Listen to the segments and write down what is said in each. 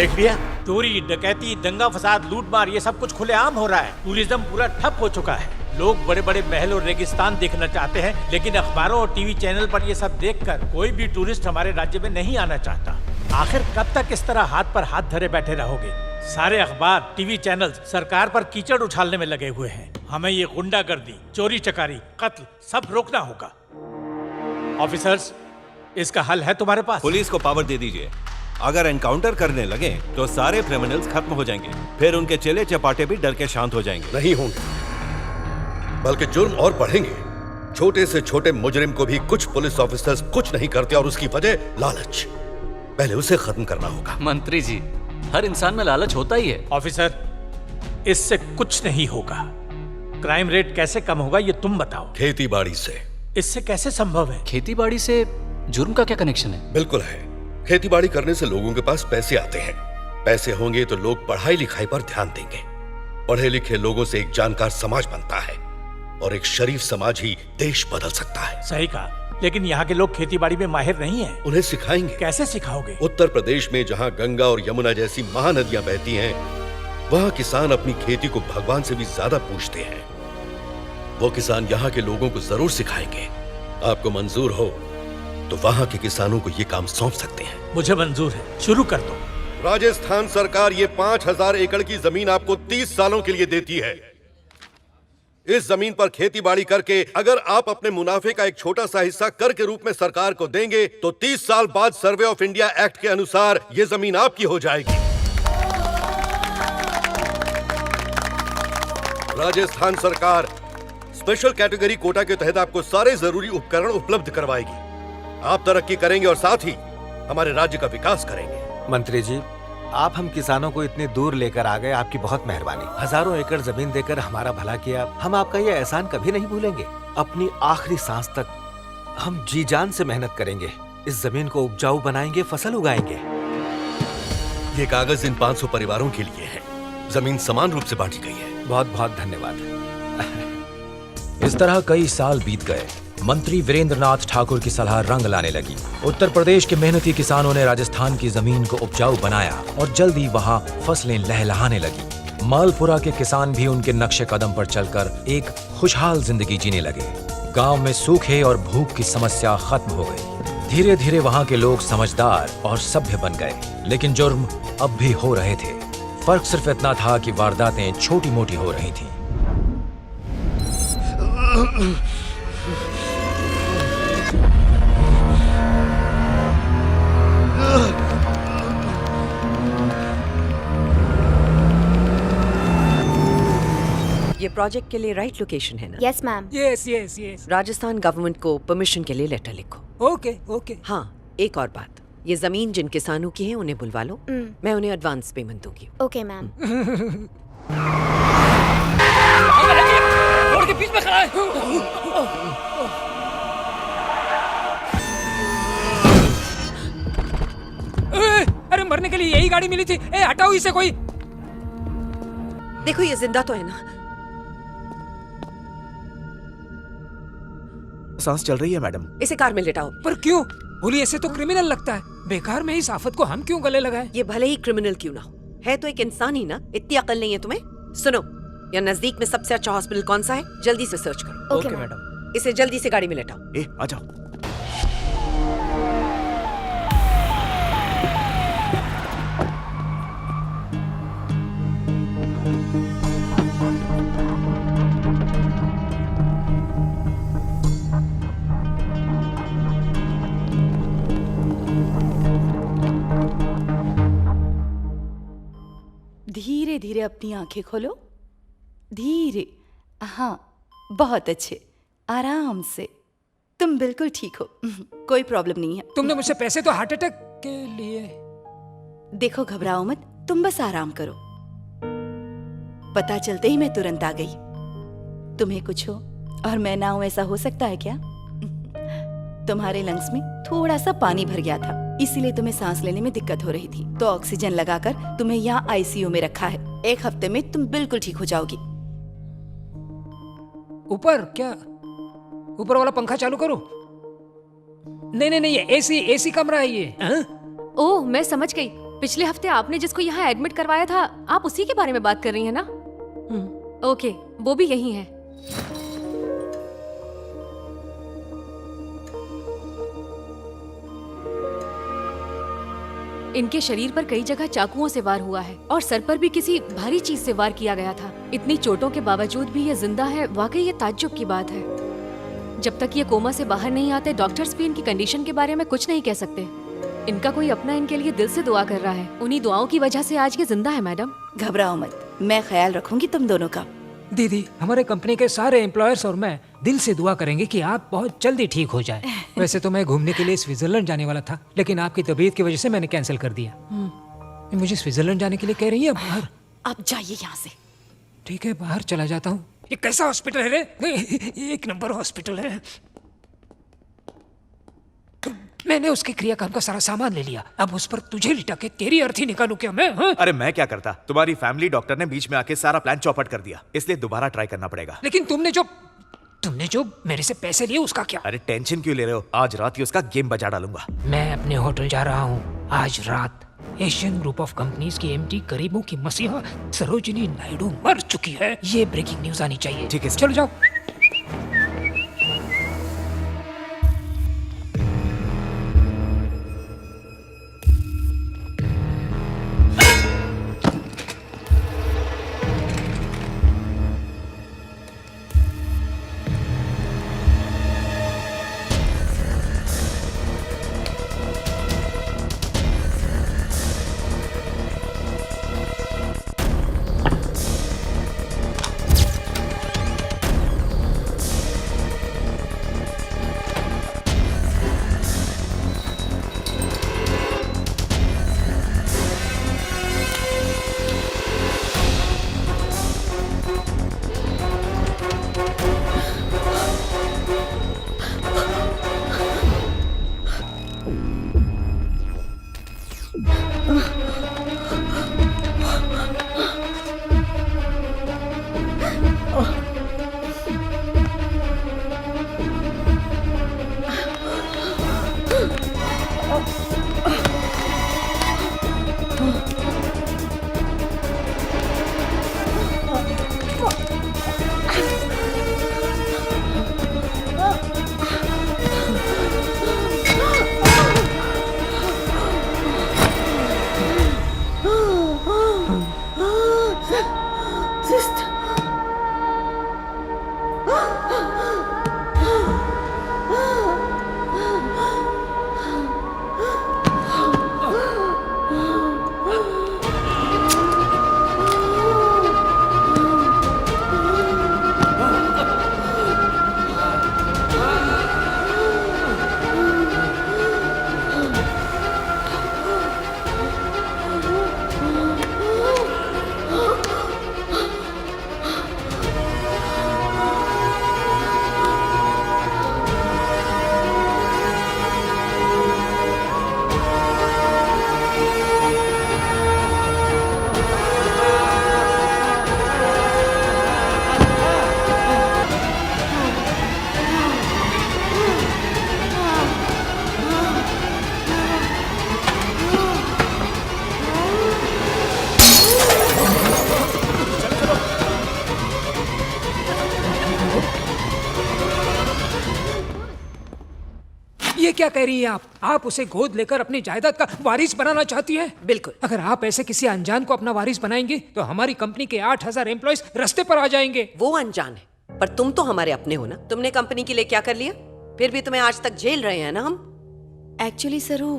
देख लिया, चोरी, डकैती, दंगा फसाद, लूटमार, ये सब कुछ खुलेआम हो रहा है। टूरिज्म पूरा ठप हो चुका है। लोग बड़े बड़े महल और रेगिस्तान देखना चाहते हैं, लेकिन अखबारों और टीवी चैनल पर ये सब देखकर कोई भी टूरिस्ट हमारे राज्य में नहीं आना चाहता। आखिर कब तक इस तरह हाथ पर हाथ धरे बैठे रहोगे? सारे अखबार, टीवी चैनल सरकार पर कीचड़ उछालने में लगे हुए हैं। हमें ये गुंडागर्दी, चोरी चकारी, कत्ल सब रोकना होगा। ऑफिसर्स, इसका हल है तुम्हारे पास? पुलिस को पावर दे दीजिए। अगर एनकाउंटर करने लगे तो सारे क्रिमिनल्स खत्म हो जाएंगे, फिर उनके चेले चपाटे भी डर के शांत हो जाएंगे। नहीं होंगे, बल्कि जुर्म और बढ़ेंगे। छोटे से छोटे मुजरिम को भी कुछ पुलिस ऑफिसर्स कुछ नहीं करते, और उसकी वजह लालच। पहले उसे खत्म करना होगा। मंत्री जी, हर इंसान में लालच होता ही है। ऑफिसर, इससे कुछ नहीं होगा। क्राइम रेट कैसे कम होगा ये तुम बताओ। खेती बाड़ी से। इससे कैसे संभव है? खेती बाड़ी से जुर्म का क्या कनेक्शन है? बिल्कुल है। खेती बाड़ी करने से लोगों के पास पैसे आते हैं। पैसे होंगे तो लोग पढ़ाई लिखाई पर ध्यान देंगे। पढ़े लिखे लोगों से एक जानकार समाज बनता है, और एक शरीफ समाज ही देश बदल सकता है। सही कहा, लेकिन यहाँ के लोग खेती बाड़ी में माहिर नहीं हैं। उन्हें सिखाएंगे। कैसे सिखाओगे? उत्तर प्रदेश में जहाँ गंगा और यमुना जैसी महानदियां बहती हैं, वहाँ किसान अपनी खेती को भगवान से भी ज्यादा पूजते हैं। वो किसान यहाँ के लोगों को जरूर सिखाएंगे। आपको मंजूर हो तो वहाँ के किसानों को ये काम सौंप सकते हैं। मुझे मंजूर है, शुरू कर दो। राजस्थान सरकार ये 5000 एकड़ की जमीन आपको 30 सालों के लिए देती है। इस जमीन पर खेती बाड़ी करके अगर आप अपने मुनाफे का एक छोटा सा हिस्सा कर के रूप में सरकार को देंगे तो 30 साल बाद सर्वे ऑफ इंडिया एक्ट के अनुसार ये जमीन आपकी हो जाएगी। राजस्थान सरकार स्पेशल कैटेगरी कोटा के तहत आपको सारे जरूरी उपकरण उपलब्ध करवाएगी। आप तरक्की करेंगे और साथ ही हमारे राज्य का विकास करेंगे। मंत्री जी, आप हम किसानों को इतनी दूर लेकर आ गए, आपकी बहुत मेहरबानी। हजारों एकड़ जमीन देकर हमारा भला किया। हम आपका ये एहसान कभी नहीं भूलेंगे। अपनी आखिरी सांस तक हम जी जान से मेहनत करेंगे। इस जमीन को उपजाऊ बनाएंगे, फसल उगाएंगे। ये कागज इन 500 परिवारों के लिए है। जमीन समान रूप से बांटी गई है। बहुत बहुत धन्यवाद। इस तरह कई साल बीत गए। मंत्री वीरेंद्र नाथ ठाकुर की सलाह रंग लाने लगी। उत्तर प्रदेश के मेहनती किसानों ने राजस्थान की जमीन को उपजाऊ बनाया और जल्दी वहां फसलें लहलहाने लगी। मालपुरा के किसान भी उनके नक्शे कदम पर चलकर एक खुशहाल जिंदगी जीने लगे। गांव में सूखे और भूख की समस्या खत्म हो गई। धीरे धीरे वहां के लोग समझदार और सभ्य बन गए, लेकिन जुर्म अब भी हो रहे थे। फर्क सिर्फ इतना था कि वारदातें छोटी मोटी हो रही थी। ये प्रोजेक्ट के लिए राइट लोकेशन है ना? Yes ma'am. Yes yes yes. Rajasthan government को परमिशन के लिए लेटर लिखो। Okay okay. हाँ, एक और बात, ये जमीन जिन किसानों की है उन्हें बुलवा लो। मैं उन्हें एडवांस पेमेंट दूंगी। Okay ma'am. रोड के बीच में खड़ा है। अरे मरने के लिए यही गाड़ी मिली थी। ए हटाओ इसे कोई। देखो ये जिंदा तो है ना? सांस चल रही है मैडम। इसे कार में लेटाओ। पर क्यों? बोली ऐसे तो क्रिमिनल लगता है। बेकार में इस आफत को हम क्यों गले लगाए? ये भले ही क्रिमिनल क्यों ना हो, है तो एक इंसान ही ना। इतनी अकल नहीं है तुम्हें? सुनो, यहाँ नजदीक में सबसे अच्छा हॉस्पिटल कौन सा है? जल्दी से सर्च करो। Okay madam. इसे जल्दी से गाड़ी में लेटाओ। आ जाओ। धीरे धीरे अपनी आंखें खोलो। धीरे। हाँ, बहुत अच्छे। आराम से। तुम बिल्कुल ठीक हो। कोई प्रॉब्लम नहीं है। तुमने मुझसे पैसे तो हार्ट अटैक के लिए। देखो, घबराओ मत, तुम बस आराम करो। पता चलते ही मैं तुरंत आ गई। तुम्हें कुछ हो और मैं ना हूं, ऐसा हो सकता है क्या? तुम्हारे लंग्स में थोड़ा सा पानी भर गया था, इसीलिए तुम्हें सांस लेने में दिक्कत हो रही थी। तो ऑक्सीजन लगाकर तुम्हें यहाँ आईसीयू में रखा है। 1 हफ्ते में तुम बिल्कुल ठीक हो जाओगी। ऊपर क्या? ऊपर वाला पंखा चालू करो। नहीं नहीं नहीं, एसी कमरा है ये। ओह, मैं समझ गई। पिछले हफ्ते आपने जिसको यहाँ एडमिट करवाया था, आप उसी के बारे में बात कर रही हैं ना? ओके, वो भी यही है। इनके शरीर पर कई जगह चाकुओं से वार हुआ है और सर पर भी किसी भारी चीज से वार किया गया था। इतनी चोटों के बावजूद भी ये जिंदा है, वाकई ये ताज्जुब की बात है। जब तक ये कोमा से बाहर नहीं आते, डॉक्टर्स भी इनकी कंडीशन के बारे में कुछ नहीं कह सकते। इनका कोई अपना इनके लिए दिल से दुआ कर रहा है। उन्हीं दुआओं की वजह से आज ये जिंदा है। मैडम घबराओ मत, मैं ख्याल रखूंगी तुम दोनों का। दीदी, हमारे कंपनी के सारे एम्प्लॉयर्स और मैं दिल से दुआ करेंगे कि आप बहुत जल्दी ठीक हो जाए। वैसे तो मैं घूमने के लिए स्विट्जरलैंड जाने वाला था, लेकिन आपकी तबीयत की वजह से मैंने कैंसिल कर दिया। मुझे स्विट्जरलैंड जाने के लिए कह रही है बाहर। आप जाइए यहाँ से। ठीक है, बाहर चला जाता हूँ। ये कैसा हॉस्पिटल है रे? एक नंबर हॉस्पिटल है। मैंने उसके क्रियाक्रम का सारा सामान ले लिया, अब उस पर तुझे लिटा के तेरी अर्थी निकालूं क्या मैं? हाँ? अरे मैं क्या करता, तुम्हारी फैमिली डॉक्टर ने बीच में आके सारा प्लान चौपट कर दिया, इसलिए दोबारा ट्राई करना पड़ेगा। लेकिन तुमने जो मेरे से पैसे लिए उसका क्या? अरे टेंशन क्यों ले रहे हो, आज रात ही उसका गेम बजा डालूंगा। मैं अपने होटल जा रहा हूँ आज रात। एशियन ग्रुप ऑफ कंपनीज की एमडी गरीबों की मसीहा सरोजिनी नायडू मर चुकी है। ये ब्रेकिंग न्यूज आनी चाहिए। ठीक है, चलो जाओ। ये क्या कह रही हैं आप उसे गोद लेकर अपनी जायदाद का वारिस बनाना चाहती हैं? बिल्कुल। अगर आप ऐसे किसी अनजान को अपना वारिस बनाएंगे तो हमारी कंपनी के 8000 एम्प्लॉयज रास्ते पर आ जाएंगे। वो अनजान है, पर तुम तो हमारे अपने हो ना। तुमने कंपनी के लिए क्या कर लिया? फिर भी तुम्हें आज तक झेल रहे हैं ना हम। एक्चुअली सरू,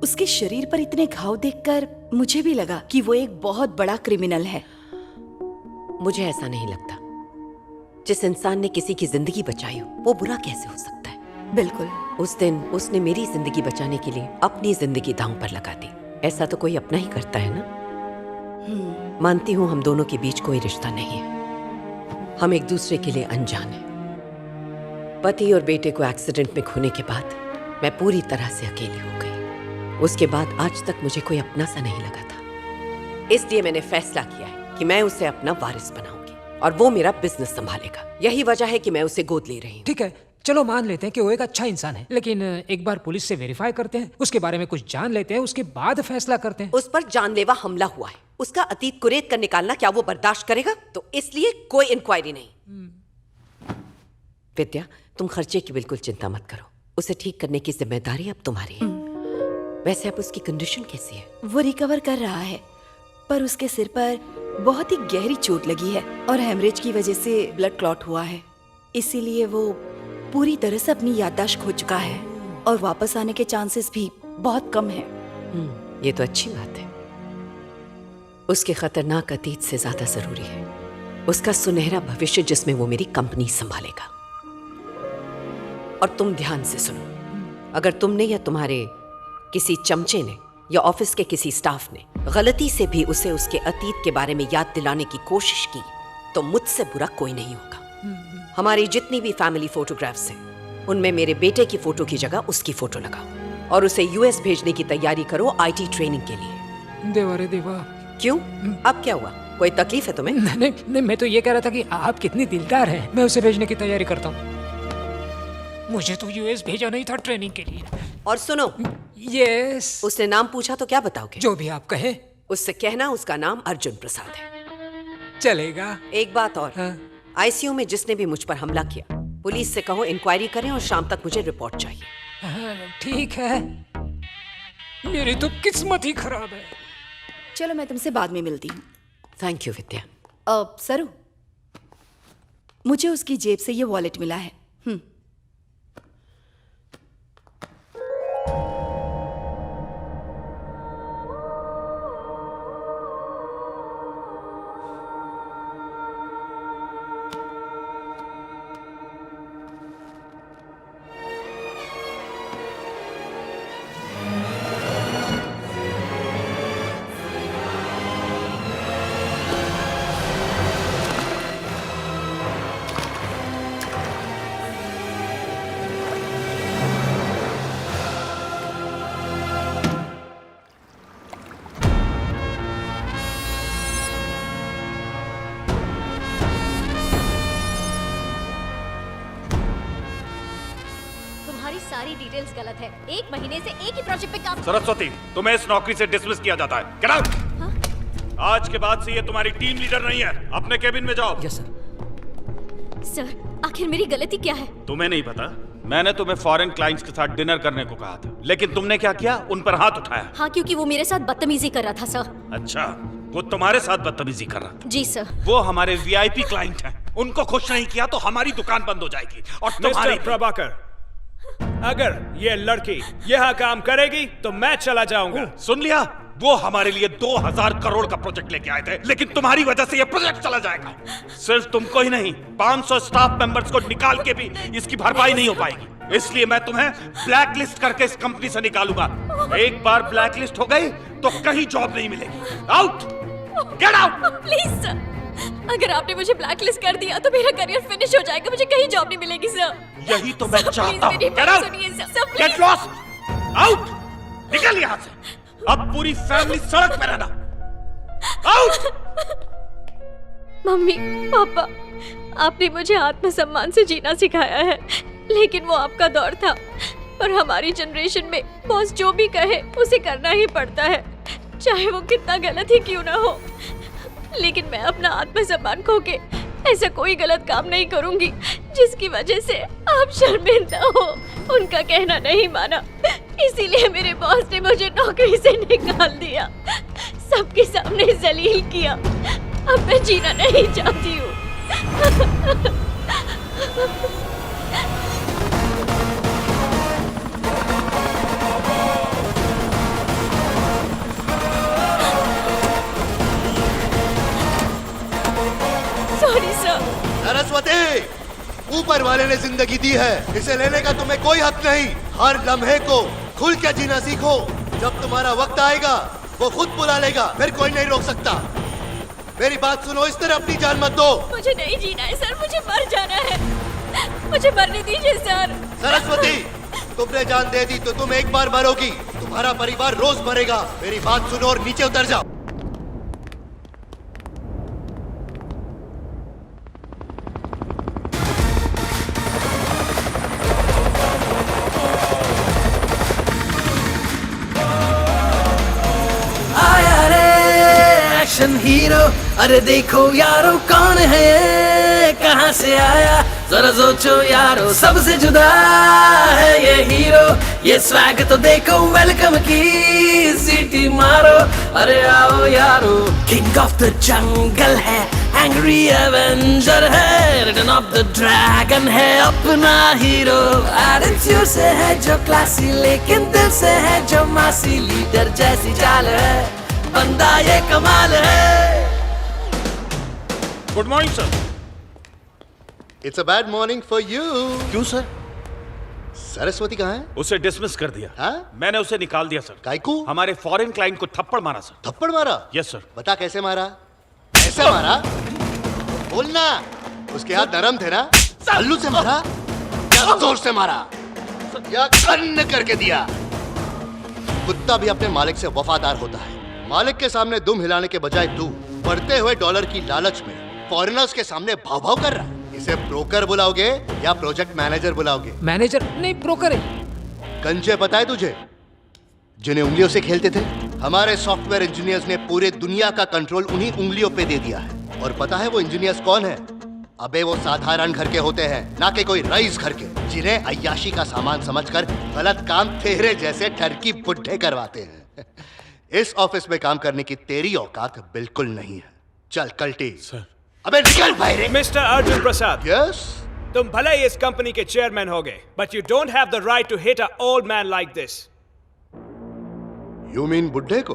उसके शरीर पर इतने घाव देखकर मुझे भी लगा कि वो एक बहुत बड़ा क्रिमिनल है। मुझे ऐसा नहीं लगता। जिस इंसान ने किसी की जिंदगी बचाई हो वो बुरा कैसे हो सकता है? बिल्कुल। उस दिन उसने मेरी जिंदगी बचाने के लिए अपनी जिंदगी दांव पर लगा दी। ऐसा तो कोई अपना ही करता है ना। मानती हूँ हम दोनों के बीच कोई रिश्ता नहीं है, हम एक दूसरे के लिए अनजान हैं। पति और बेटे को एक्सीडेंट में खोने के बाद मैं पूरी तरह से अकेली हो गई। उसके बाद आज तक मुझे कोई अपना सा नहीं लगा था। इसलिए मैंने फैसला किया है कि मैं उसे अपना वारिस बनाऊंगी और वो मेरा बिजनेस संभालेगा। यही वजह है कि मैं उसे गोद ले रही हूँ। ठीक है, चलो मान लेते हैं कि वो एक अच्छा इंसान है, लेकिन एक बार पुलिस से वेरीफाई करते हैं, उसके बारे में कुछ जान लेते हैं, उसके बाद फैसला करते हैं। उस पर जानलेवा हमला हुआ है, उसका अतीत कुरेद कर निकालना क्या वो बर्दाश्त करेगा? तो इसलिए कोई इंक्वायरी नहीं। विद्या, तुम खर्चे की बिल्कुल चिंता मत करो, उसे ठीक करने की जिम्मेदारी अब तुम्हारी है। वैसे अब उसकी कंडीशन कैसी है? वो रिकवर कर रहा है, पर उसके सिर पर बहुत ही गहरी चोट लगी है और हेमरेज की वजह से ब्लड क्लॉट हुआ है। इसीलिए वो पूरी तरह से अपनी याददाश्त खो चुका है और वापस आने के चांसेस भी बहुत कम है। ये तो अच्छी बात है। उसके खतरनाक अतीत से ज्यादा जरूरी है उसका सुनहरा भविष्य, जिसमें वो मेरी कंपनी संभालेगा। और तुम ध्यान से सुनो, अगर तुमने या तुम्हारे किसी चमचे ने या ऑफिस के किसी स्टाफ ने गलती से भी उसे उसके अतीत के बारे में याद दिलाने की कोशिश की, तो मुझसे बुरा कोई नहीं होगा। हमारी जितनी भी फैमिली फोटोग्राफ्स हैं, उनमें मेरे बेटे की फोटो की जगह उसकी फोटो लगाओ और उसे यूएस भेजने की तैयारी करो आईटी ट्रेनिंग के लिए। देवा रे देवा। क्यों, अब क्या हुआ? कोई तकलीफ है तुम्हें? नहीं, मैं तो ये कह रहा था कि आप कितनी दिलदार हैं। मैं उसे भेजने की तैयारी करता हूँ। मुझे तो यूएस भेजा नहीं था ट्रेनिंग के लिए। और सुनो, यस, उसने नाम पूछा तो क्या बताओगे? जो भी आप कहे। उससे कहना उसका नाम अर्जुन प्रसाद है। चलेगा। एक बात और, आईसीयू में जिसने भी मुझ पर हमला किया, पुलिस से कहो इंक्वायरी करें और शाम तक मुझे रिपोर्ट चाहिए। ठीक है, मेरी तो किस्मत ही खराब है। चलो मैं तुमसे बाद में मिलती हूँ। थैंक यू विद्या। सरू, मुझे उसकी जेब से ये वॉलेट मिला है। सारी डिटेल्स गलत है। 1 महीने से एक ही प्रोजेक्ट पे काम। सरस्वती, तुम्हें इस नौकरी से डिसमिस किया जाता है। Get out. आज के बाद से ये तुम्हारी टीम लीडर नहीं है। अपने केबिन में जाओ। Yes sir. सर, आखिर मेरी गलती क्या है? तुम्हें नहीं पता? मैंने तुम्हें फॉरेन क्लाइंट्स के साथ डिनर करने को कहा था, लेकिन तुमने क्या किया? उन पर हाथ उठाया। हाँ, क्योंकि वो मेरे साथ बदतमीजी कर रहा था सर। अच्छा, वो तुम्हारे साथ बदतमीजी कर रहा था? जी सर। वो हमारे वीआईपी क्लाइंट हैं। उनको खुश नहीं किया तो हमारी दुकान बंद हो जाएगी। और तुम्हारी मिस्टर प्रभाकर, अगर ये लड़की यहाँ काम करेगी तो मैं चला जाऊंगा। सुन लिया? वो हमारे लिए 2000 करोड़ का प्रोजेक्ट लेके आए थे, लेकिन तुम्हारी वजह से ये प्रोजेक्ट चला जाएगा। सिर्फ तुमको ही नहीं, 500 स्टाफ मेंबर्स को निकाल के भी इसकी भरपाई नहीं हो पाएगी। इसलिए मैं तुम्हें ब्लैक लिस्ट करके इस कंपनी से निकालूंगा। एक बार ब्लैक लिस्ट हो गई तो कहीं जॉब नहीं मिलेगी। Out, get out. Please sir, अगर आपने मुझे ब्लैक लिस्ट कर दिया तो मेरा करियर फिनिश हो जाएगा। मुझे कहीं जॉब नहीं मिलेगी सर। यही तो मैं चाहता हूँ। Get out, get lost, out, निकल यहाँ से। अब पूरी फैमिली सड़क पे रहना। आउट। मम्मी, पापा, आपने मुझे आत्मसम्मान से जीना सिखाया है, लेकिन वो आपका दौर था। पर हमारी जनरेशन में बॉस जो भी कहे उसे करना ही पड़ता है, चाहे वो कितना गलत ही क्यों ना हो। लेकिन मैं अपना आत्मसम्मान खो के ऐसा कोई गलत काम नहीं करूंगी जिसकी वजह से आप शर्मिंदा हो। उनका कहना नहीं माना, इसीलिए मेरे बॉस ने मुझे नौकरी से निकाल दिया, सबके सामने जलील किया। अब मैं जीना नहीं चाहती हूँ। Sorry sir. सरस्वती, ऊपर वाले ने जिंदगी दी है, इसे लेने का तुम्हें कोई हक नहीं। हर लम्हे को खुल के जीना सीखो। जब तुम्हारा वक्त आएगा वो खुद बुला लेगा, फिर कोई नहीं रोक सकता। मेरी बात सुनो, इस तरह अपनी जान मत दो। मुझे नहीं जीना है सर, मुझे मर जाना है। मुझे मरने दीजिए सर। सरस्वती, तुमने जान दे दी तो तुम एक बार मरोगी, तुम्हारा परिवार रोज मरेगा। मेरी बात सुनो और नीचे उतर जाओ। Action hero. अरे देखो यारो कौन है ये, कहाँ से आया, जरा सोचो यारो, सबसे जुदा है ये हीरो। ये स्वैग तो देखो, वेलकम की सीटी मारो। अरे आओ यारो, किंग ऑफ द जंगल है, एंग्री एवेंजर है, रिटर्न ऑफ द ड्रैगन है अपना हीरो। एटीट्यूड से है जो क्लासी, लेकिन दिल से है जो मासी, लीडर जैसी चाल है, बंदा ये कमाल है। Good morning sir. It's a bad morning for you. क्यों सर? सरस्वती कहाँ है? उसे डिसमिस कर दिया। मैंने उसे निकाल दिया सर। काइकू? हमारे फॉरेन क्लाइंट को थप्पड़ मारा सर। थप्पड़ मारा? Yes sir. बता कैसे मारा? कैसे मारा? बोलना। उसके हाथ नरम थे ना? हल्लू से मारा या जोर से मारा या कन्न करके दिया? कुत्ता भी अपने मालिक से वफादार होता है। मालिक के सामने दुम हिलाने के बजाय तू बढ़ते हुए डॉलर की लालच में फॉरेनर्स के सामने भाव भाव कर रहा है। इसे ब्रोकर बुलाओगे या प्रोजेक्ट मैनेजर बुलाओगे? मैनेजर नहीं, ब्रोकर है। कंचे पता है तुझे, जिन्हें उंगलियों से खेलते थे? हमारे सॉफ्टवेयर इंजीनियर्स ने पूरे दुनिया का कंट्रोल उन्हीं उंगलियों पे दे दिया है। और पता है वो इंजीनियर्स कौन है? अबे वो साधारण घर के होते हैं, ना कि कोई रईस घर के, जिन्हें अय्याशी का सामान समझकर गलत काम तेरे जैसे ठरकी बुड्ढे करवाते हैं। इस ऑफिस में काम करने की तेरी औकात बिल्कुल नहीं है। चल कल्टी। सर। अबे निकल बाहर। मिस्टर अर्जुन प्रसाद। यस। तुम भले ही इस कंपनी के चेयरमैन हो गए, but you don't have the right to hit a old man like this. You mean बुड्ढे को?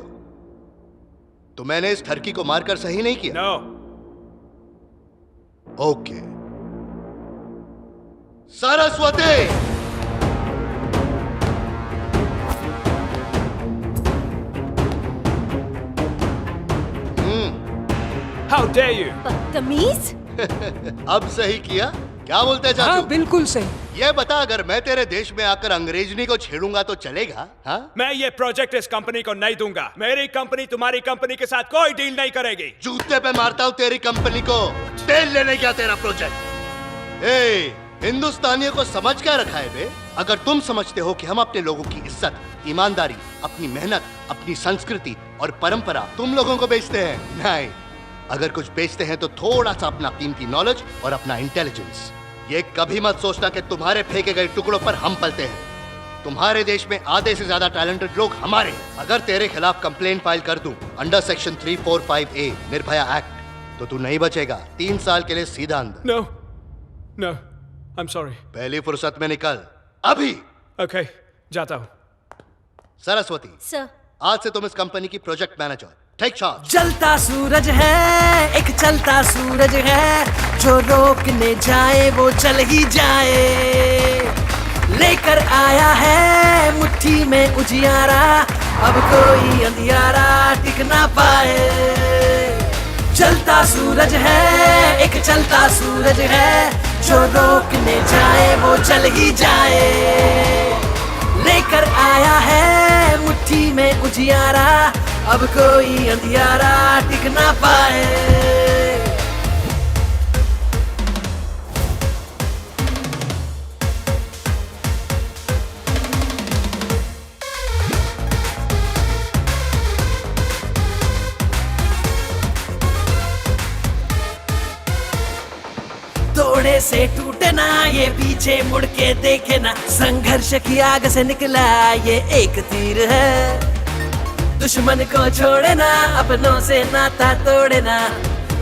तो मैंने इस ठरकी को मारकर सही नहीं किया? No. Okay. Saraswati. How dare you? बदतमीज। अब सही किया? क्या बोलते हैं चाचू? हाँ, बिल्कुल सही। ये बता, अगर मैं तेरे देश में आकर अंग्रेजनी को छेड़ूंगा तो चलेगा? हाँ? मैं ये प्रोजेक्ट इस कंपनी को नहीं दूंगा। मेरी कंपनी तुम्हारी कंपनी के साथ कोई डील नहीं करेगी। जूते पे मारता हूँ तेरी कंपनी को। तेल लेने क्या तेरा प्रोजेक्ट? हिंदुस्तानियों को समझ क्या रखा है बे? अगर तुम समझते हो कि हम अपने लोगों की इज्जत, ईमानदारी, अपनी मेहनत, अपनी संस्कृति और परंपरा तुम लोगों को बेचते हैं, नहीं। अगर कुछ बेचते हैं तो थोड़ा सा अपना कीमती नॉलेज और अपना इंटेलिजेंस। ये कभी मत सोचना कि तुम्हारे फेंके गए टुकड़ों पर हम पलते हैं। तुम्हारे देश में आधे से ज्यादा टैलेंटेड लोग हमारे हैं। अगर तेरे खिलाफ कंप्लेंट फाइल कर दूं under section 345A Nirbhaya act, तो तू नहीं बचेगा। 3 साल के लिए सीधा अंदर। No, no, I am sorry. पहली फुर्सत में निकल अभी। ओके, जाता हूँ। सरस्वती सर, आज से तुम इस कंपनी की प्रोजेक्ट मैनेजर। Take charge. चलता सूरज है, एक चलता सूरज है, जो रोकने जाए वो चल ही जाए। लेकर आया है मुट्ठी में उजियारा, अब कोई अंधियारा टिक ना पाए। चलता सूरज है, एक चलता सूरज है, जो रोकने जाए वो चल ही जाए। लेकर आया है मुट्ठी में उजियारा, अब कोई अंधियारा टिक ना पाए। तोड़े से टूटे ना ये, पीछे मुड़ के देखे ना, संघर्ष की आग से निकला ये एक तीर है। दुश्मन को छोड़े ना, अपनों से नाता तोड़े ना,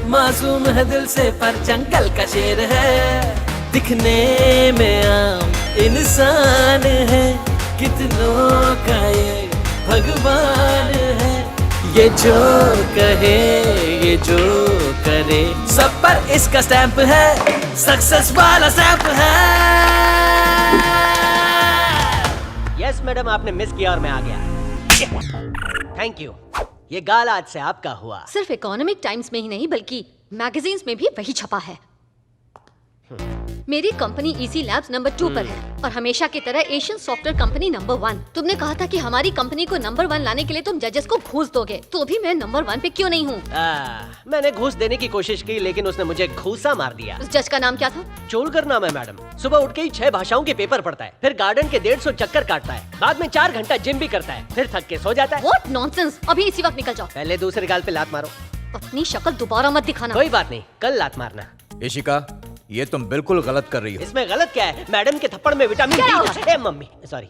मासूम है दिल से पर जंगल का शेर है। दिखने में आम इंसान है, कितनों का ये भगवान है। ये जो कहे, ये जो करे, सब पर इसका स्टैंप है, सक्सेस वाला स्टैंप है। यस मैडम, आपने मिस किया और मैं आ गया। Thank you. ये गाल आज से आपका हुआ। सिर्फ इकोनॉमिक टाइम्स में ही नहीं बल्कि मैगजीन्स में भी वही छपा है। मेरी कंपनी इसी लैब्स नंबर 2 पर है और हमेशा की तरह एशियन सॉफ्टवेयर कंपनी नंबर 1। तुमने कहा था कि हमारी कंपनी को नंबर 1 लाने के लिए तुम जजेस को घूस दोगे, तो भी मैं नंबर 1 पे क्यों नहीं हूँ? मैंने घूस देने की कोशिश की लेकिन उसने मुझे घूसा मार दिया। उस जज का नाम क्या था? चोलकर नाम है मैडम। सुबह उठ के ही 6 भाषाओं के पेपर पढ़ता है, फिर गार्डन के 150 चक्कर काटता है, बाद में 4 घंटा जिम भी करता है, फिर थक के सो जाता है। What nonsense! अभी इसी वक्त निकल जाओ। पहले दूसरे गाल पे लात मारो। अपनी शक्ल दोबारा मत दिखाना। कोई बात नहीं, कल लात मारना। इशिका, ये तुम बिल्कुल गलत कर रही हो। इसमें गलत क्या है? मैडम के थप्पड़ में विटामिन डी था। ए मम्मी, सॉरी।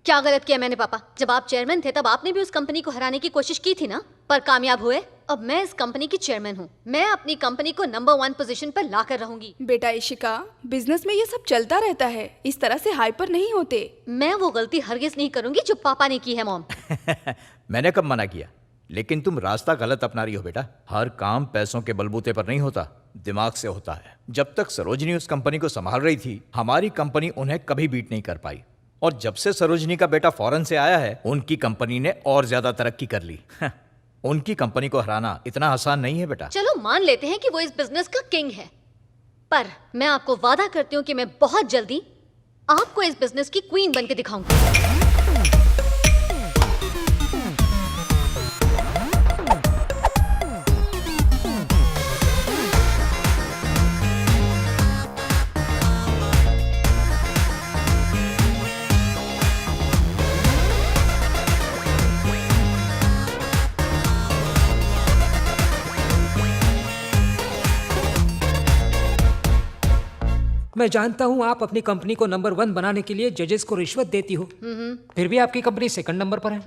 क्या गलत किया मैंने पापा? जब आप चेयरमैन थे तब आपने भी उस कंपनी को हराने की कोशिश की थी ना, पर कामयाब हुए। अब मैं इस कंपनी की चेयरमैन हूँ। मैं अपनी कंपनी को नंबर 1 पोजीशन पर ला कर रहूंगी। बेटा इशिका, बिजनेस में ये सब चलता रहता है, इस तरह से हाइपर नहीं होते। मैं वो गलती हरगिज नहीं करूंगी जो पापा ने की है मॉम। मैंने कब मना किया? लेकिन तुम रास्ता गलत अपना रही हो बेटा। हर काम पैसों के बलबूते पर नहीं होता, दिमाग से होता है। जब तक सरोजनी उस कंपनी को संभाल रही थी, हमारी कंपनी उन्हें कभी बीट नहीं कर पाई। और जब से सरोजनी का बेटा फॉरेन से आया है, उनकी कंपनी ने और ज्यादा तरक्की कर ली। उनकी कंपनी को हराना इतना आसान नहीं है बेटा। चलो मान लेते हैं कि वो इस बिजनेस का किंग है, पर मैं आपको वादा करती हूँ कि मैं बहुत जल्दी आपको इस बिजनेस की क्वीन बन के दिखाऊंगी। मैं जानता हूँ आप अपनी कंपनी को नंबर 1 बनाने के लिए जजेस को रिश्वत देती हो, फिर भी आपकी कंपनी सेकंड नंबर पर है।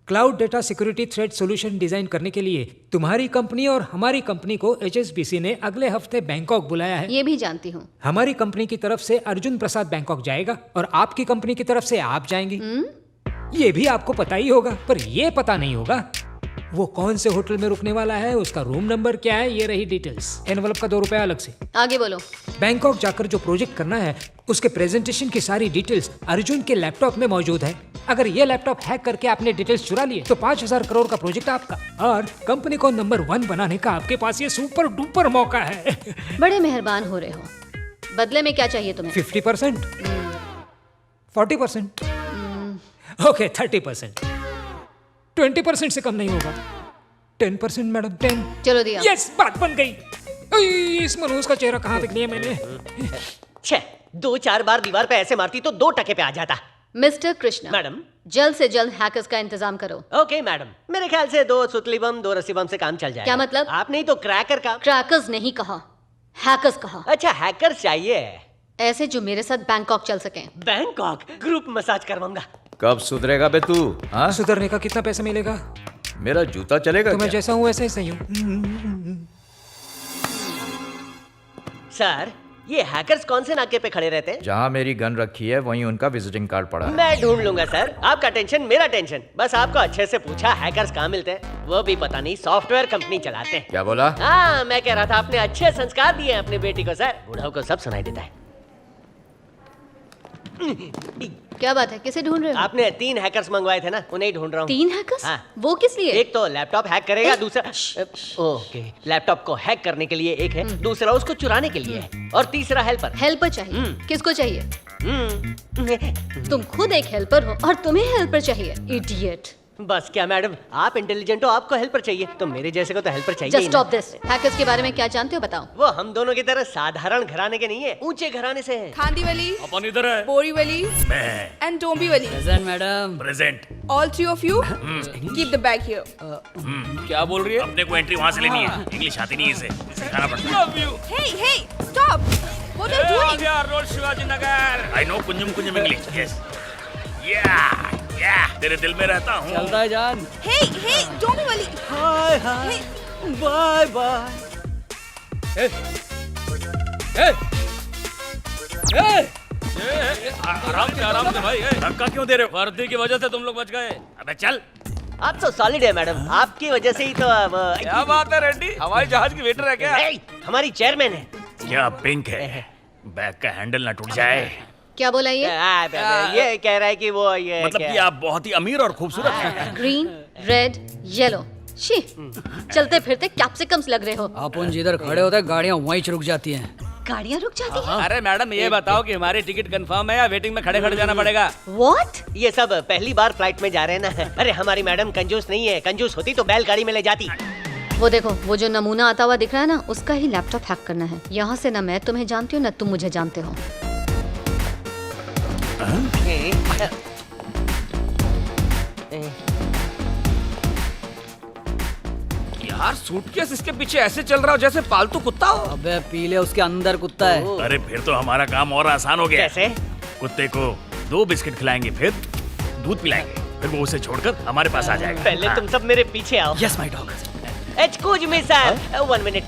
Cloud data security threat solution design करने के लिए तुम्हारी कंपनी और हमारी कंपनी को HSBC ने अगले हफ्ते बैंकॉक बुलाया है। ये भी जानती हूँ। हमारी कंपनी की तरफ से अर्जुन प्रसाद बैंकॉक जाएगा और आपकी कंपनी की तरफ से आप जाएंगे। ये भी आपको पता ही होगा, पर ये पता नहीं होगा वो कौन से होटल में रुकने वाला है, उसका रूम नंबर क्या है। ये रही डिटेल्स। एनवलप का 2 रुपया अलग से। आगे बोलो। बैंकॉक जाकर जो प्रोजेक्ट करना है उसके प्रेजेंटेशन की सारी डिटेल्स अर्जुन के लैपटॉप में मौजूद है। अगर ये लैपटॉप हैक करके आपने डिटेल्स चुरा लिए तो 5000 करोड़ का प्रोजेक्ट आपका, और कंपनी को नंबर 1 बनाने का आपके पास ये सुपर डुपर मौका है। बड़े मेहरबान हो रहे हो। बदले में क्या चाहिए तुम्हें? 50%, 40%, ओके 30%, 20% से कम नहीं होगा। 10% मैडम, 10। चलो दिया। यस, बात बन गई। इस मनोज का चेहरा कहाँ देख लिया मैंने? 2-4 बार दीवार पे ऐसे मारती तो 2 टके पे आ जाता। मिस्टर कृष्णा, मैडम, जल्द से जल्द हैकर्स का इंतजाम करो। ओके मैडम, मेरे ख्याल से 2 सुतली बम 2 रस्सी बम से काम चल जाएगा। क्या मतलब? आप नहीं तो क्रैकर का। क्रैकर्स नहीं कहा, हैकर्स कहा। अच्छा, हैकर्स चाहिए, ऐसे जो मेरे साथ बैंकॉक चल सकें। बैंकॉक ग्रुप मसाज करवाऊंगा। कब सुधरेगा बे तू? हाँ, सुधरने का कितना पैसा मिलेगा? मेरा जूता चलेगा? तो मैं जैसा हूँ वैसे ही सही हूँ। सर, ये हैकर्स कौन से नाके पे खड़े रहते हैं? जहाँ मेरी गन रखी है वहीं उनका विजिटिंग कार्ड पड़ा है। मैं ढूंढ लूंगा सर, आपका टेंशन मेरा टेंशन। बस आपको अच्छे से पूछा हैकर्स कहाँ मिलते हैं, वो भी पता नहीं सॉफ्टवेयर कंपनी चलाते हैं। क्या बोला? हाँ, मैं कह रहा था आपने अच्छे संस्कार दिए हैं अपनी बेटी को सर। बूढ़ों को सब सुनाई देता है। क्या बात है, किसे ढूंढ रहे हो? आपने 3 हैकर्स मंगवाए थे ना, उन्हें ही ढूंढ रहा हूँ। 3 हैकर्स? हाँ। वो किस लिए? एक तो लैपटॉप हैक करेगा, दूसरा ओके लैपटॉप को हैक करने के लिए एक है, दूसरा उसको चुराने के लिए है, और तीसरा हेल्पर। हेल्पर चाहिए? किसको चाहिए? तुम खुद एक हेल्पर हो और तुम्हें हेल्पर चाहिए, इडियट। बस क्या मैडम, आप इंटेलिजेंट हो, आपको हेल्पर चाहिए, तो मेरे जैसे को तो हेल्पर चाहिए। Just stop this. हैकर्स के बारे में क्या जानते हो बताओ? वो हम दोनों की तरह साधारण घराने के नहीं है, ऊंचे घराने से हैं। खांदीवली, अपन इधर है। बोरीवली मैं and Dombivli. Present madam. Present. All 3 of you keep the bag here. क्या बोल रही है? अपने को एंट्री वहाँ से लेनी है, इंग्लिश आती नहीं इसे, सिखाना पड़ता है। Love you. Hey, stop! What are you doing? Road Shivaji Nagar. I know कुंजम इंग्लिश। Yes. Yeah, तेरे दिल में रहता हूँ। चलता है जान। Hey, Dombivli. Hi bye bye. आराम से भाई, धक्का क्यों दे रहे हो? वर्दी की वजह से तुम लोग बच गए। अबे चल। आप तो सॉलिड है मैडम, आपकी वजह से ही तो क्या बात है रेड्डी, हवाई जहाज की वेटर है क्या? हमारी चेयरमैन है। क्या पिंक है? बैग का हैंडल ना टूट जाए। क्या बोला ये? ये कह रहा है कि वो ये मतलब कि आप बहुत ही अमीर और खूबसूरत हैं। Green, red, yellow. शी, चलते फिरते कैप्सिकम्स लग रहे हो। अपन जिधर खड़े होते हैं गाड़ियाँ वहीं रुक जाती हैं। गाड़ियाँ रुक जाती हैं? अरे मैडम ये बताओ कि हमारी टिकट कंफर्म है या वेटिंग में खड़े खड़े जाना पड़ेगा? What? ये सब पहली बार फ्लाइट में जा रहे हैं ना। अरे हमारी मैडम कंजूस नहीं है, कंजूस होती तो बैलगाड़ी में ले जाती। वो देखो, वो जो नमूना आता हुआ दिख रहा है ना, उसका ही लैपटॉप हैक करना है। यहाँ से ना मैं तुम्हें जानती हूँ ना तुम मुझे जानते हो। यार सूटकेस इसके पीछे ऐसे चल रहा हो जैसे पालतू कुत्ता हो। अबे पीले उसके अंदर कुत्ता है। अरे फिर तो हमारा काम और आसान हो गया। कैसे? कुत्ते को 2 बिस्किट खिलाएंगे, फिर दूध पिलाएंगे, फिर वो उसे छोड़कर हमारे पास आ जाएगा। पहले तुम सब मेरे पीछे आओ। Yes my dog. Excuse me sir, 1 minute.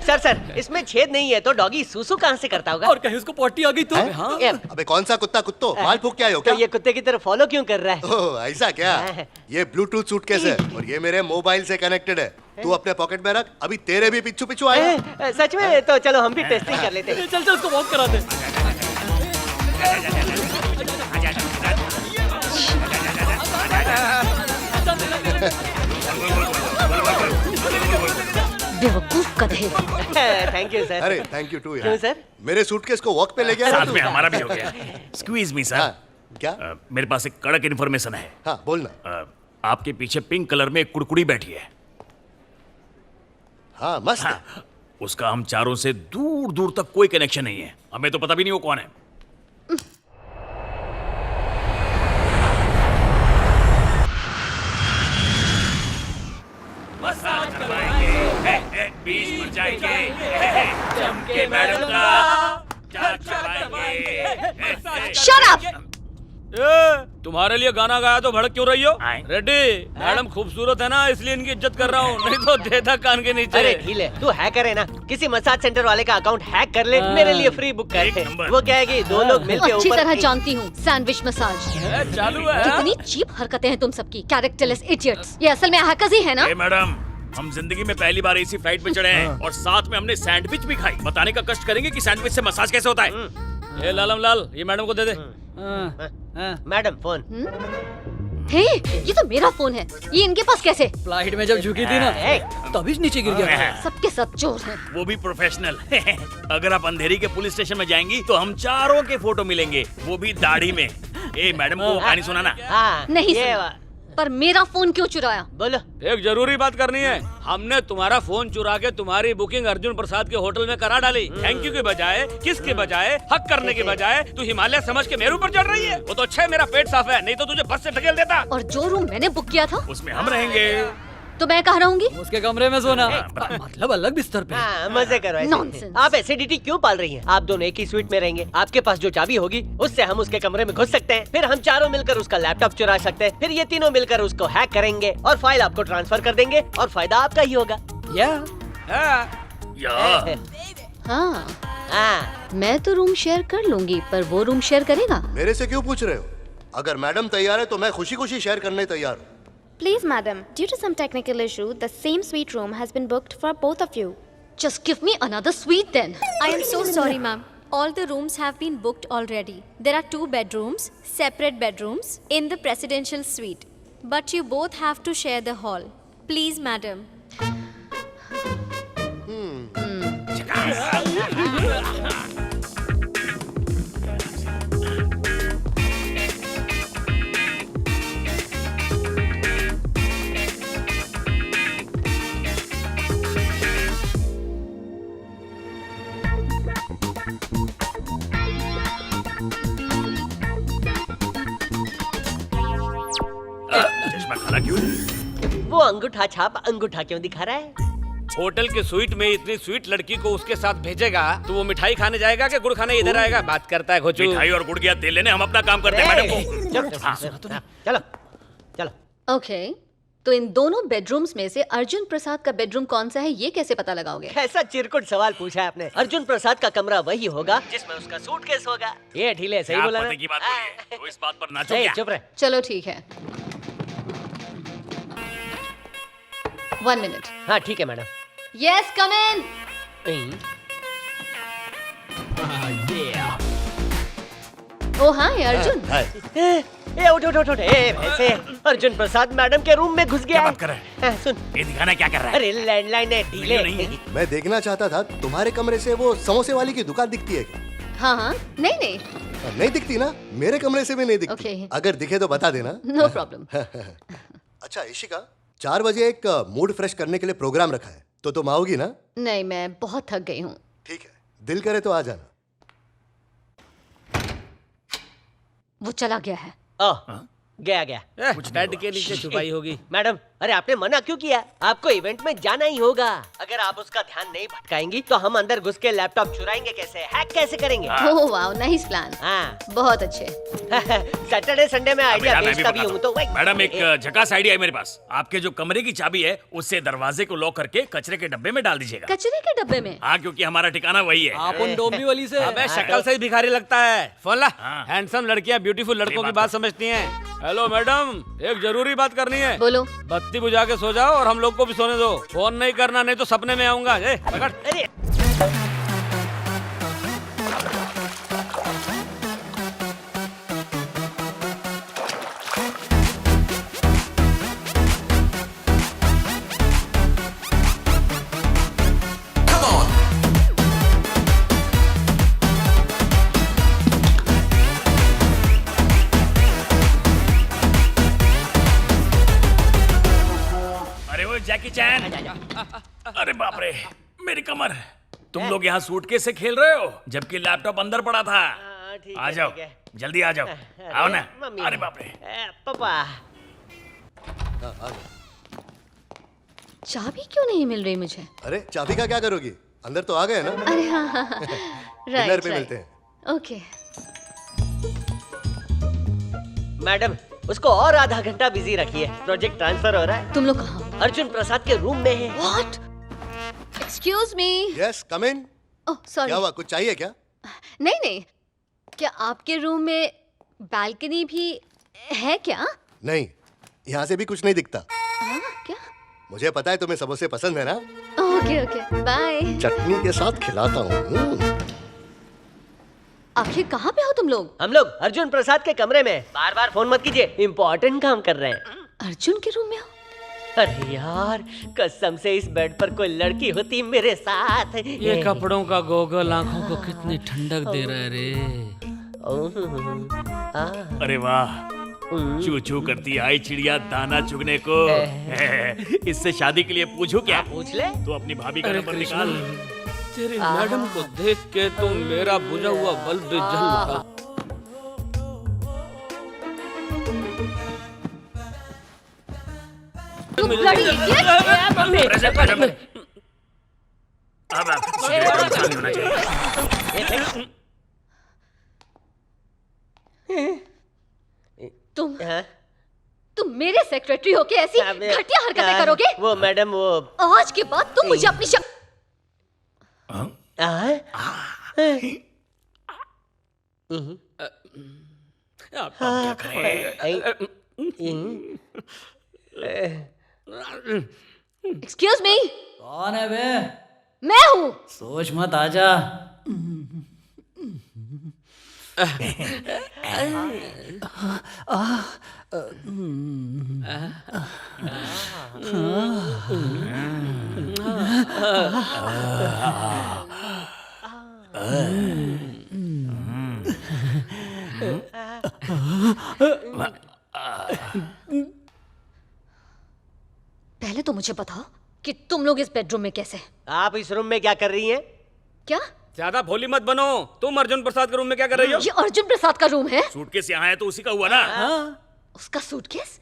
Sir sir, इसमें छेद नहीं है तो डॉगी सूसू कहाँ से करता होगा? और कहीं उसको पॉटी आ गई तो? हाँ? अबे कौन सा कुत्ता कुत्तो माल फूक के आए हो क्या? तो ये कुत्ते की तरह फॉलो क्यों कर रहा है? ओह ऐसा क्या? ये ब्लूटूथ सूटकेस है और ये मेरे मोबाइल से कनेक्टेड है। तू अपने पॉकेट में रख, अभी तेरे भी पिच्छू पिच्छू आएगा। सच में? तो चलो हम भी टेस्टिंग कर लेते हैं। चल चल उसको वॉक करा दे। बेवकूफ गधे। Thank you sir. अरे थैंक यू टू यार। क्यों सर? मेरे सूटकेस को वॉक पे ले गया साथ में हमारा भी हो गया। स्क्वीज मी सर। क्या? मेरे पास एक कड़क इन्फॉर्मेशन है। हाँ बोलना। आपके पीछे पिंक कलर में एक कुड़कुड़ी बैठी है। हाँ मस्त है। उसका हम चारों से दूर दूर तक कोई कनेक्शन नहीं है। हमें तो पता भी नहीं वो कौन है। मसाज करवाएंगे, बीच में जाएंगे, चमके मैडम का जाग करवाएंगे। Shut up! तुम्हारे लिए गाना गाया तो भड़क क्यों रही हो? रेड्डी, मैडम खूबसूरत है ना इसलिए इनकी इज्जत कर रहा हूँ, नहीं तो देता कान के नीचे। अरे ढीले, तू हैकर है ना? किसी मसाज सेंटर वाले का अकाउंट हैक कर ले, मेरे लिए फ्री बुक कर दे। वो क्या है कि 2 लोग मिलके अच्छी ऊपर तरह जानती हूँ सैंडविच मसाज चालू है। कितनी चीप हरकतें हैं तुम सबकी, कैरेक्टरलेस इडियट्स। ये असल में हैकर्स ही है ना? मैडम, हम जिंदगी में पहली बार इसी फ्लाइट पे चढ़े हैं और साथ में हमने सैंडविच भी खाई। बताने का कष्ट करेंगे कि सैंडविच से मसाज कैसे होता है। ये लालम लाल, ये मैडम को दे दे। Madam phone. हे, ये तो मेरा फोन है, ये इनके पास कैसे? फ्लाइट में जब झुकी थी ना तभी नीचे गिर गया। सबके सब चोर हैं। वो भी प्रोफेशनल। अगर आप अंधेरी के पुलिस स्टेशन में जाएंगी तो हम चारों के फोटो मिलेंगे, वो भी दाढ़ी में। ए मैडम को कहानी सुनाना। नहीं सुना। पर मेरा फोन क्यों चुराया? बोलो। एक जरूरी बात करनी है। हमने तुम्हारा फोन चुरा के तुम्हारी बुकिंग अर्जुन प्रसाद के होटल में करा डाली। थैंक यू के बजाय, किस के बजाय, हक करने के बजाय तू हिमालय समझ के मेरे ऊपर चढ़ रही है। वो तो अच्छा है मेरा पेट साफ है, नहीं तो तुझे बस से ढकेल देता। और जो रूम मैंने बुक किया था उसमें हम रहेंगे। तो मैं कहाँ रहूंगी? उसके कमरे में सोना। मतलब अलग बिस्तर पे। मजे करो ऐसे। Nonsense। आप एसिडिटी क्यों पाल रही हैं? आप दोनों एक ही स्वीट में रहेंगे। आपके पास जो चाबी होगी उससे हम उसके कमरे में घुस सकते हैं, फिर हम चारों मिलकर उसका लैपटॉप चुरा सकते हैं, फिर ये तीनों मिलकर उसको हैक करेंगे और फाइल आपको ट्रांसफर कर देंगे और फायदा आपका ही होगा। हाँ, मैं तो रूम शेयर कर लूंगी, पर वो रूम शेयर करेगा? मेरे से क्यों पूछ रहे हो? अगर मैडम तैयार है तो मैं खुशी खुशी शेयर करने तैयार हूँ। Please, madam, due to some technical issue, the same suite room has been booked for both of you. Just give me another suite then. I am so sorry, ma'am. All the rooms have been booked already. There are 2 bedrooms, separate bedrooms, in the presidential suite. But you both have to share the hall. Please, madam. चश्मा काला क्यों है? वो अंगूठा छाप अंगूठा क्यों दिखा रहा है? होटल के स्वीट में इतनी स्वीट लड़की को उसके साथ भेजेगा तो वो मिठाई खाने जाएगा कि गुड़ खाने इधर आएगा? बात करता है घोचू। मिठाई और गुड़ या तेल लेने हम अपना काम करते हैं मैडम को। चलो चलो। ओके, तो इन दोनों बेडरूम्स में से अर्जुन प्रसाद का बेडरूम कौन सा है ये कैसे पता लगाओगे? कैसा चिरकुट सवाल पूछा है आपने। अर्जुन प्रसाद का कमरा वही होगा जिसमें उसका सूटकेस होगा। ये ढीले सही बोला ना? पते की बात बोलिए, तो इस बात पर नाचो ए, क्या? चुप रहे। चलो ठीक है, 1 मिनट। हाँ ठीक है मैडम। यस, कम इन। ओ हाय अर्जुन। ए उठ उठ उठ उठ। ए भैंसे, अर्जुन प्रसाद मैडम के रूम में घुस गया। क्या बात कर रहा है? सुन, ये दिखाना क्या कर रहा है? अरे लैंडलाइन है ढीले। मैं देखना चाहता था तुम्हारे कमरे से वो समोसे वाली की दुकान दिखती है क्या? हाँ हाँ, नहीं नहीं, नहीं दिखती ना? मेरे कमरे से भी नहीं दिखती। Okay. अगर दिखे तो बता देना। No problem. अच्छा इशिका, 4 बजे एक मूड फ्रेश करने के लिए प्रोग्राम रखा है, तो तुम आओगी ना? नहीं, मैं बहुत थक गई हूँ। ठीक है, दिल करे तो आ जाना। वो चला गया है। गया गया कुछ बेड के नीचे छुपाई होगी। मैडम, अरे आपने मना क्यों किया? आपको इवेंट में जाना ही होगा। अगर आप उसका ध्यान नहीं भटकाएंगी तो हम अंदर घुस के लैपटॉप चुराएंगे कैसे, हैक कैसे करेंगे? Oh wow, nice plan. हाँ बहुत अच्छे। सैटरडे संडे में आइडिया मैं भी बेचता भी बताता हूँ तो हूँ। मैडम एक झकास आइडिया है मेरे पास। आपके जो कमरे की चाबी है उससे दरवाजे को लॉक करके कचरे के डब्बे में डाल दीजिएगा। कचरे के डब्बे में? हाँ, क्योंकि हमारा ठिकाना वही है। आप उन डोंबिवली से। अबे शक्ल से ही भिखारी लगता है। फोन ला। हैंडसम लड़कियां ब्यूटीफुल लड़कों की बात समझती हैं। हेलो मैडम, एक जरूरी बात करनी है। बोलो। बत्ती बुझा के सो जाओ और हम लोग को भी सोने दो। फोन नहीं करना, नहीं तो सपने में आऊंगा। पकड़। अरे जैकी चैन। अरे बाप रे, मेरी कमर। तुम लोग यहाँ सूटकेस से खेल रहे हो जबकि लैपटॉप अंदर पड़ा था। आ जाओ, जल्दी आ जाओ। आओ ना। अरे बाप रे। पापा, चाबी क्यों नहीं मिल रही मुझे? अरे चाबी का क्या करोगी? अंदर तो आ गए ना। अरे हाँ हाँ हाँ, डिनर पे मिलते हैं। ओके। मैडम उसको और आधा घंटा बिजी रखिए, प्रोजेक्ट ट्रांसफर हो रहा है। तुम लोग कहाँ? अर्जुन प्रसाद के रूम में है। What? Excuse me. Yes, come in. Oh sorry. क्या हुआ, कुछ चाहिए क्या? नहीं नहीं, क्या आपके रूम में बालकनी भी है क्या? नहीं, यहाँ से भी कुछ नहीं दिखता। क्या? मुझे पता है तुम्हें समोसे पसंद है ना। Okay okay, bye. चटनी के साथ खिलाता हूँ। आखिर कहाँ पे हो तुम लोग? हम लोग अर्जुन प्रसाद के कमरे में। बार बार फोन मत कीजिए, इम्पोर्टेंट काम कर रहे हैं। अर्जुन के रूम में हो? अरे यार, कसम से इस बेड पर कोई लड़की होती मेरे साथ। ये कपड़ों का गोगल आंखों को कितनी ठंडक दे रहा है रे। अरे वाह, चू चू करती आई चिड़िया दाना चुगने को। इससे शादी के लिए पूछू क्या? पूछ ले। तो अपनी भाभी का नंबर निकाल। तेरी मैडम को देख के तो मेरा बुझा हुआ बल्ब भी जल उठा। तू bloody idiot! अब नहीं होना चाहिए। तुम मेरे सेक्रेटरी होके ऐसी घटिया हरकतें करोगे? वो मैडम वो आज के बाद तुम मुझे अपनी एक्सक्यूज मी। कौन है बे? मैं हूँ। सोच मत, आजा। पहले तो मुझे बताओ कि तुम लोग इस बेडरूम में कैसे? आप इस रूम में क्या कर रही हैं? क्या? ज्यादा भोली मत बनो। तुम अर्जुन प्रसाद के रूम में क्या कर रही हो? ये अर्जुन प्रसाद का रूम है। सूटकेस यहाँ है तो उसी का हुआ ना। उसका सूटकेस?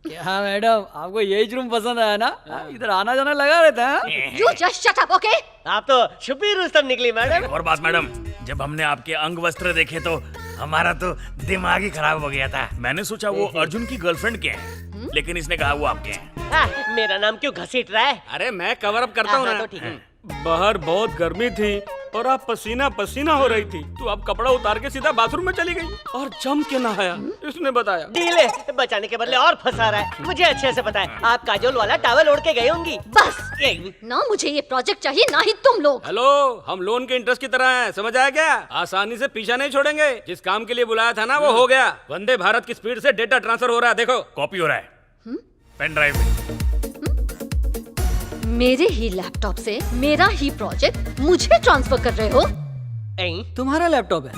क्या मैडम, आपको यही रूम पसंद आया ना? इधर आना जाना लगा रहता है। You just shut up, okay? आप तो छुपी रुस्तम निकली मैडम। और बात मैडम, जब हमने आपके अंग वस्त्र देखे तो हमारा तो दिमाग ही खराब हो गया था। मैंने सोचा वो अर्जुन की गर्लफ्रेंड के हैं, लेकिन इसने कहा वो आपके हैं। मेरा नाम क्यों घसीट रहा है? अरे मैं कवर अप करता हूँ ना। तो ठीक है। बाहर बहुत गर्मी थी और आप पसीना पसीना हो रही थी, तो आप कपड़ा उतार के सीधा बाथरूम में चली गई और जम के नहाया। इसने बताया। डीले बचाने के बदले और फंसा रहा है। मुझे अच्छे से पता है, आप काजोल वाला टॉवल ओढ़ के गई होंगी। बस ना मुझे ये प्रोजेक्ट चाहिए ना ही तुम लोग। हेलो, हम लोन के इंटरेस्ट की तरह हैं, समझ आया क्या? आसानी से पीछा नहीं छोड़ेंगे। जिस काम के लिए बुलाया था ना वो हो गया। वंदे भारत की स्पीड से डेटा ट्रांसफर हो रहा है। देखो, कॉपी हो रहा है पेन ड्राइव में। मेरे ही लैपटॉप से मेरा ही प्रोजेक्ट मुझे ट्रांसफर कर रहे हो? तुम्हारा लैपटॉप है?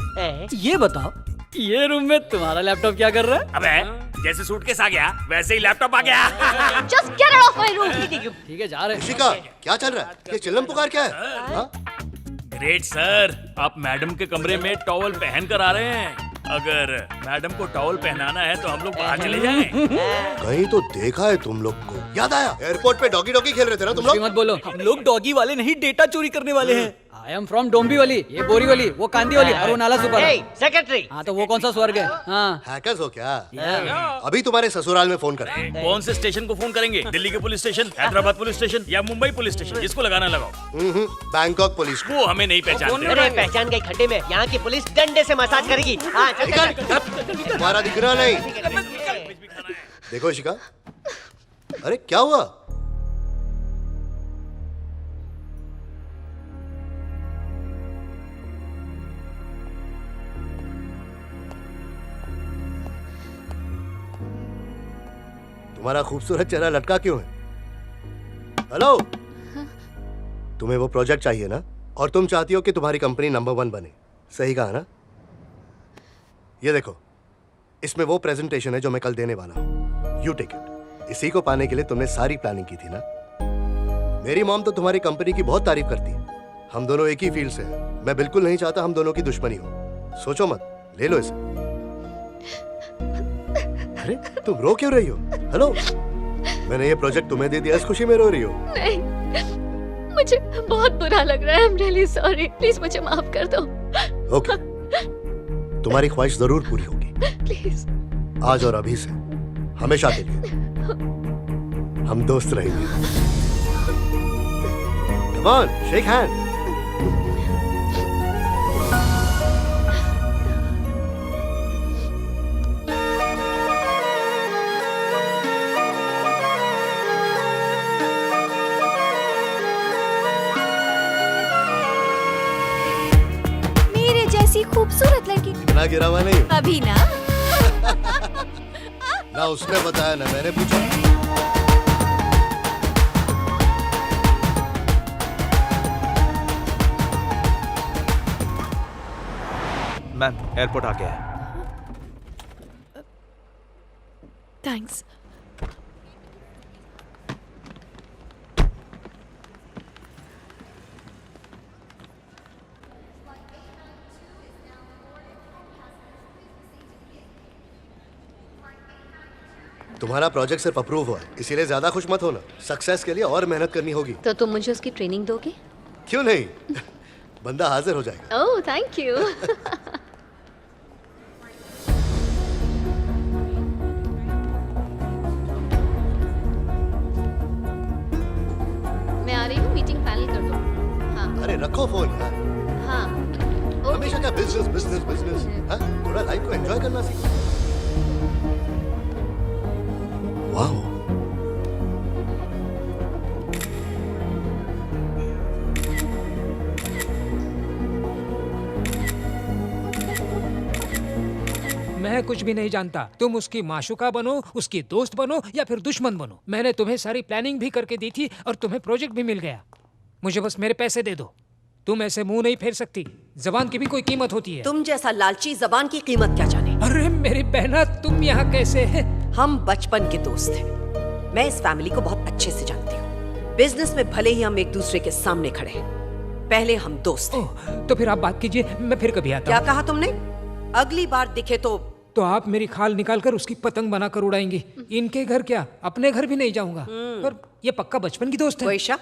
ये बताओ, ये रूम में तुम्हारा लैपटॉप क्या कर रहा है? अबे जैसे सूटकेस आ गया वैसे ही लैपटॉप आ गया। Just get out of my room. ठीक है, जा रहे। ऋषिका, क्या चल रहा है? ये चिल्लम पुकार क्या है? ग्रेट सर, आप मैडम के कमरे में टॉवल पहन कर आ रहे हैं। अगर मैडम को टॉवल पहनाना है तो हम लोग बाहर चले जाएं। कहीं तो देखा है तुम लोग को। याद आया, एयरपोर्ट पे डॉगी डॉगी खेल रहे थे ना तुम लोग? मत बोलो, हम लोग डॉगी वाले नहीं, डेटा चोरी करने वाले हैं। आई एम फ्रॉम डोंबी वाली, ये बोरी वाली, वो कांदी वाली और वो नाला सुपर। सेक्रेटरी। हाँ तो वो कौन सा स्वर्ग है? हाँ हैकर्स हो क्या? अभी तुम्हारे ससुराल में फोन कर। कौन से स्टेशन को फोन करेंगे? दिल्ली के police station, Hyderabad police station या मुंबई पुलिस स्टेशन? जिसको लगाना लगाओ। Bangkok police. वो हमें नहीं पहचानते। अरे पहचान गई, खड्डे में यहाँ की पुलिस डंडे से मसाज करेगी। हाँ, चल, चल, चल। तुम्हारा दिख रहा नहीं। देखो इशिका, अरे क्या हुआ? तुम्हारा खूबसूरत चेहरा लटका क्यों है? हेलो, तुम्हें वो प्रोजेक्ट चाहिए ना, और तुम चाहती हो कि तुम्हारी कंपनी नंबर 1 बने। सही कहा ना? ये देखो, इसमें वो प्रेजेंटेशन है जो मैं कल देने वाला हूं। You take it. इसी को पाने के लिए तुमने सारी प्लानिंग की थी ना? मेरी मॉम तो तुम्हारी कंपनी की बहुत तारीफ करती है। हम दोनों एक ही फील्ड से हैं। मैं बिल्कुल नहीं चाहता हम दोनों की दुश्मनी हो। सोचो मत, ले लो इसे। अरे तुम रो क्यों रही हो? हेलो, मैंने ये प्रोजेक्ट तुम्हें दे दिया, इस खुशी में रो रही हो? नहीं, मुझे बहुत बुरा लग रहा है। I'm really sorry. प्लीज मुझे माफ कर दो। ओके, तुम्हारी ख्वाहिश जरूर पूरी होगी। प्लीज। आज और अभी से हमेशा के लिए हम दोस्त रहेंगे। Come on, shake hand. खूबसूरत लड़की। ना गिरा हुआ नहीं अभी ना। ना उसने बताया ना मैंने पूछा। मैम, एयरपोर्ट आ गया है। थैंक्स। तुम्हारा प्रोजेक्ट सिर्फ अप्रूव हुआ है, इसीलिए ज्यादा खुश मत होना। सक्सेस के लिए और मेहनत करनी होगी। तो तुम मुझे उसकी ट्रेनिंग दोगे? क्यों नहीं, बंदा हाजिर हो जाएगा। ओह, थैंक यू। मैं आ रही हूँ, मीटिंग फाइनल कर दो। हाँ। अरे रखो फोन यार। हाँ। हमेशा क्या बिजनेस बिजनेस बिजनेस? हाँ, थोड़ा लाइफ को एंजॉय करना सीखो। वाओ, मैं कुछ भी नहीं जानता। तुम उसकी माशुका बनो, उसकी दोस्त बनो या फिर दुश्मन बनो। मैंने तुम्हें सारी प्लानिंग भी करके दी थी और तुम्हें प्रोजेक्ट भी मिल गया। मुझे बस मेरे पैसे दे दो। तुम ऐसे मुंह नहीं फेर सकती। जबान की भी कोई कीमत होती है। तुम जैसा लालची जबान की कीमत क्या जाने। अरे मेरी बहना, तुम यहाँ कैसे है? हम बचपन के दोस्त हैं। मैं इस फैमिली को बहुत अच्छे से जानती हूँ। बिजनेस में भले ही हम एक दूसरे के सामने खड़े हैं, पहले हम दोस्त हैं। तो फिर आप बात कीजिए, मैं फिर कभी आता हूँ। क्या कहा तुमने? अगली बार दिखे तो आप मेरी खाल निकाल कर उसकी पतंग बनाकर उड़ाएंगी। इनके घर क्या, अपने घर भी नहीं जाऊंगा। पर ये पक्का बचपन की दोस्त है। कोई शक?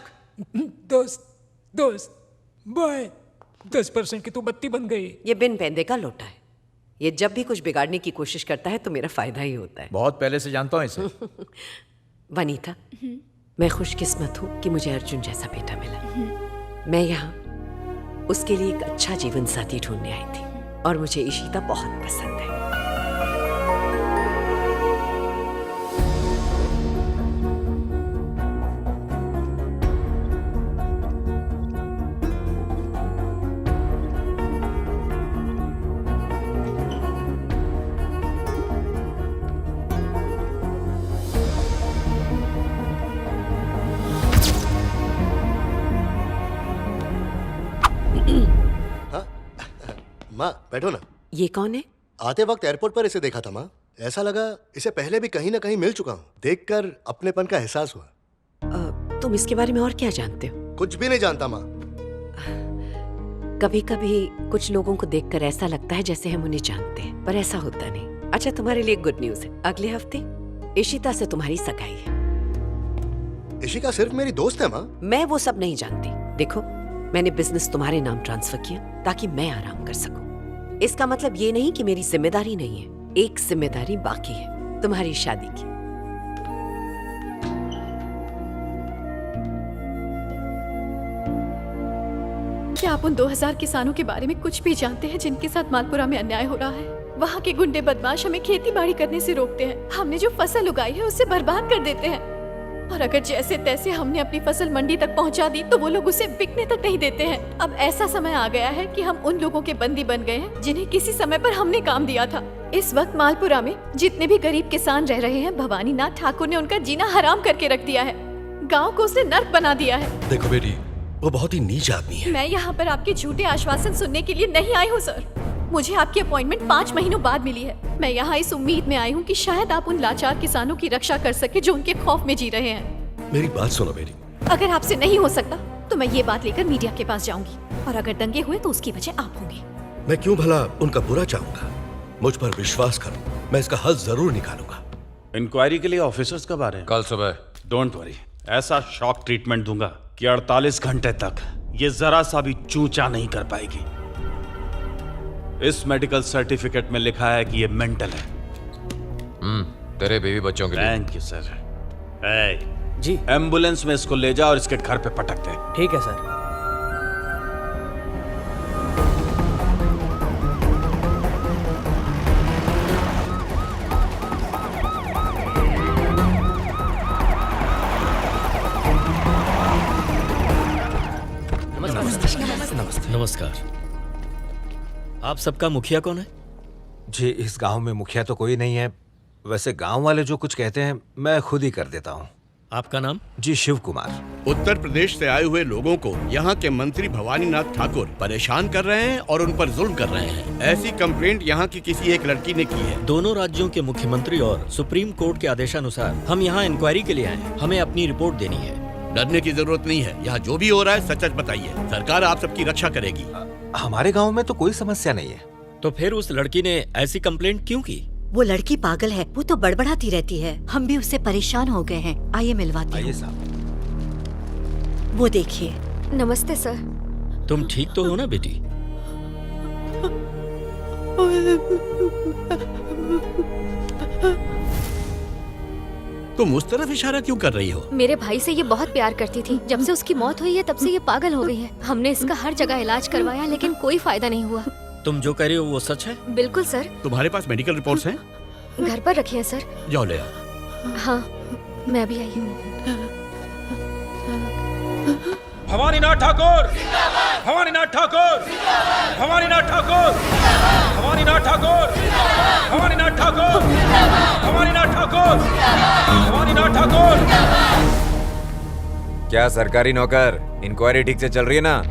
दोस्त बाय। 10% की तो बत्ती बन गई। ये बिन पैंदे का लोटा है। ये जब भी कुछ बिगाड़ने की कोशिश करता है तो मेरा फायदा ही होता है। बहुत पहले से जानता हूँ इसे। वनीता, मैं खुशकिस्मत हूँ कि मुझे अर्जुन जैसा बेटा मिला। मैं यहाँ उसके लिए एक अच्छा जीवन साथी ढूंढने आई थी और मुझे इशिता बहुत पसंद है। माँ बैठो ना। ये कौन है? आते वक्त एयरपोर्ट पर इसे देखा था माँ। ऐसा लगा इसे पहले भी कहीं ना कहीं मिल चुका हूँ। देखकर अपनेपन का एहसास हुआ। तुम इसके बारे में और क्या जानते हो? कुछ भी नहीं जानता माँ। कभी कभी कुछ लोगों को देखकर ऐसा लगता है जैसे हम उन्हें जानते हैं, पर ऐसा होता नहीं। अच्छा, तुम्हारे लिए गुड न्यूज है, अगले हफ्ते इशिता से तुम्हारी सगाई है। इशिका सिर्फ मेरी दोस्त है माँ। मैं वो सब नहीं जानती। देखो, मैंने बिजनेस तुम्हारे नाम ट्रांसफर किया ताकि मैं आराम कर सकूं। इसका मतलब ये नहीं कि मेरी जिम्मेदारी नहीं है। एक जिम्मेदारी बाकी है, तुम्हारी शादी की। क्या आप उन 2000 किसानों के बारे में कुछ भी जानते हैं जिनके साथ मालपुरा में अन्याय हो रहा है? वहाँ के गुंडे बदमाश हमें खेती बाड़ी करने से रोकते हैं। हमने जो फसल उगाई है उससे बर्बाद कर देते हैं, और अगर जैसे तैसे हमने अपनी फसल मंडी तक पहुँचा दी तो वो लोग उसे बिकने तक नहीं देते हैं। अब ऐसा समय आ गया है कि हम उन लोगों के बंदी बन गए हैं जिन्हें किसी समय पर हमने काम दिया था। इस वक्त मालपुरा में जितने भी गरीब किसान रह रहे हैं, भवानी नाथ ठाकुर ने उनका जीना हराम करके रख दिया है। गाँव को उसने नर्क बना दिया है। देखो बेटी, वो बहुत ही नीच आदमी है। मैं यहाँ पर आपके झूठे आश्वासन सुनने के लिए नहीं आई हूँ सर। मुझे आपकी अपॉइंटमेंट 5 महीनों बाद मिली है। मैं यहाँ इस उम्मीद में आई हूँ कि शायद आप उन लाचार किसानों की रक्षा कर सके जो उनके खौफ में जी रहे हैं। मेरी बात सुनो बेटी। अगर आपसे नहीं हो सकता तो मैं ये बात लेकर मीडिया के पास जाऊंगी, और अगर दंगे हुए तो उसकी वजह आप होंगे। मैं क्यों भला उनका बुरा चाहूंगा? मुझ पर विश्वास करो, मैं इसका हल जरूर निकालूंगा। इंक्वायरी के लिए ऑफिसर्स कब आ रहे हैं? कल सुबह। डोंट वरी, ऐसा शॉक ट्रीटमेंट दूंगा कि 48 घंटे तक ये जरा सा भी चूचा नहीं कर पाएगी। इस मेडिकल सर्टिफिकेट में लिखा है कि ये मेंटल है। तेरे बीवी बच्चों के लिए। Thank you sir. जी, एम्बुलेंस में इसको ले जा और इसके घर पे पटक दे। ठीक है सर। नमस्कार। आप सबका मुखिया कौन है? जी, इस गांव में मुखिया तो कोई नहीं है। वैसे गांव वाले जो कुछ कहते हैं मैं खुद ही कर देता हूँ। आपका नाम? जी, शिव कुमार। उत्तर प्रदेश से आए हुए लोगों को यहाँ के मंत्री भवानी नाथ ठाकुर परेशान कर रहे हैं और उन पर जुल्म कर रहे हैं। ऐसी कंप्लेंट यहाँ की किसी एक लड़की ने की है। दोनों राज्यों के मुख्यमंत्री और सुप्रीम कोर्ट के आदेशानुसार हम यहाँ इंक्वायरी के लिए आए हैं। हमें अपनी रिपोर्ट देनी है। डरने की जरूरत नहीं है। यहाँ जो भी हो रहा है सच सच बताइए, सरकार आप सबकी रक्षा करेगी। हमारे गांव में तो कोई समस्या नहीं है। तो फिर उस लड़की ने ऐसी कंप्लेंट क्यों की? वो लड़की पागल है, वो तो बड़बड़ाती रहती है। हम भी उससे परेशान हो गए हैं। आइए मिलवाते हैं। वो देखिए। नमस्ते सर। तुम ठीक तो हो ना बेटी? तुम उस तरफ इशारा क्यों कर रही हो? मेरे भाई से ये बहुत प्यार करती थी। जब से उसकी मौत हुई है तब से ये पागल हो गई है। हमने इसका हर जगह इलाज करवाया लेकिन कोई फायदा नहीं हुआ। तुम जो कह रहे हो वो सच है? बिल्कुल सर। तुम्हारे पास मेडिकल रिपोर्ट्स हैं? घर पर रखी है सर। जाओ ले आओ। हाँ, मैं भी आई हूँ। भवानी नाथ ठाकुर, भवानी नाथ ठाकुर, भवानी नाथ ठाकुर, भवानी नाथ ठाकुर, भवानी नाथ ठाकुर, भवानी नाथ ठाकुर, भवानी नाथ ठाकुर। क्या सरकारी नौकर, इंक्वायरी ठीक से चल रही है ना?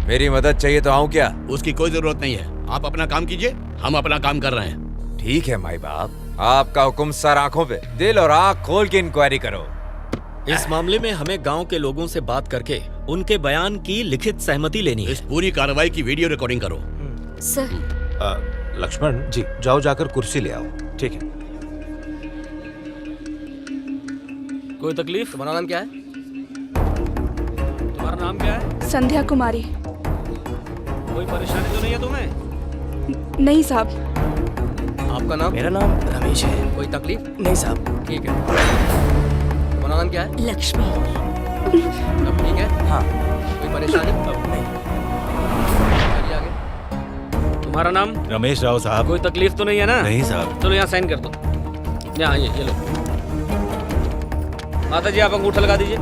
मेरी मदद चाहिए तो आऊं क्या? उसकी कोई जरूरत नहीं है। आप अपना काम कीजिए, हम अपना काम कर रहे हैं। ठीक है माई बाप, आपका हुक्म सर आंखों पे। दिल और आंख खोल के इंक्वायरी करो। इस मामले में हमें गांव के लोगों से बात करके उनके बयान की लिखित सहमति लेनी है। इस पूरी कार्रवाई की वीडियो रिकॉर्डिंग करो। सर। लक्ष्मण जी, जाओ जाकर कुर्सी ले आओ। ठीक है। कोई तकलीफ? तुम्हारा नाम क्या है? तुम्हारा नाम क्या है? संध्या कुमारी। कोई परेशानी तो नहीं है तुम्हें? नहीं साहब। आपका नाम? मेरा नाम रमेश है। कोई तकलीफ? नहीं साहब। ठीक है। तुम्हारा नाम क्या है? लक्ष्मी। अब ठीक है? हाँ। कोई परेशानी? अब नहीं। चलिए आगे। तुम्हारा नाम? रमेश राव साहब। कोई तकलीफ तो नहीं है ना? नहीं साहब। चलो यहाँ साइन कर दो। यहाँ ये लो। माता जी, आप अंगूठा लगा दीजिए।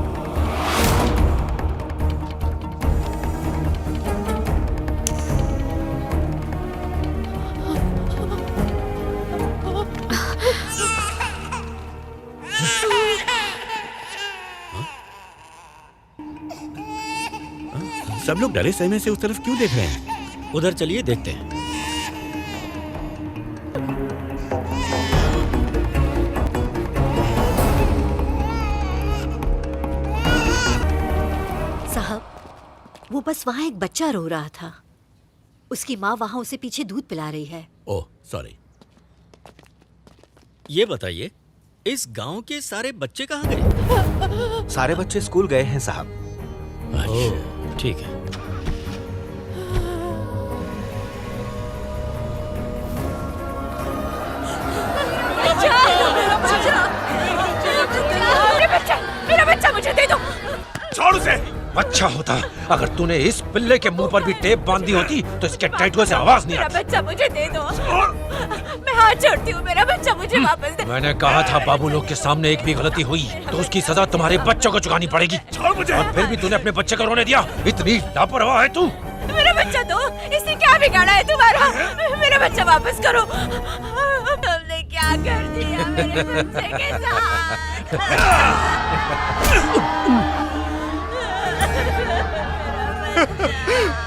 सब लोग डरे सहमे से उस तरफ क्यों देख रहे हैं? उधर चलिए, देखते हैं। साहब, वो बस वहाँ एक बच्चा रो रहा था। उसकी माँ वहाँ उसे पीछे दूध पिला रही है। Oh sorry. ये बताइए, इस गांव के सारे बच्चे कहाँ गए? सारे बच्चे स्कूल गए हैं साहब। अच्छा, ठीक है। मेरा बच्चा मुझे दे दो। छोड़ उसे। अच्छा होता अगर तूने इस पिल्ले के मुंह पर भी टेप बांधी होती तो इसके टैटू से आवाज नहीं मेरा आती। बच्चा मुझे दे दो। मैं हाथ जोड़ती हूँ, मेरा बच्चा मुझे वापस दे। मैंने कहा था बाबू लोग के सामने एक भी गलती हुई तो उसकी सजा तुम्हारे बच्चों को चुकानी पड़ेगी। छोड़ मुझे। और फिर भी तूने अपने बच्चे को रोने दिया। इतनी लापरवाह है तू। मेरा बच्चा दो। इसने क्या बिगाड़ा है तुम्हारा? मेरा बच्चा वापस करो। तुमने क्या कर दिया मेरे बच्चे के साथ?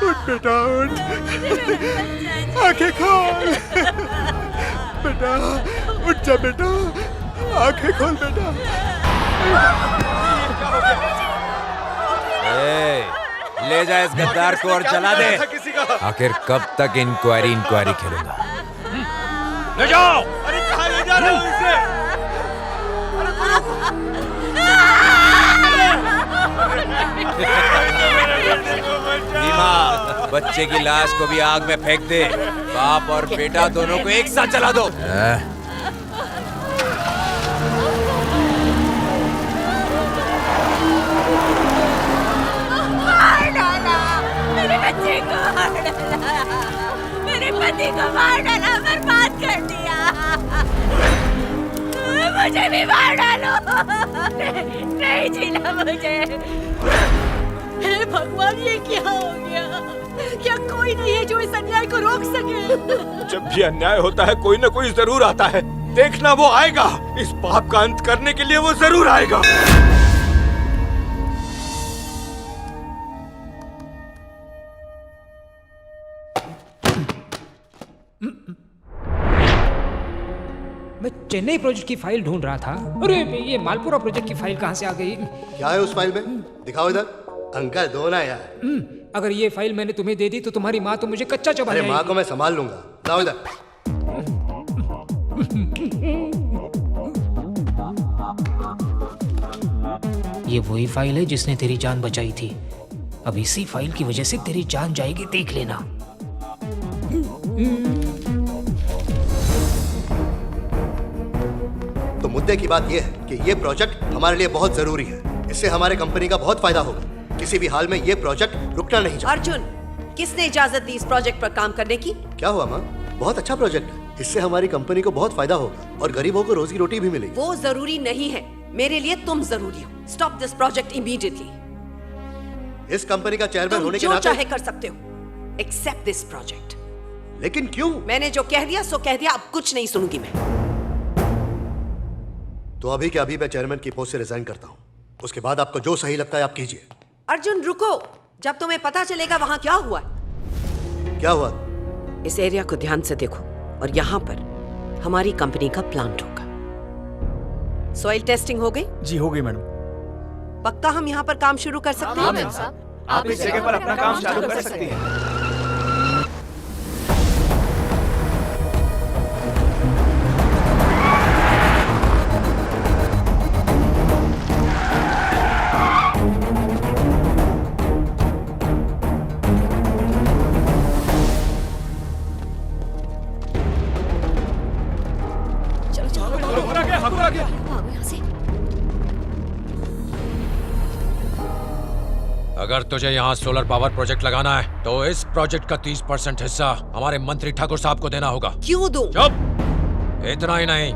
उठ बेटा उठ, आंखें खोल बेटा, उठ जा बेटा, आंखें खोल बेटा। ले जा इस गद्दार को और चला दे। आखिर कब तक इंक्वायरी खेलूंगा? ले जाओ। अरे कहाँ ले जा रहे हो इसे? नीमा, बच्चे की लाश को भी आग में फेंक दे। बाप और बेटा दोनों को एक साथ जला दो। मार डाला मेरे बच्चे को, मार डाला मेरे पति को, मार डाला, बर्बाद कर दिया। मुझे भी मार डालो। नहीं जीना मुझे। हे भगवान, ये क्या हो गया? क्या कोई नहीं है जो इस अन्याय को रोक सके? जब भी अन्याय होता है कोई ना कोई जरूर आता है। देखना वो आएगा। इस पाप का अंत करने के लिए वो जरूर आएगा। मैं चेन्नई प्रोजेक्ट की फाइल ढूंढ रहा था। अरे ये मालपुरा प्रोजेक्ट की फाइल कहाँ से आ गई? क्या है उस फाइल में? दिखाओ इधर। अंकल दो ना यार। अगर ये फाइल मैंने तुम्हें दे दी तो तुम्हारी माँ तो मुझे कच्चा चबा अरे जाएगी। माँ को मैं संभाल लूंगा। लाओ इधर। ये वही फाइल है जिसने तेरी जान बचाई थी। अब इसी फाइल की वजह से तेरी जान जाएगी, देख लेना। तो मुद्दे की बात यह है कि ये प्रोजेक्ट हमारे लिए बहुत जरूरी है। इससे हमारे कंपनी का बहुत फायदा होगा। किसी भी हाल में ये प्रोजेक्ट रुकना नहीं चाहिए। अर्जुन, किसने इजाजत दी इस प्रोजेक्ट पर काम करने की? क्या हुआ माँ? बहुत अच्छा प्रोजेक्ट है। इससे हमारी कंपनी को बहुत फायदा होगा और गरीबों को रोजी रोटी भी मिलेगी। वो जरूरी नहीं है, मेरे लिए तुम जरूरी हो। Stop this project immediately. इस कंपनी का चेयरमैन होने के जो नाते चाहे कर सकते हो, एक्सेप्ट दिस प्रोजेक्ट। लेकिन क्यों? मैंने जो कह दिया सो कह दिया, अब कुछ नहीं सुनूंगी मैं। तो अभी के अभी मैं चेयरमैन की पोस्ट से रिजाइन करता हूँ। उसके बाद आपको जो सही लगता है आप कीजिए। अर्जुन रुको, जब तुम्हें पता चलेगा वहां क्या हुआ है। क्या हुआ? इस एरिया को ध्यान से देखो और यहाँ पर हमारी कंपनी का प्लांट होगा। सॉइल टेस्टिंग हो गई? जी हो गई मैडम। पक्का हम यहाँ पर काम शुरू कर सकते हैं? हाँ मैम साहब, आप इस जगह पर अपना काम चालू कर सकती हैं। अगर तुझे यहाँ सोलर पावर प्रोजेक्ट लगाना है तो इस प्रोजेक्ट का 30% हिस्सा हमारे मंत्री ठाकुर साहब को देना होगा। क्यों दूं? चुप! इतना ही नहीं,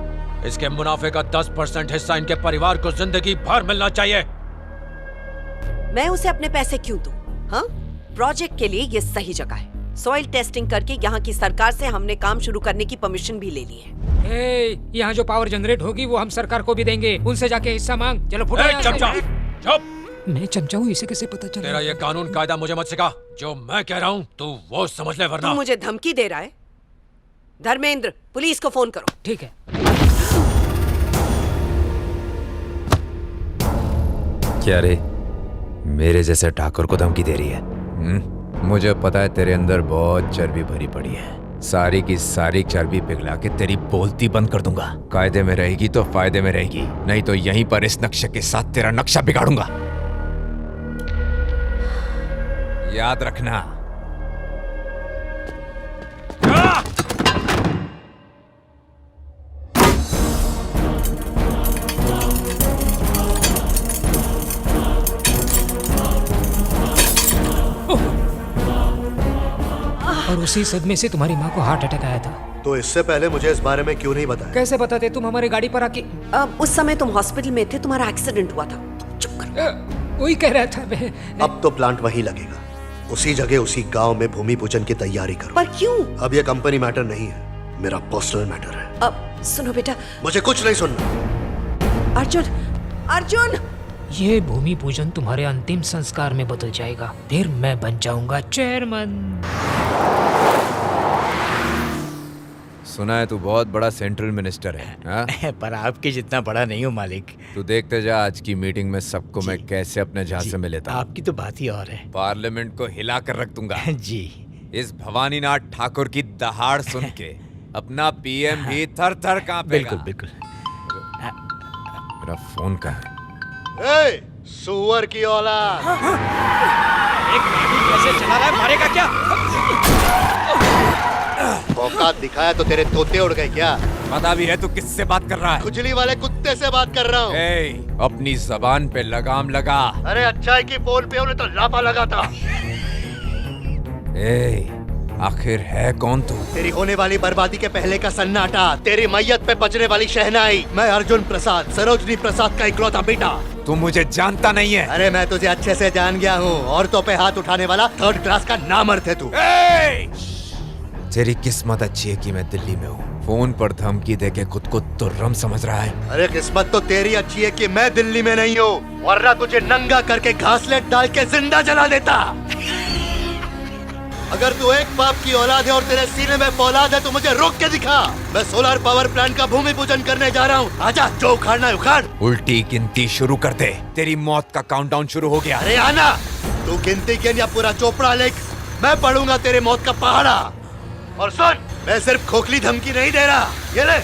इसके मुनाफे का 10% हिस्सा इनके परिवार को जिंदगी भर मिलना चाहिए। मैं उसे अपने पैसे क्यों दूं? हाँ? प्रोजेक्ट के लिए ये सही जगह है। सॉइल टेस्टिंग करके यहाँ की सरकार से हमने काम शुरू करने की परमिशन भी ले ली है। यहाँ जो पावर जनरेट होगी वो हम सरकार को भी देंगे। उनसे जाके हिस्सा मांग। चलो फुटो यहाँ से। चुप! चुप! मैं चमचा हूँ, इसे कैसे पता चला? तेरा ये कानून कायदा मुझे मत सिखा। जो मैं कह रहा हूँ तू वो समझ ले, वरना तू मुझे धमकी दे रहा है? धर्मेंद्र, पुलिस को फोन करो। ठीक है। क्या रे, मेरे जैसे ठाकुर को धमकी दे रही है? मुझे पता है तेरे अंदर बहुत चर्बी भरी पड़ी है। सारी की सारी चर्बी पिघला के तेरी बोलती बंद कर दूंगा। कायदे में रहेगी तो फायदे में रहेगी, नहीं तो यहीं पर इस नक्शे के साथ तेरा नक्शा बिगाड़ूंगा। याद रखना। और उसी सदमे से तुम्हारी माँ को हार्ट अटैक आया था। तो इससे पहले मुझे इस बारे में क्यों नहीं बताया? कैसे बताते? तुम हमारी गाड़ी पर आके उस समय तुम हॉस्पिटल में थे, तुम्हारा एक्सीडेंट हुआ था। चुप कर। वही कह रहा था मैं। अब तो प्लांट वहीं लगेगा, उसी जगह उसी गांव में भूमि पूजन की तैयारी करो। पर क्यों? अब ये कंपनी मैटर नहीं है, मेरा पर्सनल मैटर है। अब सुनो बेटा, मुझे कुछ नहीं सुनना। अर्जुन, अर्जुन! ये भूमि पूजन तुम्हारे अंतिम संस्कार में बदल जाएगा, फिर मैं बन जाऊंगा चेयरमैन। सुना है तू बहुत बड़ा सेंट्रल मिनिस्टर है। पर आपके जितना बड़ा नहीं हूँ मालिक। तू देखते जा आज की मीटिंग में सबको मैं कैसे अपने झांसे में लेता हूँ। आपकी तो बात ही और है। पार्लियामेंट को हिला कर रख दूंगा। जी। इस भवानीनाथ ठाकुर की दहाड़ सुन के अपना पीएम भी थर थर कांपेगा। बिल्कुल बिल्कुल। मेरा फोन कहाँ है? सुअर की औलाद! एक कैसे चला रहा है, मारेगा क्या? औकात दिखाया तो तेरे तोते उड़ गए क्या? पता भी है तू किससे बात कर रहा है? खुजली वाले कुत्ते से बात कर रहा हूँ। अपनी जबान पे लगाम लगा। अरे अच्छाई की बोल पे उन्हें तो लापा लगा था। आखिर है कौन तू? तेरी होने वाली बर्बादी के पहले का सन्नाटा, तेरी मैयत पे बजने वाली शहनाई। मैं अर्जुन प्रसाद, सरोजनी प्रसाद का इकलौता बेटा। तू मुझे जानता नहीं है। अरे मैं तुझे अच्छे से जान गया हूँ। औरतों पे हाथ उठाने वाला 3rd क्लास का नामर्द है तू। तेरी किस्मत अच्छी है कि मैं दिल्ली में हूँ। फोन पर धमकी देके खुद को तुर्रम समझ रहा है। अरे किस्मत तो तेरी अच्छी है कि मैं दिल्ली में नहीं हूँ, वरना तुझे नंगा करके घासलेट डाल के जिंदा जला देता। अगर तू एक बाप की औलाद है और तेरे सीने में फौलाद है तो मुझे रोक के दिखा। मैं सोलर पावर प्लांट का भूमि पूजन करने जा रहा हूँ। आजा, जो उखाड़ना है उखाड़। उल्टी गिनती शुरू कर दे, तेरी मौत का काउंटडाउन शुरू हो गया। अरे आना, तू गिनती गिन या पूरा चोपड़ा लिख, मैं पढ़ूंगा तेरे मौत का पहाड़ा। और सुन, मैं सिर्फ खोखली धमकी नहीं दे रहा, ये ले।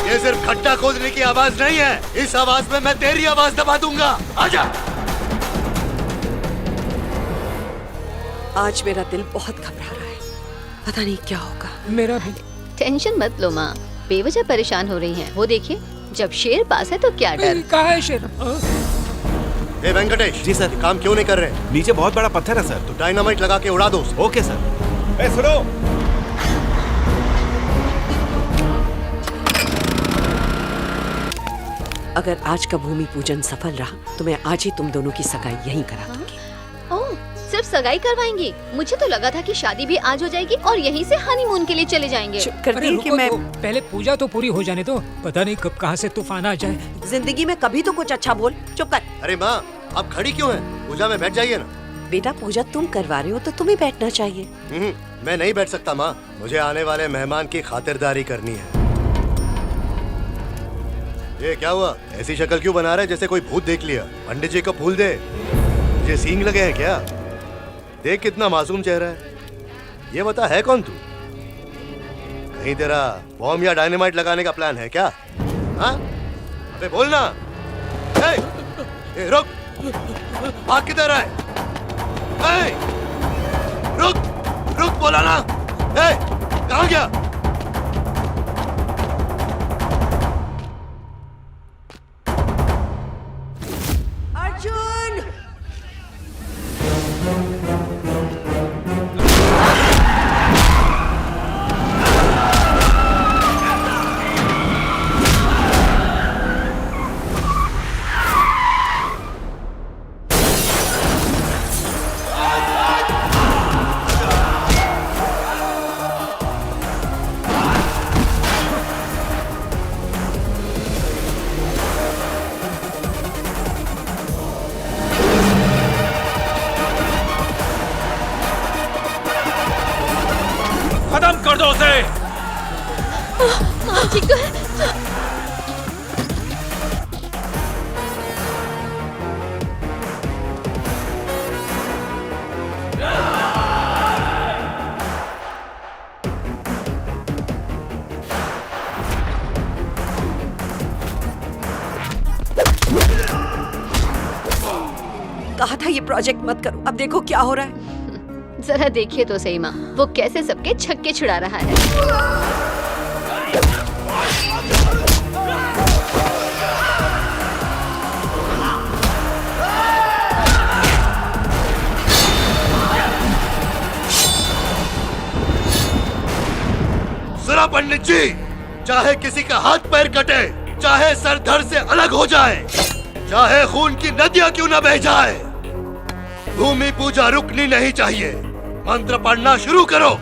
ये सिर्फ खट्टा खोदने की आवाज नहीं है, इस आवाज में मैं तेरी आवाज दबा दूंगा। आजा। आज मेरा दिल बहुत घबरा रहा है, पता नहीं क्या होगा। मेरा भी। टेंशन मत लो माँ, बेवजह परेशान हो रही हैं। वो देखिए, जब शेर पास है तो क्या डर। कहाँ है शेर? ए वेंकटेश। जी सर। काम क्यों नहीं कर रहे? नीचे बहुत बड़ा पत्थर है सर। तो डायनामाइट लगा के उड़ा दो। Okay sir. ए सुनो, अगर आज का भूमि पूजन सफल रहा तो मैं आज ही तुम दोनों की सगाई यहीं करा दूंगी। ओह, सिर्फ सगाई करवाएंगी? मुझे तो लगा था कि शादी भी आज हो जाएगी और यहीं से हनीमून के लिए चले जाएंगे। कि मैं पहले पूजा तो पूरी हो जाने दो, पता नहीं कब कहाँ से तूफान आ जाए। जिंदगी में कभी तो कुछ अच्छा बोल। चुप कर। अरे माँ, आप खड़ी क्यों हैं? पूजा में बैठ जाइए ना। बेटा, पूजा तुम करवा रहे हो तो तुम्हें बैठना चाहिए। मैं नहीं बैठ सकता माँ, मुझे आने वाले मेहमान की खातिरदारी करनी है। ये क्या हुआ? ऐसी शक्ल क्यों बना रहे जैसे कोई भूत देख लिया? पंडित जी को फूल दे। मुझे सींग लगे हैं क्या? देख कितना मासूम चेहरा है। ये बता, है कौन तू? कहीं तेरा बॉम्ब या डायनामाइट लगाने का प्लान है क्या? हाँ? अबे बोलना। ए, रुक। भाग किधर है? रुक, रुक, बोला ना। कहाँ गया? अर्जुन! खत्म कर दो उसे। माँ ठीक तो है? कहा था ये प्रोजेक्ट मत करो, अब देखो क्या हो रहा है। जरा देखिए तो सही माँ, वो कैसे सबके छक्के छुड़ा रहा है। सुना पंडित जी, चाहे किसी का हाथ पैर कटे, चाहे सर धड़ से अलग हो जाए, चाहे खून की नदियां क्यों न बह जाए, भूमि पूजा रुकनी नहीं चाहिए। मंत्र पढ़ना शुरू करो।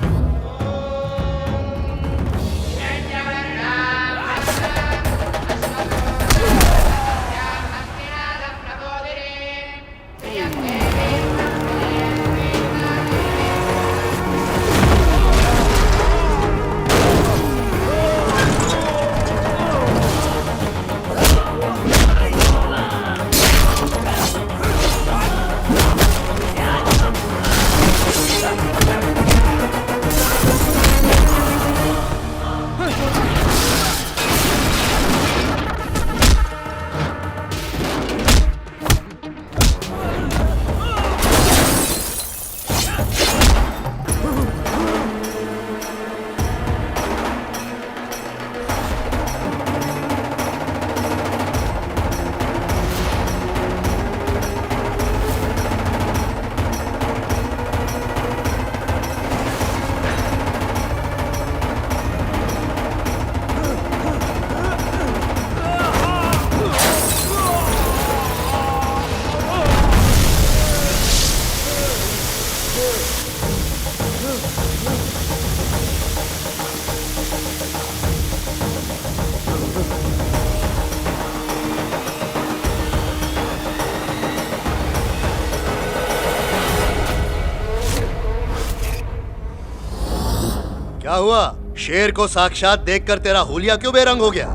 क्या हुआ? शेर को साक्षात देखकर तेरा हुलिया क्यों बेरंग हो गया?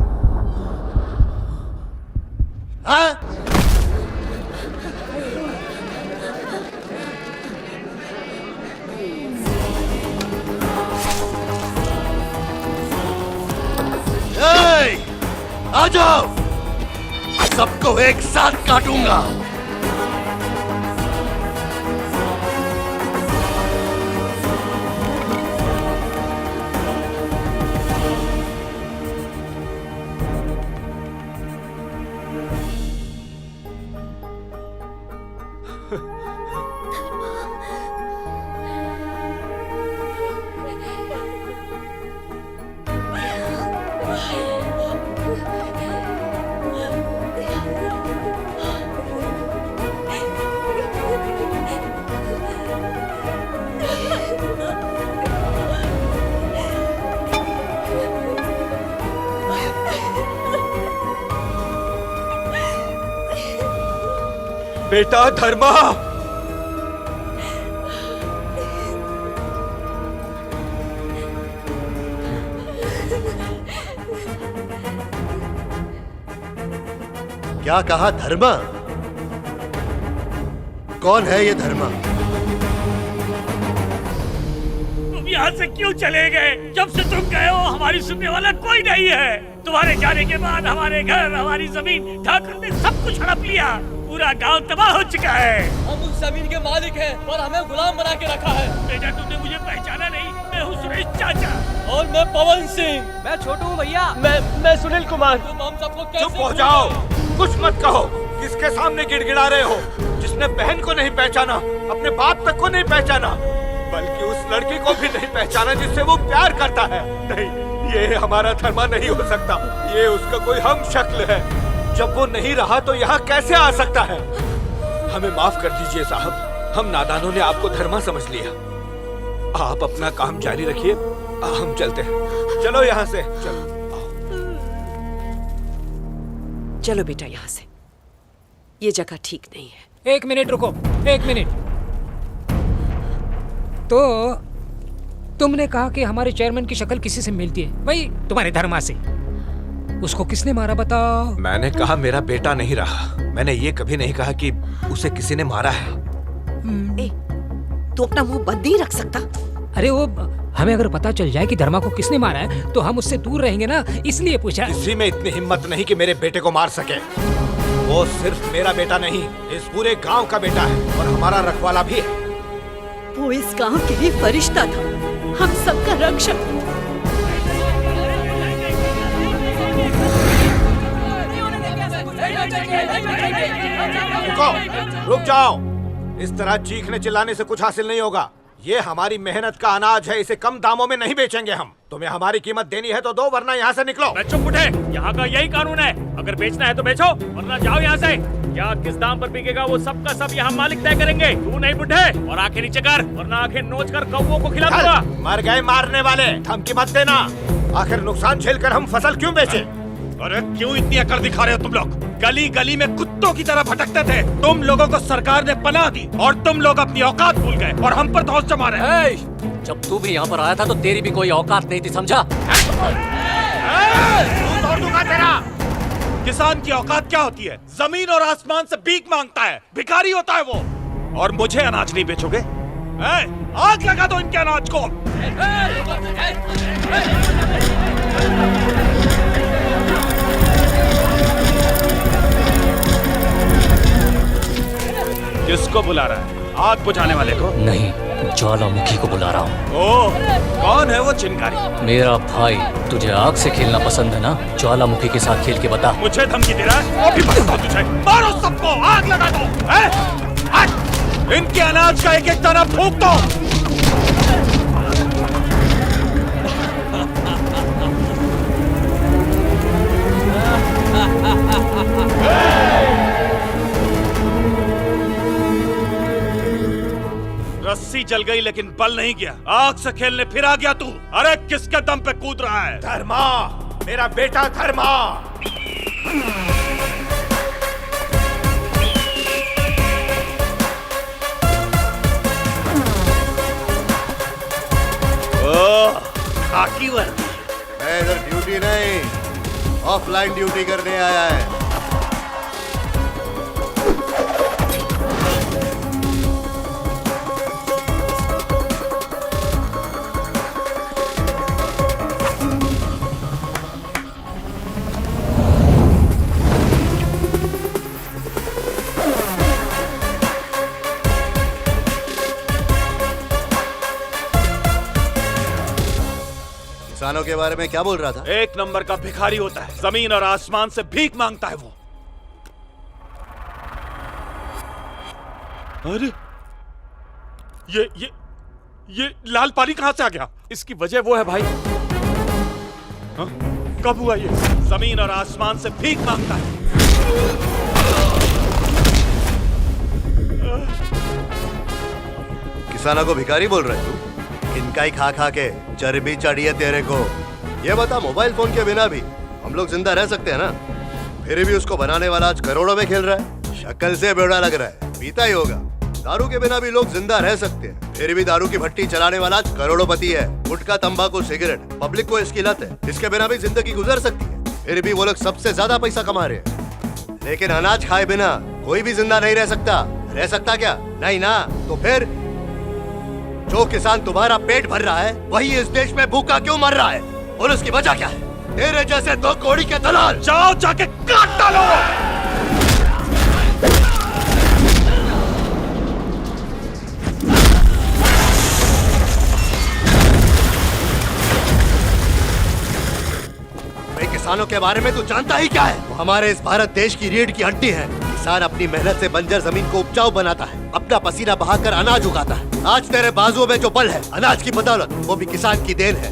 हाँ? आ जाओ, सबको एक साथ काटूंगा। बेटा धर्मा, क्या कहा? धर्मा? कौन है ये धर्मा? तुम यहाँ से क्यों चले गए? जब से तुम गए हो हमारी सुनने वाला कोई नहीं है। तुम्हारे जाने के बाद हमारे घर, हमारी जमीन ठाकुर ने सब कुछ हड़प लिया। पूरा गांव तबाह हो चुका है। हम उस जमीन के मालिक हैं और हमें गुलाम बना के रखा है। बेटा तुमने मुझे पहचाना नहीं, मैं हूँ सुरेश चाचा। और मैं पवन सिंह। मैं छोटू हूँ भैया। मैं सुनील कुमार। तुम हम सबको कैसे चुप हो जाओ, कुछ मत कहो। किसके सामने गिड़गिड़ा रहे हो? जिसने बहन को नहीं पहचाना, अपने बाप तक को नहीं पहचाना, बल्कि उस लड़की को भी नहीं पहचाना जिससे वो प्यार करता है। नहीं, ये हमारा धर्मा नहीं हो सकता। ये उसका कोई हम शक्ल है। जब वो नहीं रहा तो यहाँ कैसे आ सकता है? हमें माफ कर दीजिए साहब, हम नादानों ने आपको धर्मा समझ लिया। आप अपना काम जारी रखिए, हम चलते हैं। चलो यहाँ से, चलो। चलो बेटा यहाँ से, ये जगह ठीक नहीं है। 1 मिनट रुको, 1 मिनट। तो तुमने कहा कि हमारे चेयरमैन की शक्ल किसी से मिलती है, वही तुम्हारे धर्मा से। उसको किसने मारा बताओ? मैंने कहा मेरा बेटा नहीं रहा। मैंने ये कभी नहीं कहा कि उसे किसी ने मारा है। तू अपना मुंह बंद नहीं रख सकता? अरे वो हमें अगर पता चल जाए कि धर्मा को किसने मारा है तो हम उससे दूर रहेंगे ना, इसलिए पूछा। किसी में इतनी हिम्मत नहीं कि मेरे बेटे को मार सके। वो सिर्फ मेरा बेटा नहीं, इस पूरे गांव का बेटा है और हमारा रखवाला भी है। वो इस गांव के लिए फरिश्ता था, हम सबका रक्षक। रुक जाओ, इस तरह चीखने चिल्लाने से कुछ हासिल नहीं होगा। ये हमारी मेहनत का अनाज है, इसे कम दामों में नहीं बेचेंगे हम। तुम्हें हमारी कीमत देनी है तो दो, वरना यहाँ से निकलो। मैं चुप उठे, यहाँ का यही कानून है। अगर बेचना है तो बेचो, वरना जाओ यहाँ से। क्या किस दाम पर बिकेगा वो सब का सब यहाँ मालिक तय करेंगे। तू नहीं बुढ़े, और आंखें नीचे कर, वरना आंखें नोच कर कौवों को खिला दूंगा। मर गए मारने वाले, धमकी मत देना। आखिर नुकसान झेलकर हम फसल क्यों बेचे? अरे क्यों इतनी अकड़ दिखा रहे हो तुम लोग? गली गली में कुत्तों की तरह भटकते थे। तुम लोगों को सरकार ने पनाह दी और तुम लोग अपनी औकात भूल गए और हम पर धौंस जमा रहे हैं। जब तू भी यहाँ पर आया था तो तेरी भी कोई औकात नहीं थी, समझा? तोड़ दूंगा तेरा। किसान की औकात क्या होती है? जमीन और आसमान से भीख मांगता है, भिखारी होता है वो। और मुझे अनाज नहीं बेचोगे? आग लगा दो इनके अनाज को। किसको बुला रहा है? आग बुझाने वाले को? नहीं, ज्वालामुखी को बुला रहा हूँ। ओह, कौन है वो चिंगारी? मेरा भाई। तुझे आग से खेलना पसंद है ना? ज्वालामुखी के साथ खेल के बता। मुझे धमकी दे रहा है? अभी बताता हूँ तुझे। मारो सबको, आग लगा दो। इनके अनाज का एक एक दाना फूंक दो। रस्सी जल गई लेकिन बल नहीं गया। आग से खेलने फिर आ गया तू। अरे किसके दम पे कूद रहा है? धर्मा, मेरा बेटा धर्मा। खाकी वर्दी। मैं इधर ड्यूटी नहीं, ऑफलाइन ड्यूटी करने आया है। किसानों के बारे में क्या बोल रहा था? एक नंबर का भिखारी होता है, जमीन और आसमान से भीख मांगता है वो। अरे ये लाल पानी कहां से आ गया? इसकी वजह वो है भाई। हाँ? कब हुआ ये? जमीन और आसमान से भीख मांगता है। किसानों को भिखारी बोल रहे तू? इनका ही खा खा के चर्बी चढ़ी है तेरे को। ये बता, मोबाइल फोन के बिना भी हम लोग जिंदा रह सकते हैं ना? फिर भी उसको बनाने वाला आज करोड़ों में खेल रहा है। शक्ल से बेवड़ा लग रहा है, पीता ही होगा। दारू के बिना भी लोग जिंदा रह सकते हैं, फिर भी दारू की भट्टी चलाने वाला आज करोड़पति है। गुटखा, तंबाकू, सिगरेट, पब्लिक को इसकी लत है। इसके बिना भी जिंदगी गुजर सकती है, फिर भी वो लोग सबसे ज्यादा पैसा कमा रहे हैं। लेकिन अनाज खाए बिना कोई भी जिंदा नहीं रह सकता। रह सकता क्या? नहीं ना। तो फिर जो किसान तुम्हारा पेट भर रहा है, वही इस देश में भूखा क्यों मर रहा है? और उसकी वजह क्या है? तेरे जैसे दो कौड़ी के दलाल। जाओ जाके काट डालो। किसानों के बारे में तू जानता ही क्या है? वो हमारे इस भारत देश की रीढ़ की हड्डी है। किसान अपनी मेहनत से बंजर जमीन को उपजाऊ बनाता है, अपना पसीना बहाकर अनाज उगाता है। आज तेरे बाजुओं में जो बल है, अनाज की बदौलत, वो भी किसान की देन है।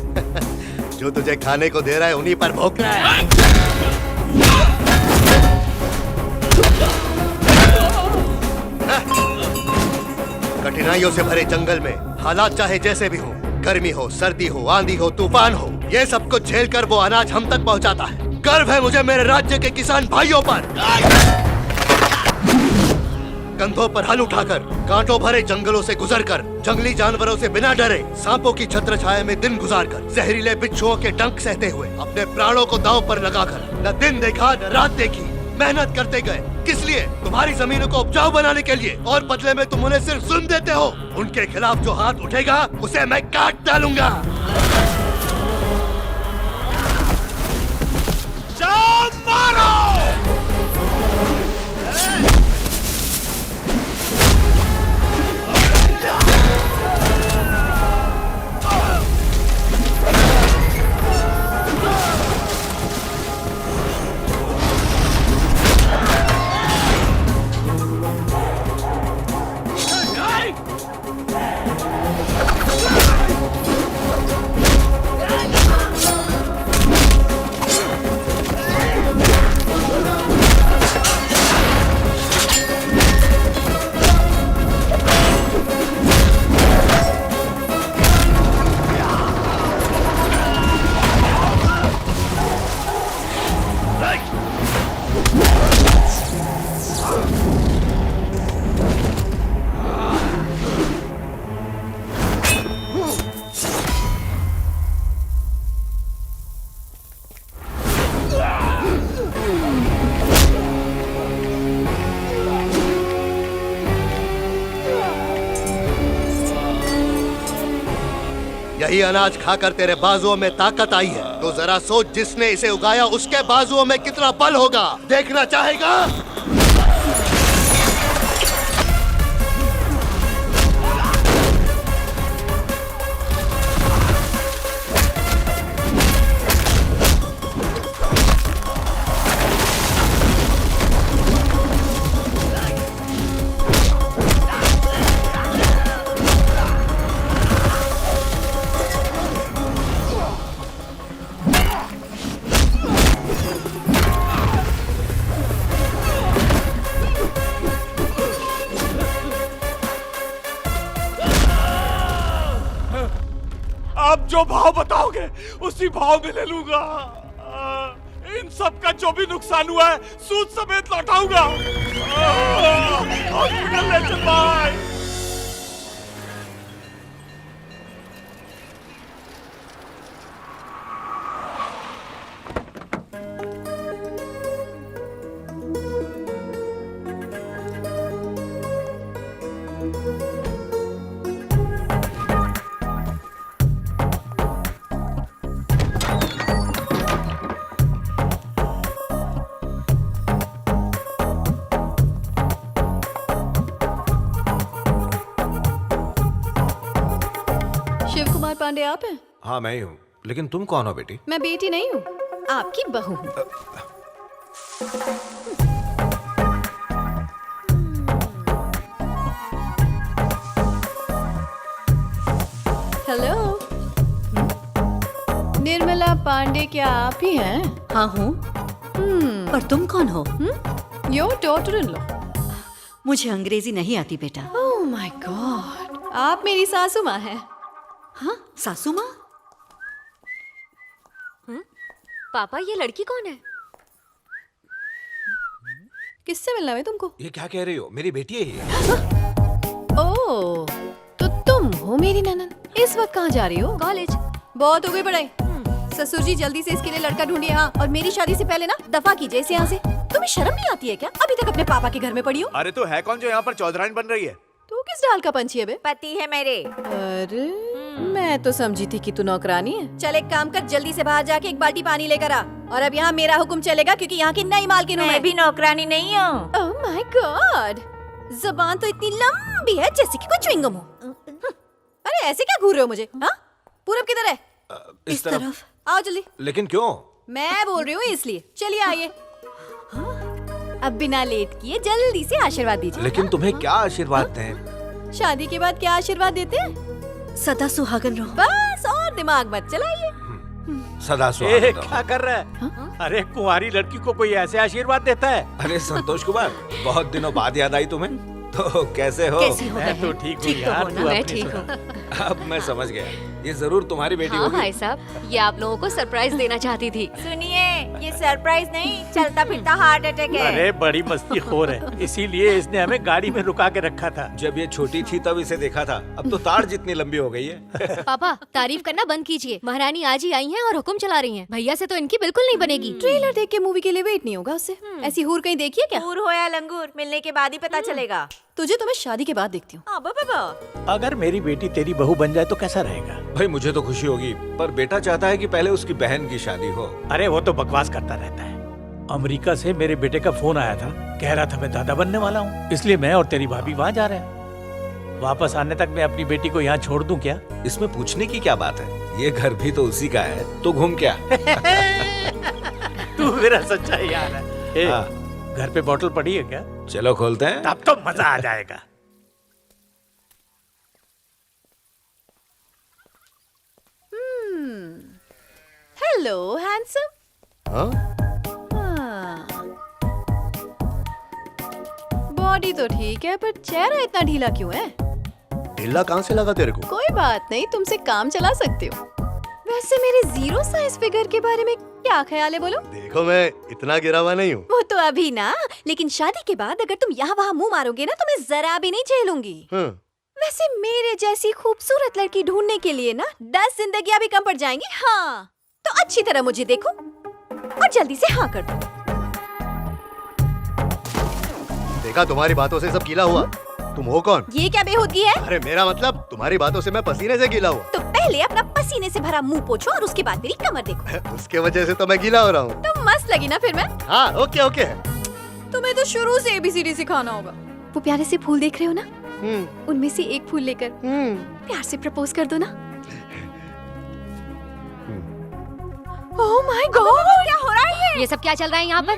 जो तुझे खाने को दे रहा है, उन्हीं पर भौंक रहा है। कठिनाइयों से भरे जंगल में हालात चाहे जैसे भी हो, गर्मी हो, सर्दी हो, आंधी हो, तूफान हो, ये सब कुछ झेल कर वो अनाज हम तक पहुंचाता है। गर्व है मुझे मेरे राज्य के किसान भाइयों पर। कंधों पर हल उठाकर, कांटों भरे जंगलों से गुजरकर, जंगली जानवरों से बिना डरे, सांपों की छत्र छाया में दिन गुजारकर, जहरीले बिच्छुओं के डंक सहते हुए, अपने प्राणों को दांव पर लगाकर, न दिन देखा न रात देखी, मेहनत करते गए। किस लिए? तुम्हारी जमीनों को उपजाऊ बनाने के लिए। और बदले में तुम उन्हें सिर्फ सुन देते हो। उनके खिलाफ जो हाथ उठेगा, उसे मैं काट डालूंगा। जाओ मारो। यही अनाज खाकर तेरे बाजुओं में ताकत आई है, तो जरा सोच जिसने इसे उगाया उसके बाजुओं में कितना बल होगा। देखना चाहेगा? आप जो भाव बताओगे उसी भाव में ले लूंगा। इन सब का जो भी नुकसान हुआ है सूद समेत लौटाऊंगा। हॉस्पिटल ले चल भाई। शिव कुमार पांडे आप हैं? हाँ मैं ही हूँ, लेकिन तुम कौन हो बेटी? मैं बेटी नहीं हूँ, आपकी बहू हूँ। हेलो, निर्मला पांडे क्या आप ही हैं? हाँ हूँ। पर तुम कौन हो? Your daughter in law. मुझे अंग्रेजी नहीं आती बेटा। ओह माय गॉड, आप मेरी सासू माँ हैं। हाँ, सासू माँ? पापा ये लड़की कौन है? किससे मिलना है तुमको? ये क्या कह रही हो? मेरी बेटी है ये। ओह, तो तुम हो मेरी ननद। इस वक्त कहाँ जा रही हो? कॉलेज। बहुत हो गई पढ़ाई। ससुर जी जल्दी से इसके लिए लड़का ढूंढिए। हाँ, और मेरी शादी से पहले ना दफा कीजिए इसे यहाँ से। तुम्हें शर्म नहीं आती है क्या? अभी तक अपने पापा के घर में पड़ी हो। अरे तो है कौन जो यहाँ पर चौधराइन बन रही है? तू किस डाल का पंछी है बे? पति है मेरे। अरे मैं तो समझी थी कि तू नौकरानी है। चल एक काम कर, जल्दी से बाहर जाके एक बाल्टी पानी लेकर आ। और अब यहाँ मेरा हुक्म चलेगा क्योंकि यहाँ की नई मालकिन हूँ मैं भी नौकरानी नहीं हूँ। ओह माय गॉड, जबान तो इतनी लंबी है जैसे कि कोई च्युइंगम हो। अरे ऐसे क्या घूर रहे हो मुझे? हाँ, पूरब किधर है? इस तरफ। आओ जल्दी। लेकिन क्यों? मैं बोल रही हूँ इसलिए। चलिए आइए। अब बिना लेट किए जल्दी से आशीर्वाद दीजिए। लेकिन तुम्हें क्या आशीर्वाद दें? शादी के बाद क्या आशीर्वाद देते हैं? सदा सुहागन रहो। बस, और दिमाग मत चलाइए। सदा सुहागन रहो। क्या कर रहा है? अरे कुंवारी लड़की को कोई ऐसे आशीर्वाद देता है? अरे संतोष कुमार, बहुत दिनों बाद याद आई तुम्हें। तो कैसे हो? मैं तो ठीक हूँ यार, तू मैं अपनी ठीक सुना। हूँ। अब मैं समझ गया, ये जरूर तुम्हारी बेटी हाँ होगी। भाई साहब, ये आप लोगों को सरप्राइज देना चाहती थी। सुनिए, ये सरप्राइज नहीं, चलता फिरता हार्ट अटैक है। अरे बड़ी मस्ती खोर है, इसीलिए इसने हमें गाड़ी में रुका के रखा था। जब ये छोटी थी तब इसे देखा था, अब तो ताड़ जितनी लंबी हो गई है। पापा तारीफ करना बंद कीजिए। महारानी आज ही आई हैं और हुक्म चला रही हैं। भैया से तो इनकी बिल्कुल नहीं बनेगी। ट्रेलर देख के मूवी के लिए वेट नहीं होगा उससे। ऐसी हूर कहीं देखी है क्या? हूर हो या लंगूर, मिलने के बाद ही पता चलेगा। तुझे तो मैं शादी के बाद देखती हूँ। अगर मेरी बेटी तेरी बहू बन जाए तो कैसा रहेगा? भाई मुझे तो खुशी होगी, पर बेटा चाहता है कि पहले उसकी बहन की शादी हो। अरे वो तो बकवास करता रहता है। अमेरिका से मेरे बेटे का फोन आया था, कह रहा था मैं दादा बनने वाला हूँ, इसलिए मैं और तेरी भाभी वहाँ जा रहे हैं। वापस आने तक मैं अपनी बेटी को यहाँ छोड़ दूँ क्या? इसमें पूछने की क्या बात है? ये घर भी तो उसी का है, तो घूम क्या? तू मेरा सच्चा यार है। घर पे बोतल पड़ी है क्या? चलो खोलते हैं। तब तो मजा आ जाएगा। Hello handsome. बॉडी तो ठीक है, पर चेहरा इतना ढीला क्यों है? ढीला कहाँ से लगा तेरे को? कोई बात नहीं, तुमसे काम चला सकते हो। वैसे मेरे जीरो साइज फिगर के बारे में क्या ख्याल है बोलो? देखो मैं इतना गिरा हुआ नहीं हूँ। वो तो अभी ना, लेकिन शादी के बाद अगर तुम यहाँ वहाँ मुंह मारोगे ना तो मैं जरा भी नहीं झेलूंगी। वैसे मेरे जैसी खूबसूरत लड़की ढूंढने के लिए ना 10 जिंदगियां भी कम पड़ जाएंगी। हाँ, तो अच्छी तरह मुझे देखो और जल्दी से हाँ कर दो। देखा, तुम्हारी बातों से सब गीला हुआ। तुम हो कौन? ये क्या बेहूदगी है? अरे मेरा मतलब तुम्हारी बातों से मैं पसीने से गीला हुआ। तो पहले अपना पसीने से भरा मुंह पोछो और उसके बाद मेरी कमर देखो। उसके वजह से तो मैं गीला हो रहा हूँ। तो मस्त लगी ना फिर मैं? हाँ ओके ओके। तुम्हें तो शुरू से ABCD सिखाना होगा। वो प्यारे से फूल देख रहे हो ना, उनमें से एक फूल लेकर प्यार से प्रपोज कर दो ना। ओह माय गॉड, क्या हो रहा है ये सब क्या चल रहा है यहाँ पर?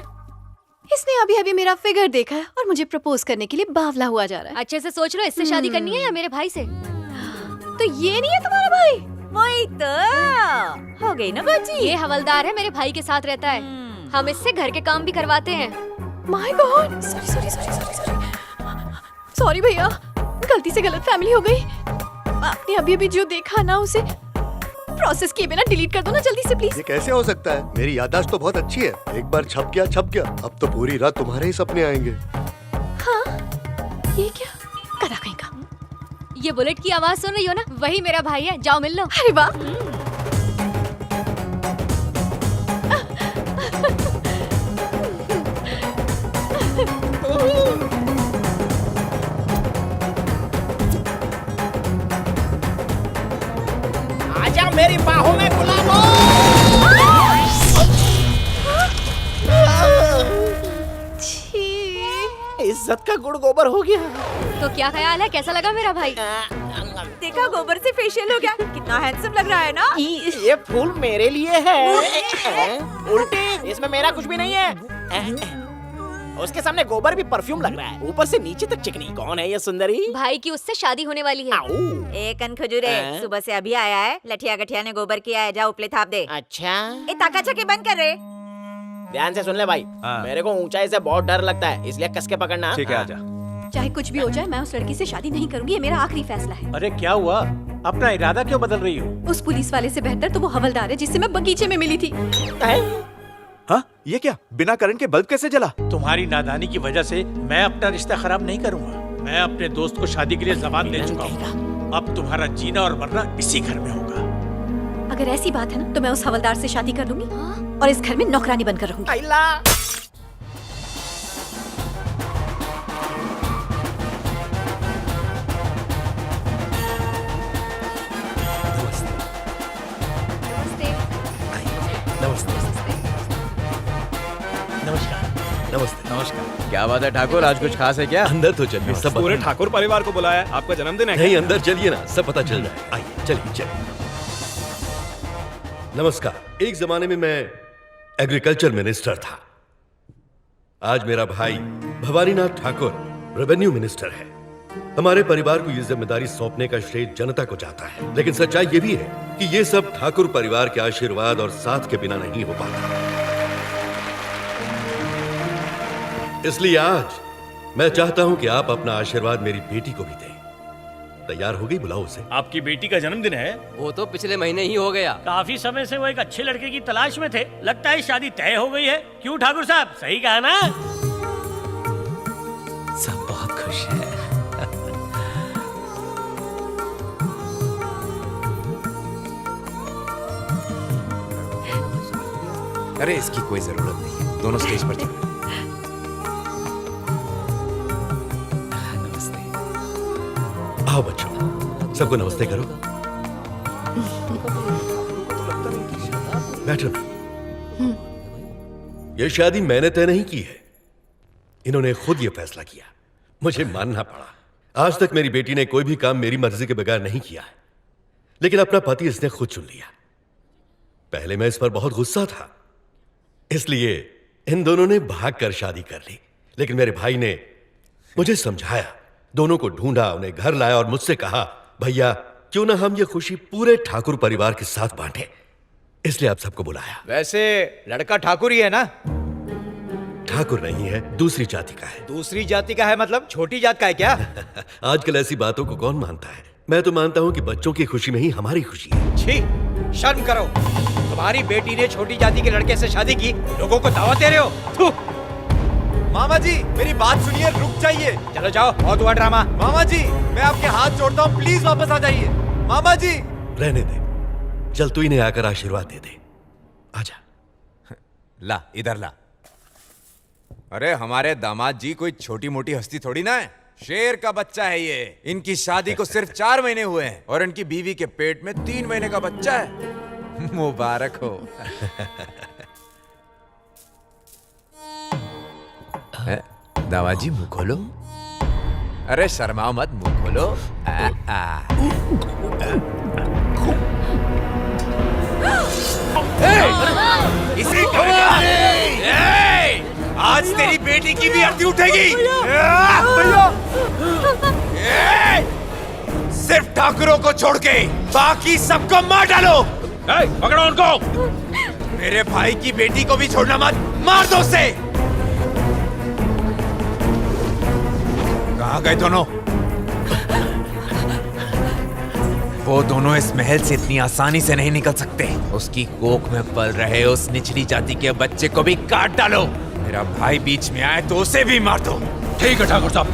इसने अभी अभी मेरा फिगर देखा है और मुझे प्रपोज करने के लिए बावला हुआ जा रहा है। अच्छे से सोच लो, इससे शादी करनी है या मेरे भाई से? तो ये नहीं है तुम्हारा भाई? वही तो हो गई ना बच्ची। ये हवलदार है, मेरे भाई के साथ रहता है। हम इससे घर के काम भी करवाते हैं। My God, sorry sorry sorry sorry sorry sorry भैया, गलती से गलत फैमिली हो गई। आपने अभी अभी जो देखा ना उसे प्रोसेस किए बिना डिलीट कर दो ना जल्दी से प्लीज। ये कैसे हो सकता है? मेरी याददाश्त तो बहुत अच्छी है। एक बार छप गया। अब तो पूरी रात तुम्हारे ही सपने आएंगे। हाँ, ये क्या करा कहीं का? ये बुलेट की आवाज सुन रही हो ना, वही मेरा भाई है, जाओ मिल लो। अरे वाह। आजा मेरी बाहों में गुलाबो। इज्जत का गुड़ गोबर हो गया। तो क्या ख्याल है, कैसा लगा मेरा भाई? देखा, गोबर से फेशियल हो गया, कितना हैंडसम लग रहा है ना। ये फूल मेरे लिए है। उल्टी, इसमें मेरा कुछ भी नहीं है। उसके सामने गोबर भी परफ्यूम लग रहा है, ऊपर से नीचे तक चिकनी। कौन है ये सुंदरी? भाई की उससे शादी होने वाली है। एक कन खजूरे, सुबह से अभी आया है। लठिया गठिया ने गोबर किया है, जा उपले थाप दे। अच्छा, ए ताका छके बंद कर रे। ध्यान से सुन ले भाई, मेरे को ऊंचाई से बहुत डर लगता है, इसलिए कस के पकड़ना। ठीक है, आजा। चाहे कुछ भी हो जाए, मैं उस लड़की से शादी नहीं करूंगी, ये मेरा आखिरी फैसला है। अरे क्या हुआ? अपना इरादा क्यों बदल रही हो? उस पुलिस वाले से बेहतर तो वो हवलदार है जिससे मैं बगीचे में मिली थी। हाँ, ये क्या? बिना करंट के बल्ब कैसे जला? तुम्हारी नादानी की वजह से मैं अपना रिश्ता खराब नहीं करूंगा। मैं अपने दोस्त को शादी के लिए जबान दे चुका हूँ। अब तुम्हारा जीना और मरना इसी घर में होगा। अगर ऐसी बात है ना, तो मैं उस हवलदार से शादी कर लूंगी और इस घर में नौकरानी बनकर रहूंगी। नमस्ते। नमस्कार। क्या बात है ठाकुर, आज कुछ खास है क्या? अंदर तो चलिए, सब पूरे ठाकुर परिवार को बुलाया है, आपका जन्मदिन है। नहीं, अंदर चलिए ना, सब पता चल जाए। आइए, चलिए। नमस्कार। एक जमाने में मैं एग्रीकल्चर मिनिस्टर था। आज मेरा भाई भवानीनाथ ठाकुर रेवेन्यू मिनिस्टर है। हमारे परिवार को ये जिम्मेदारी सौंपने का श्रेय जनता को जाता है, लेकिन सच्चाई ये भी है कि ये सब ठाकुर परिवार के आशीर्वाद और साथ के बिना नहीं हो पाता। इसलिए आज मैं चाहता हूं कि आप अपना आशीर्वाद मेरी बेटी को भी दें। तैयार हो गई? बुलाओ उसे। आपकी बेटी का जन्मदिन है? वो तो पिछले महीने ही हो गया। काफी समय से वो एक अच्छे लड़के की तलाश में थे, लगता है शादी तय हो गई है। क्यों ठाकुर साहब, सही कहा ना? सब बहुत खुश हैं। अरे इसकी कोई जरूरत नहीं है, दोनों स्टेज पर चलो। आओ बच्चों, सबको नमस्ते करो। बैठो। ये शादी मैंने तय नहीं की है, इन्होंने खुद ये फैसला किया। मुझे मानना पड़ा। आज तक मेरी बेटी ने कोई भी काम मेरी मर्जी के बगैर नहीं किया है, लेकिन अपना पति इसने खुद चुन लिया। पहले मैं इस पर बहुत गुस्सा था, इसलिए इन दोनों ने भागकर शादी कर ली। लेकिन मेरे भाई ने मुझे समझाया, दोनों को ढूंढा, उन्हें घर लाया और मुझसे कहा, भैया क्यों ना हम ये खुशी पूरे ठाकुर परिवार के साथ बांटें। इसलिए आप सबको बुलाया। वैसे लड़का ठाकुर ही है ना? ठाकुर नहीं है, दूसरी जाति का है। दूसरी जाति का है मतलब छोटी जात का है क्या? आजकल ऐसी बातों को कौन मानता है? मैं तो मानता हूँ कि बच्चों की खुशी में ही हमारी खुशी है। छी, शर्म करो। तुम्हारी बेटी ने छोटी जाति के लड़के से शादी की, लोगों को दावत दे रहे हो? मामा जी मेरी बात सुनिए, रुक जाइए। चलो जाओ, बहुत हुआ ड्रामा। मामा जी मैं आपके हाथ जोड़ता हूँ, प्लीज वापस आ जाइए। मामा जी रहने दे, चल तू इन्हें आकर आशीर्वाद दे दे। आजा। ला, इधर ला। अरे हमारे दामाद जी कोई छोटी मोटी हस्ती थोड़ी ना है, शेर का बच्चा है ये। इनकी शादी को सिर्फ 4 महीने हुए हैं और इनकी बीवी के पेट में 3 महीने का बच्चा है। मुबारक हो। दामाद जी मुंह खोलो। अरे शर्माओ मत, मुंह खोलो। इसी आज तेरी बेटी की भी अर्थी उठेगी। सिर्फ ठाकुरों को छोड़ के बाकी सबको मार डालो। पकड़ो उनको। मेरे भाई की बेटी को भी छोड़ना मत, मार दो उसे। कहाँ गए दोनों? वो दोनों इस महल से इतनी आसानी से नहीं निकल सकते। उसकी कोख में पल रहे उस निचली जाति के बच्चे को भी काट डालो। मेरा भाई बीच में आए तो उसे भी मार दो। ठीक है ठाकुर साहब।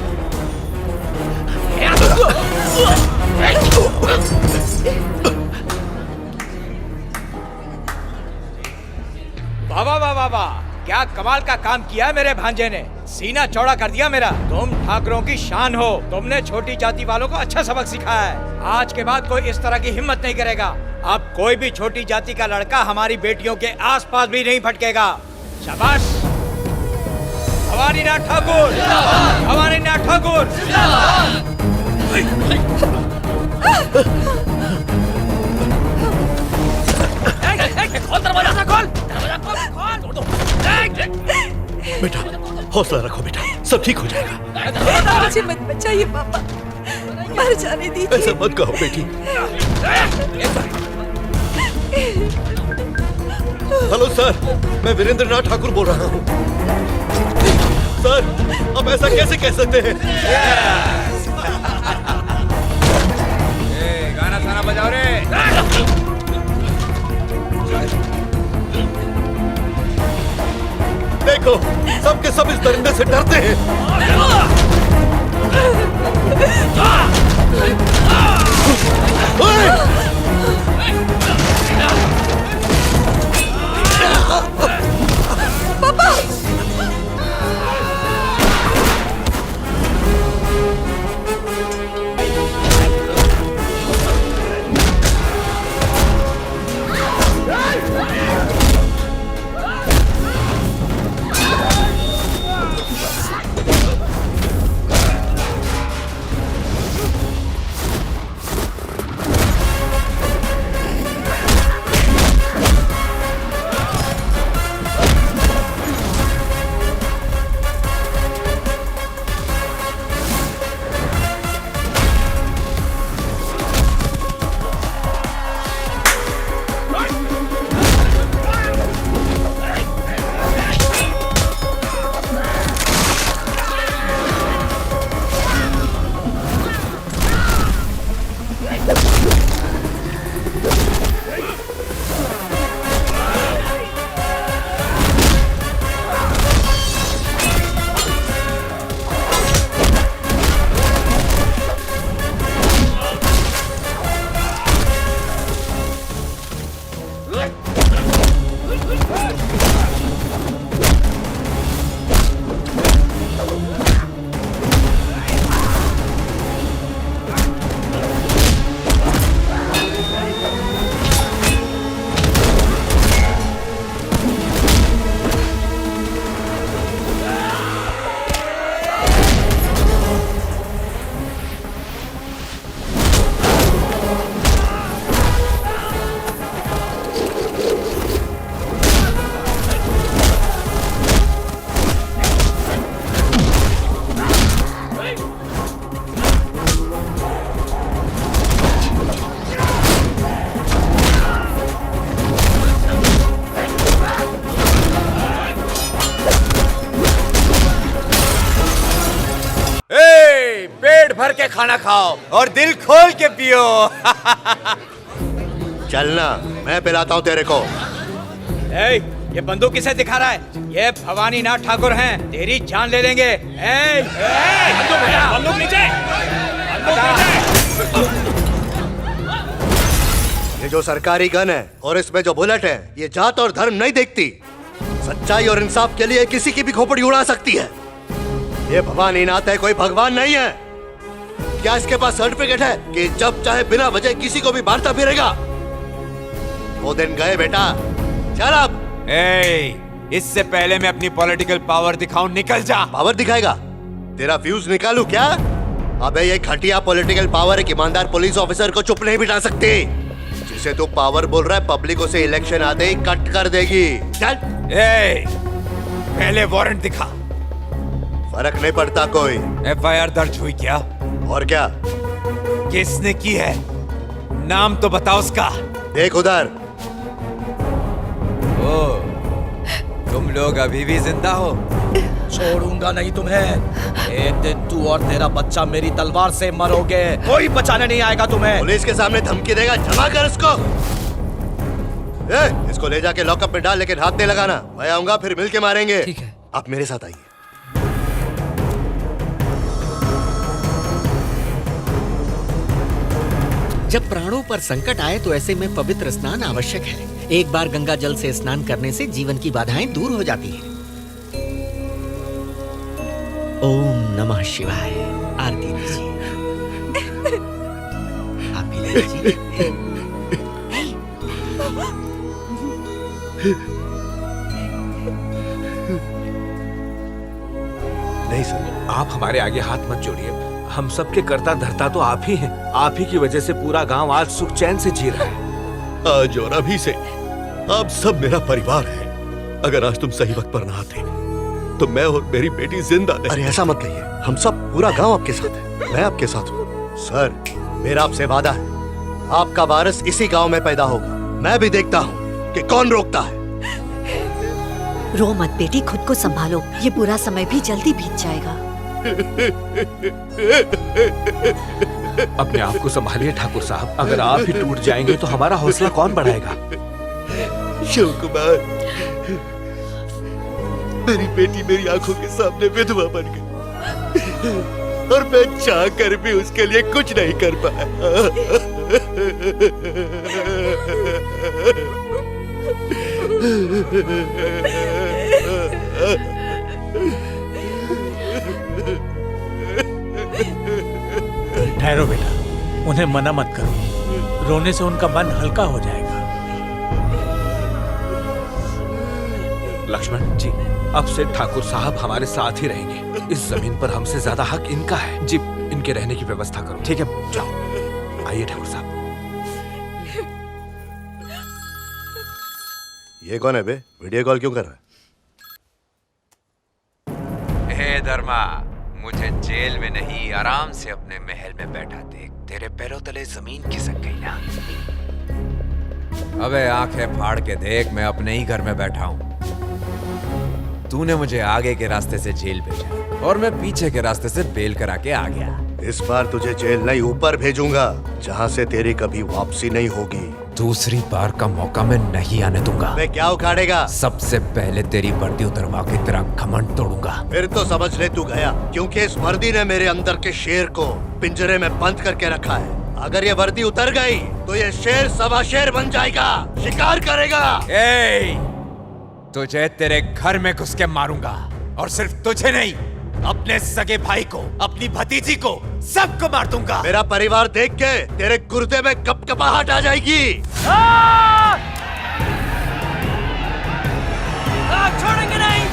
वाह वाह वाह वाह वाह, क्या कमाल का काम किया मेरे भांजे ने। सीना चौड़ा कर दिया मेरा। तुम ठाकरों की शान हो। तुमने छोटी जाति वालों को अच्छा सबक सिखाया है। आज के बाद कोई इस तरह की हिम्मत नहीं करेगा। अब कोई भी छोटी जाति का लड़का हमारी बेटियों के आसपास भी नहीं भटकेगा। शाबाश। भवानी नाथ ठाकुर, भवानी नाथ ठाकुर। खोल दरवाजा, खोल दरवाजा, खोल। बेटा हौसला रखो बेटा, सब ठीक हो जाएगा। मुझे मत बचाइए पापा, मर जाने दीजिए। ऐसा मत कहो बेटी। हेलो सर, मैं वीरेंद्र नाथ ठाकुर बोल रहा हूँ। सर आप ऐसा कैसे कह सकते हैं? गाना साना बजाओ रे। देखो सबके सब इस दरिंदे से डरते हैं। पापा भर के खाना खाओ और दिल खोल के पियो। चलना, मैं पिलाता हूँ तेरे को। ये बंदूक किसे दिखा रहा है? ये भवानी नाथ ठाकुर हैं, तेरी जान ले लेंगे। बंदूक नीचे। ये जो सरकारी गन है और इसमें जो बुलेट है, ये जात और धर्म नहीं देखती। सच्चाई और इंसाफ के लिए किसी की भी खोपड़ी उड़ा सकती है। ये भवानी नाथ है, कोई भगवान नहीं है। क्या इसके पास सर्टिफिकेट है कि जब चाहे बिना वजह किसी को भी मारता फिरेगा? वो दिन गए बेटा, चल अब। इससे पहले मैं अपनी पॉलिटिकल पावर दिखाऊं, निकल जा। पावर दिखाएगा? तेरा फ्यूज निकालू क्या? अबे ये घटिया पॉलिटिकल पावर एक ईमानदार पुलिस ऑफिसर को चुप नहीं बिठा सकती। जिसे तू पावर बोल रहा है, पब्लिक उसे इलेक्शन आते ही कट कर देगी। चल। पहले वारंट दिखा। फर्क नहीं पड़ता कोई। FIR दर्ज हुई क्या? और क्या? किसने की है? नाम तो बताओ उसका। देख उधर। तुम लोग अभी भी जिंदा हो? छोड़ूंगा नहीं तुम्हें। एक दिन तू और तेरा बच्चा मेरी तलवार से मरोगे, कोई बचाने नहीं आएगा तुम्हें। पुलिस के सामने धमकी देगा? जमा कर इसको। इसको ले जाके लॉकअप में डाल, लेकिन हाथ नहीं लगाना। मैं आऊंगा, फिर मिलके मारेंगे। ठीक है। आप मेरे साथ आइए। जब प्राणों पर संकट आए तो ऐसे में पवित्र स्नान आवश्यक है। एक बार गंगा जल से स्नान करने से जीवन की बाधाएं दूर हो जाती हैं। ओम नमः शिवाय। आरती लीजिए। आप भी लीजिए। नहीं सर, आप हमारे आगे हाथ मत जोड़िए। हम सबके कर्ता धर्ता तो आप ही हैं। आप ही की वजह से पूरा गांव आज सुख चैन से जी रहा है। आज और अभी से आप सब मेरा परिवार है। अगर आज तुम सही वक्त पर ना आते तो मैं और मेरी बेटी जिंदा नहीं। अरे ऐसा मत कहिए, हम सब पूरा गांव आपके साथ है। मैं आपके साथ हूँ। सर, मेरा आपसे वादा है, आपका वारिस इसी गांव में पैदा होगा। मैं भी देखता हूँ कि कौन रोकता है। रो मत बेटी, खुद को संभालो। ये बुरा समय भी जल्दी बीत जाएगा। अपने आप को संभालिए ठाकुर साहब। अगर आप ही टूट जाएंगे तो हमारा हौसला कौन बढ़ाएगा? शिव कुमार, मेरी बेटी मेरी आंखों के सामने विधवा बन गई और मैं चाह कर भी उसके लिए कुछ नहीं कर पाया। ठहरो बेटा, उन्हें मना मत करो। रोने से उनका मन हल्का हो जाएगा। लक्ष्मण जी, अब से ठाकुर साहब हमारे साथ ही रहेंगे। इस जमीन पर हमसे ज्यादा हक इनका है। जी, इनके रहने की व्यवस्था करो। ठीक है, जाओ। आइए ठाकुर साहब। ये कौन है बे? वीडियो कॉल क्यों कर रहा है? हे धर्मा, मुझे जेल में नहीं, आराम से अपने महल में बैठा देख। तेरे पैरों तले जमीन खिसक गई ना। अबे आंखें फाड़ के देख, मैं अपने ही घर में बैठा हूं। तूने मुझे आगे के रास्ते से जेल भेजा और मैं पीछे के रास्ते से बेल करा के आ गया। इस बार तुझे जेल नहीं, ऊपर भेजूंगा, जहाँ से तेरी कभी वापसी नहीं होगी। दूसरी बार का मौका मैं नहीं आने दूंगा। मैं क्या उखाड़ेगा? सबसे पहले तेरी वर्दी उतरवा के तेरा घमंड तोड़ूंगा। फिर तो समझ ले तू गया, क्योंकि इस वर्दी ने मेरे अंदर के शेर को पिंजरे में बंद करके रखा है। अगर ये वर्दी उतर गई तो ये शेर सवा शेर बन जाएगा, शिकार करेगा। तुझे तेरे घर में घुस के मारूंगा, और सिर्फ तुझे नहीं, अपने सगे भाई को, अपनी भतीजी को, सबको मार दूंगा। मेरा परिवार देख के तेरे गुर्दे में कपकपाहट आ जाएगी। छोड़ेंगे नहीं।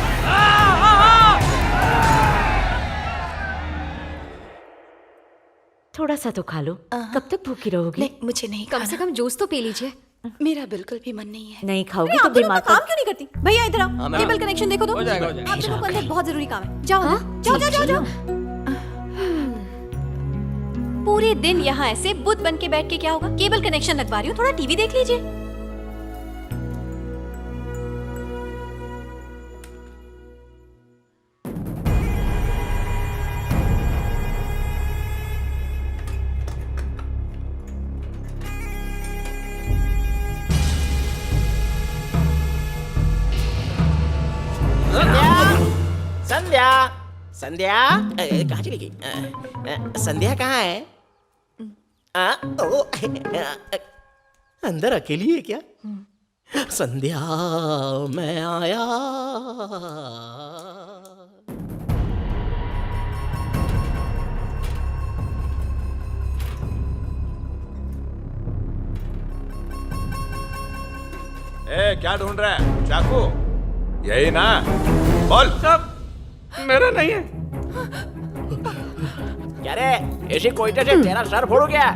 थोड़ा सा तो खा लो। कब तक भूखी रहोगी? नहीं, मुझे नहीं कम से कम जूस तो पी लीजिए। मेरा बिल्कुल भी मन नहीं है। नहीं खाओगी तो बीमार काम क्यों नहीं करती? भैया इधर आओ, मैम। केबल कनेक्शन देखो तो। हो जाएगा, हो जाएगा। आप लोगों को अंदर बहुत जरूरी काम है। जाओ जाओ जाओ जाओ जाओ। पूरे दिन यहाँ ऐसे बुत बन के बैठ के क्या होगा? केबल कनेक्शन लगवा रही हूँ, थोड़ा टीवी देख लीजिए। संध्या, संध्या, कहाँ चली गई? संध्या कहाँ है? अंदर अकेली है क्या? संध्या मैं आया। ए, क्या ढूंढ रहा है? चाकू? यही ना? बोल। सब मेरा नहीं है। क्या रे, ऐसी कोयते से तेरा सर फोड़ू क्या?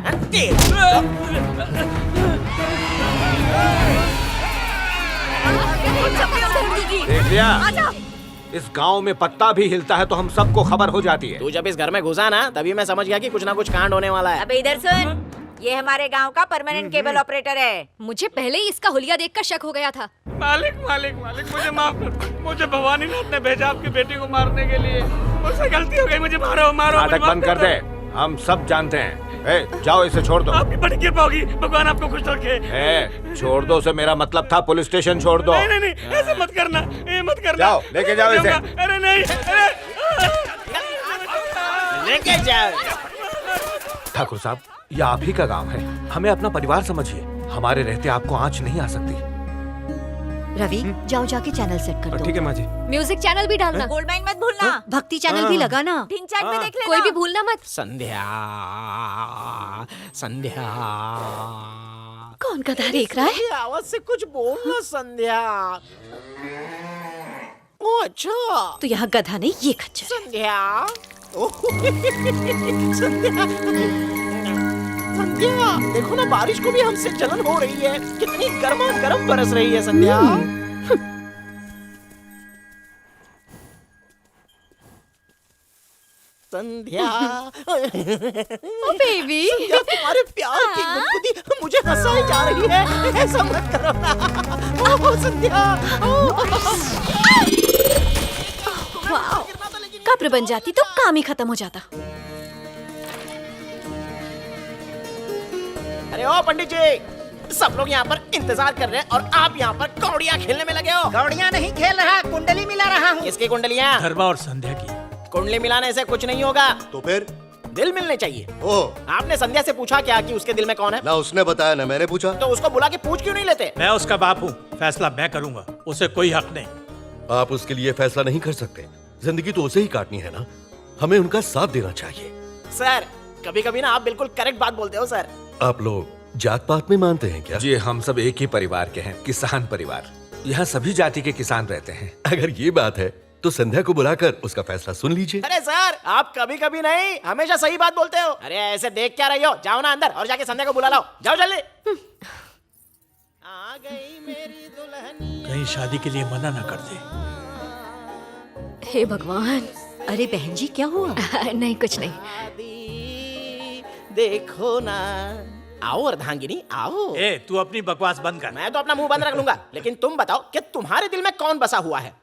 देख लिया? इस गांव में पत्ता भी हिलता है तो हम सबको खबर हो जाती है। तू जब इस घर में घुसा ना, तभी मैं समझ गया कि कुछ ना कुछ कांड होने वाला है। अबे इधर सुन, ये हमारे गांव का परमानेंट केबल ऑपरेटर है। मुझे पहले ही इसका हुलिया देखकर शक हो गया था। मालिक मालिक मालिक, मुझे माफ कर दो। मुझे भवानी नाथ ने भेजा आपकी बेटी को मारने के लिए। मुझसे गलती हो गई, मुझे मारो मारो। नाटक बंद कर दे, हम सब जानते हैं। ए, जाओ इसे छोड़ दो। आपकी बड़ी कृपा होगी, भगवान आपको खुश रखे। ए, छोड़ दो से मेरा मतलब था पुलिस स्टेशन छोड़ दो। नहीं नहीं नहीं, ऐसे मत करना, ये मत करना। जाओ, लेके जाओ इसे। अरे नहीं, अरे लेके जाओ। ठाकुर साहब, ये आप ही का गांव है, हमें अपना परिवार समझिए। हमारे रहते आपको आंच नहीं आ सकती। रवि, जाओ जाके चैनल सेट कर दो। ठीक है माँ जी। म्यूजिक चैनल भी डालना। गोल्ड माइन मत भूलना। भक्ति चैनल भी लगाना। ढिंग चैट में देख लेना। कोई भी भूलना मत। संध्या संध्या। कौन गधा देख रहा है? आवाज से कुछ बोलना संध्या। ओ अच्छा, तो यहाँ गधा नहीं, ये खच्चर। संध्या। संध्या संध्या, देखो ना, बारिश को भी हमसे जलन हो रही है। कितनी गर्मा गर्म बरस रही है संध्या। संध्या। ओ बेबी, संध्या, तुम्हारे प्यार की गुदगुदी मुझे हंसाई जा रही है। ऐसा मत करो ना। ओ संध्या। वाओ, कब्र बन जाती तो काम ही खत्म हो जाता। अरे ओ पंडित जी, सब लोग यहाँ पर इंतजार कर रहे हैं और आप यहाँ पर कौड़ियाँ खेलने में लगे हो। कौड़ियाँ नहीं खेल रहा, कुंडली मिला रहा हूँ। किसकी कुंडलियाँ? धर्मा और संध्या की। कुंडली मिलाने से कुछ नहीं होगा। तो फिर दिल मिलने चाहिए। ओह, आपने संध्या से पूछा क्या कि उसके दिल में कौन है? ना उसने बताया ना मैंने पूछा। तो उसको बुला के पूछ क्यों नहीं लेते? मैं उसका बाप हूँ, फैसला मैं करूंगा, उसे कोई हक नहीं। आप उसके लिए फैसला नहीं कर सकते, जिंदगी तो उसे ही काटनी है ना, हमें उनका साथ देना चाहिए। सर, कभी कभी ना आप बिल्कुल करेक्ट बात बोलते हो सर। आप लोग जात पात में मानते हैं क्या? जी, हम सब एक ही परिवार के हैं, किसान परिवार। यहाँ सभी जाति के किसान रहते हैं। अगर ये बात है तो संध्या को बुलाकर उसका फैसला सुन लीजिए। अरे सर, आप कभी कभी नहीं, हमेशा सही बात बोलते हो। अरे ऐसे देख क्या रही हो? जाओ ना अंदर और जाके संध्या को बुला लाओ। जाओ जल्दी। आ गई मेरी दुल्हन। कहीं शादी के लिए मना ना कर दे। हे भगवान। अरे बहन जी, क्या हुआ? नहीं, कुछ नहीं। देखो ना। आओ अर्धांगिनी, आओ। ए, तू अपनी बकवास बंद कर। मैं तो अपना मुंह बंद रख लूंगा, लेकिन तुम बताओ कि तुम्हारे दिल में कौन बसा हुआ है?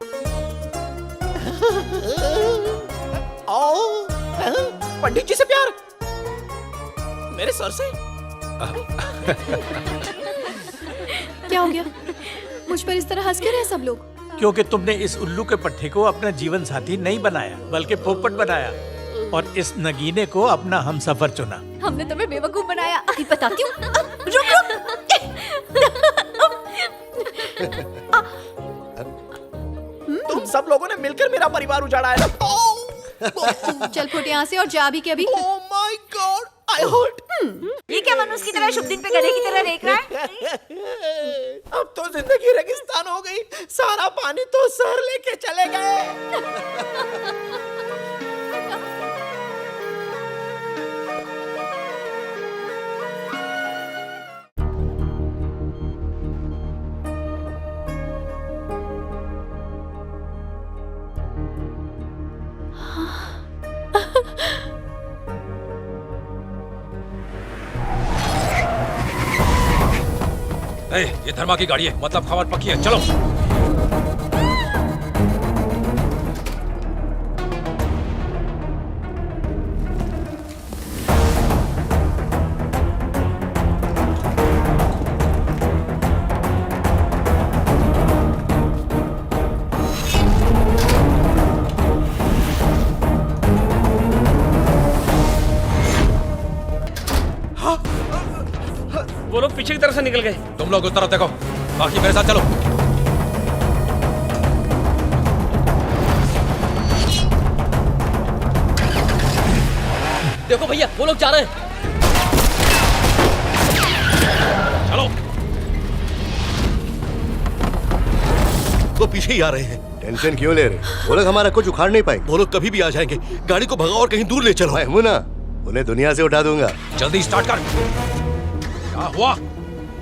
ओ, पंडित जी से प्यार? मेरे सर से? क्या हो गया? मुझ पर इस तरह हंस क्यों रहे सब लोग? क्योंकि तुमने इस उल्लू के पट्टे को अपना जीवन साथी नहीं बनाया, बल्कि पोपट बनाया, और इस नगीने को अपना हमसफर चुना। हमने तुम्हें बेवकूफ बनाया। अभी बताती हूँ। रुक। तुम सब लोगों ने मिलकर मेरा परिवार उजाड़ा है ना। चल फुट यहाँ से और जा भी के अभी। Oh my God, I hurt. ये क्या मनुष्य की तरह शुभ दिन पे गधे की तरह देख रहा है? अब तो जिंदगी रेगिस्तान हो गई। सारा पानी तो सर लेके चले गए। ये धर्मा की गाड़ी है, मतलब खबर पक्की है। चलो। वो लोग पीछे की तरफ से निकल गए। तुम लोग उस तरफ देखो। बाकी मेरे साथ चलो। देखो भैया, वो लोग जा रहे हैं। चलो। वो पीछे ही आ रहे हैं। टेंशन क्यों ले रहे? वो लोग हमारा कुछ उखाड़ नहीं पाएंगे। वो लोग कभी भी आ जाएंगे। गाड़ी को भगाओ और कहीं दूर ले चलो। मैं हूं ना, उन्हें दुनिया से उठा दूंगा। जल्दी स्टार्ट कर। क्या हुआ?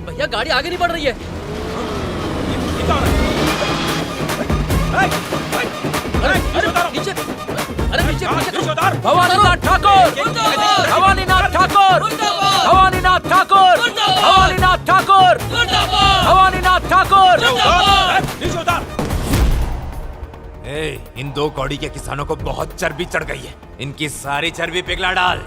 भैया गाड़ी आगे नहीं बढ़ रही है। नीचे, अरे नीचे भवानीनाथ ठाकुर, भवानीनाथ ठाकुर, भवानीनाथ ठाकुर, भवानीनाथ ठाकुर, भवानीनाथ ठाकुर। इन दो कौड़ी के किसानों को बहुत चर्बी चढ़ गई है। इनकी सारी चर्बी पिघला डाल।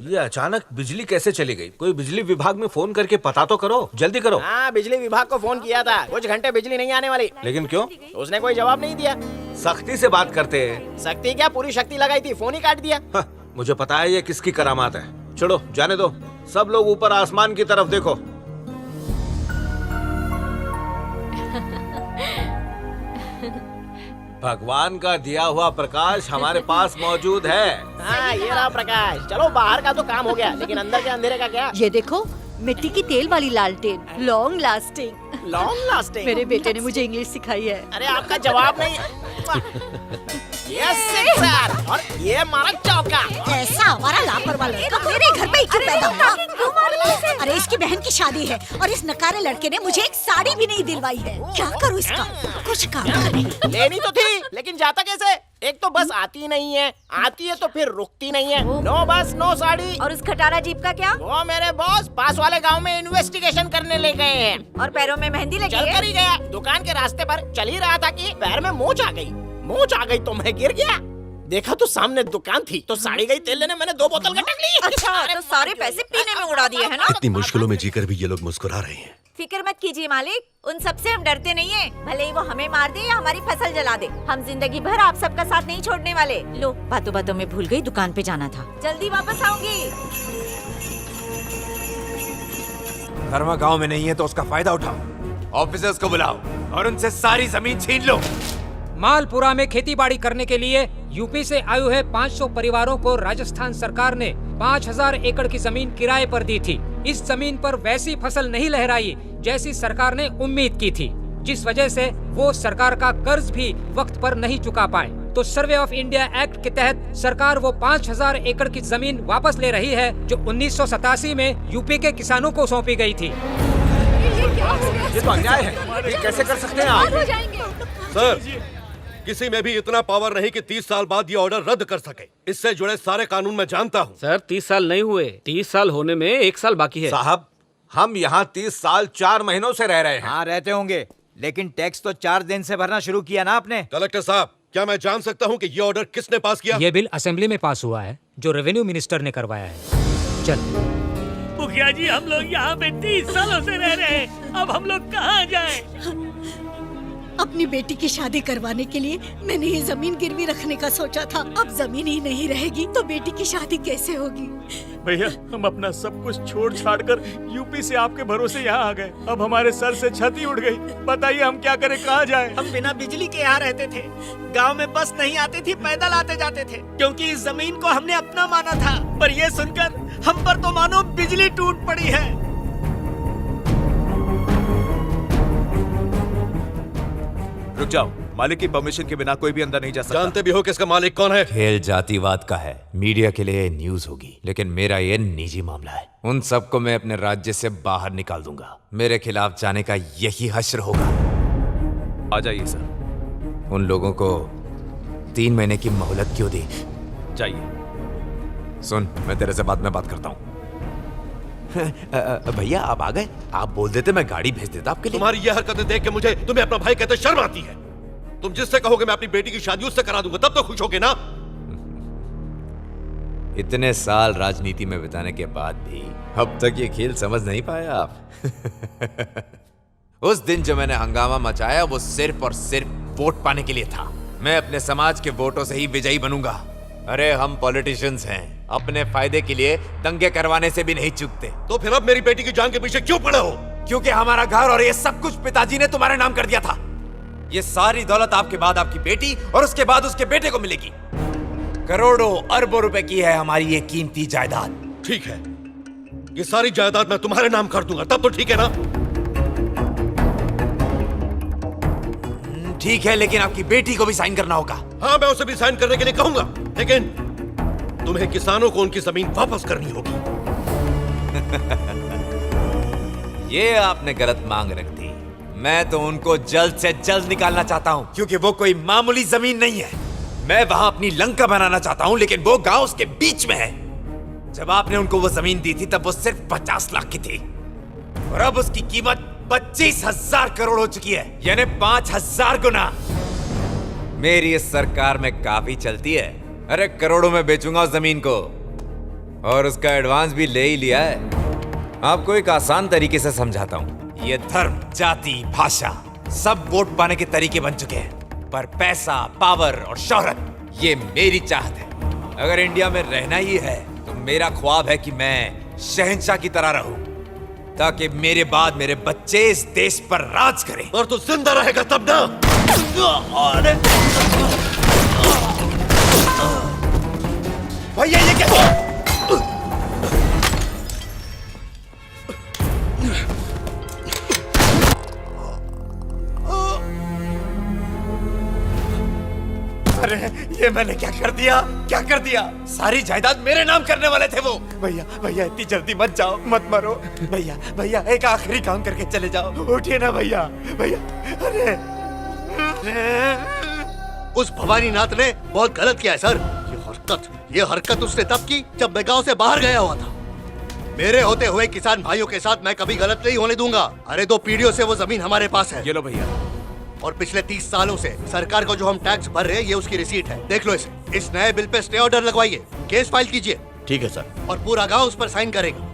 ये अचानक बिजली कैसे चली गई? कोई बिजली विभाग में फोन करके पता तो करो, जल्दी करो। हाँ, बिजली विभाग को फोन किया था, कुछ घंटे बिजली नहीं आने वाली। लेकिन क्यों? उसने कोई जवाब नहीं दिया। सख्ती से बात करते हैं। सख्ती क्या, पूरी शक्ति लगाई थी, फोन ही काट दिया। मुझे पता है ये किसकी करामात है। छोड़ो, जाने दो। सब लोग ऊपर आसमान की तरफ देखो। भगवान का दिया हुआ प्रकाश हमारे पास मौजूद है। हाँ, ये रहा प्रकाश। चलो, बाहर का तो काम हो गया, लेकिन अंदर के अंधेरे का क्या? ये देखो, मिट्टी की तेल वाली लालटेन, लॉन्ग लास्टिंग। Long lasting? मेरे बेटे ने मुझे इंग्लिश सिखाई है। अरे आपका जवाब नहीं। यस सिक्सर, और ये मारा चौका। ऐसा हमारा लापरवाह लड़का मेरे घर में ही क्यों पैदा हुआ? अरे इसकी बहन की शादी है और इस नकारे लड़के ने मुझे एक साड़ी भी नहीं दिलवाई है। क्या करूँ इसका? कुछ काम करे। लेनी तो थी, लेकिन जाता कैसे? एक तो बस आती नहीं है, आती है तो फिर रुकती नहीं है। नो बस नो साड़ी। और उस खटारा जीप का क्या? वो मेरे बॉस पास वाले गांव में इन्वेस्टिगेशन करने ले गए हैं। और पैरों में मेहंदी लगी चल है? कर ही गया। दुकान के रास्ते पर चल ही रहा था कि पैर में मोच आ गई। मोच आ गई तो मैं गिर गया। देखा तो सामने दुकान थी, तो साड़ी गई तेल लेने, मैंने 2 बोतल गटक ली। अच्छा, तो सारे पैसे पीने में उड़ा दिए है ना? इतनी मुश्किलों में जीकर भी ये लोग मुस्कुरा रहे हैं। फिक्र मत कीजिए मालिक, उन सबसे हम डरते नहीं हैं। भले ही वो हमें मार दे या हमारी फसल जला दे, हम जिंदगी भर आप सबका साथ नहीं छोड़ने वाले। लो, बातों बातों में भूल गई, दुकान पे जाना था। जल्दी वापस आऊंगी। धर्मा गांव में नहीं है तो उसका फायदा उठाओ। ऑफिसर्स को बुलाओ और उनसे सारी जमीन छीन लो। मालपुरा में खेतीबाड़ी करने के लिए यूपी से आए हुए 500 परिवारों को राजस्थान सरकार ने 5000 एकड़ की जमीन किराए पर दी थी। इस जमीन पर वैसी फसल नहीं लहराई जैसी सरकार ने उम्मीद की थी, जिस वजह से वो सरकार का कर्ज भी वक्त पर नहीं चुका पाए। तो सर्वे ऑफ इंडिया एक्ट के तहत सरकार वो 5000 एकड़ की जमीन वापस ले रही है जो 1987 में यूपी के किसानों को सौंपी गई थी। ये तो अन्याय है, ये कैसे कर सकते हैं आप? सर, किसी में भी इतना पावर नहीं कि 30 साल बाद ये ऑर्डर रद्द कर सके। इससे जुड़े सारे कानून मैं जानता हूँ। सर 30 साल नहीं हुए, 30 साल होने में 1 साल बाकी है। साहब, हम यहाँ 30 साल 4 महीनों से रह रहे हैं। हाँ, रहते होंगे, लेकिन टैक्स तो 4 दिन से भरना शुरू किया ना आपने। कलेक्टर साहब, क्या मैं जान सकता हूँ कि ये ऑर्डर किसने पास किया? ये बिल असेंबली में पास हुआ है, जो रेवेन्यू मिनिस्टर ने करवाया है। चल मुखिया जी, हम लोग यहाँ पे 30 सालों से रह रहे हैं, अब हम लोग कहाँ जाएं? अपनी बेटी की शादी करवाने के लिए मैंने ये जमीन गिरवी रखने का सोचा था। अब जमीन ही नहीं रहेगी तो बेटी की शादी कैसे होगी? भैया, हम अपना सब कुछ छोड़ छाड़ कर यूपी से आपके भरोसे यहाँ आ गए। अब हमारे सर से छत ही उड़ गई। बताइए हम क्या करें, कहाँ जाएं? हम बिना बिजली के यहाँ रहते थे, गांव में बस नहीं आती थी, पैदल आते जाते थे, क्योंकि इस जमीन को हमने अपना माना था। पर ये सुनकर हम पर तो मानो बिजली टूट पड़ी है। रुक जाओ, मालिक की परमिशन के बिना कोई भी अंदर नहीं जा सकता। जानते भी हो कि इसका मालिक कौन है? खेल जातिवाद का है, मीडिया के लिए न्यूज होगी, लेकिन मेरा ये निजी मामला है। उन सबको मैं अपने राज्य से बाहर निकाल दूंगा। मेरे खिलाफ जाने का यही हश्र होगा। आ जाइए सर। उन लोगों को 3 महीने की मोहलत क्यों दी? जाइए। सुन, मैं तेरे से बाद में बात करता हूँ। भैया आप आ गए? आप बोल देते मैं गाड़ी भेज देता आपके लिए। तुम्हारी ये हरकतें देख के मुझे तुम्हें अपना भाई कहते शर्म आती है। तुम जिससे कहोगे मैं अपनी बेटी की शादी उससे करा दूंगा, तब तो खुश होगे ना? इतने साल राजनीति में बिताने के बाद भी अब तक ये खेल समझ नहीं पाया आप। उस दिन जो मैंने हंगामा मचाया वो सिर्फ और सिर्फ वोट पाने के लिए था। मैं अपने समाज के वोटों से ही विजयी बनूंगा। अरे हम पॉलिटिशियंस हैं, अपने फायदे के लिए दंगे करवाने से भी नहीं चूकते। तो फिर अब मेरी बेटी की जान के पीछे क्यों पड़े हो? क्योंकि हमारा घर और ये सब कुछ पिताजी ने तुम्हारे नाम कर दिया था। ये सारी दौलत आपके बाद आपकी बेटी और उसके बाद उसके बेटे को मिलेगी। करोड़ों अरबों रुपए की है हमारी ये कीमती जायदाद। ठीक है, ये सारी जायदाद मैं तुम्हारे नाम कर दूंगा, तब तो ठीक है ना? ठीक है, लेकिन आपकी बेटी को भी साइन करना होगा। हाँ, मैं उसे भी साइन करने के लिए कहूंगा, लेकिन तुम्हें किसानों को उनकी जमीन वापस करनी होगी। ये आपने गलत मांग रख दी। मैं तो उनको जल्द से जल्द निकालना चाहता हूँ, क्योंकि वो कोई मामूली जमीन नहीं है। मैं वहां अपनी लंका बनाना चाहता हूँ, लेकिन वो गांव उसके बीच में है। जब आपने उनको वो जमीन दी थी तब वो सिर्फ 50 लाख की थी, और अब उसकी कीमत 25,000 करोड़ हो चुकी है, यानी 5,000 गुना। मेरी इस सरकार में काफी चलती है। अरे करोड़ों में बेचूंगा उस जमीन को, और उसका एडवांस भी ले ही लिया है। आपको एक आसान तरीके से समझाता हूँ। ये धर्म, जाति, भाषा सब वोट पाने के तरीके बन चुके हैं, पर पैसा, पावर और शोहरत ये मेरी चाहत है। अगर इंडिया में रहना ही है तो मेरा ख्वाब है कि मैं शहंशाह की तरह रहूं, ताकि मेरे बाद मेरे बच्चे इस देश पर राज करें। और तू जिंदा रहेगा तब ना। भैया ये क्या? अरे ये मैंने क्या कर दिया, क्या कर दिया? सारी जायदाद मेरे नाम करने वाले थे वो। भैया भैया इतनी जल्दी मत जाओ, मत मरो। भैया भैया एक आखिरी काम करके चले जाओ, उठिए ना भैया। भैया अरे उस भवानी नाथ ने बहुत गलत किया है सर। ये हरकत उसने तब की जब मैं गांव से बाहर गया हुआ था। मेरे होते हुए किसान भाइयों के साथ मैं कभी गलत नहीं होने दूंगा। अरे 2 पीढ़ियों से वो जमीन हमारे पास है। ये लो भैया। और पिछले 30 सालों से सरकार को जो हम टैक्स भर रहे हैं, ये उसकी रिसीट है। देख लो इसे। इस नए बिल पे स्टे ऑर्डर लगवाइए, केस फाइल कीजिए। ठीक है सर। और पूरा गांव उस पर साइन करेगा।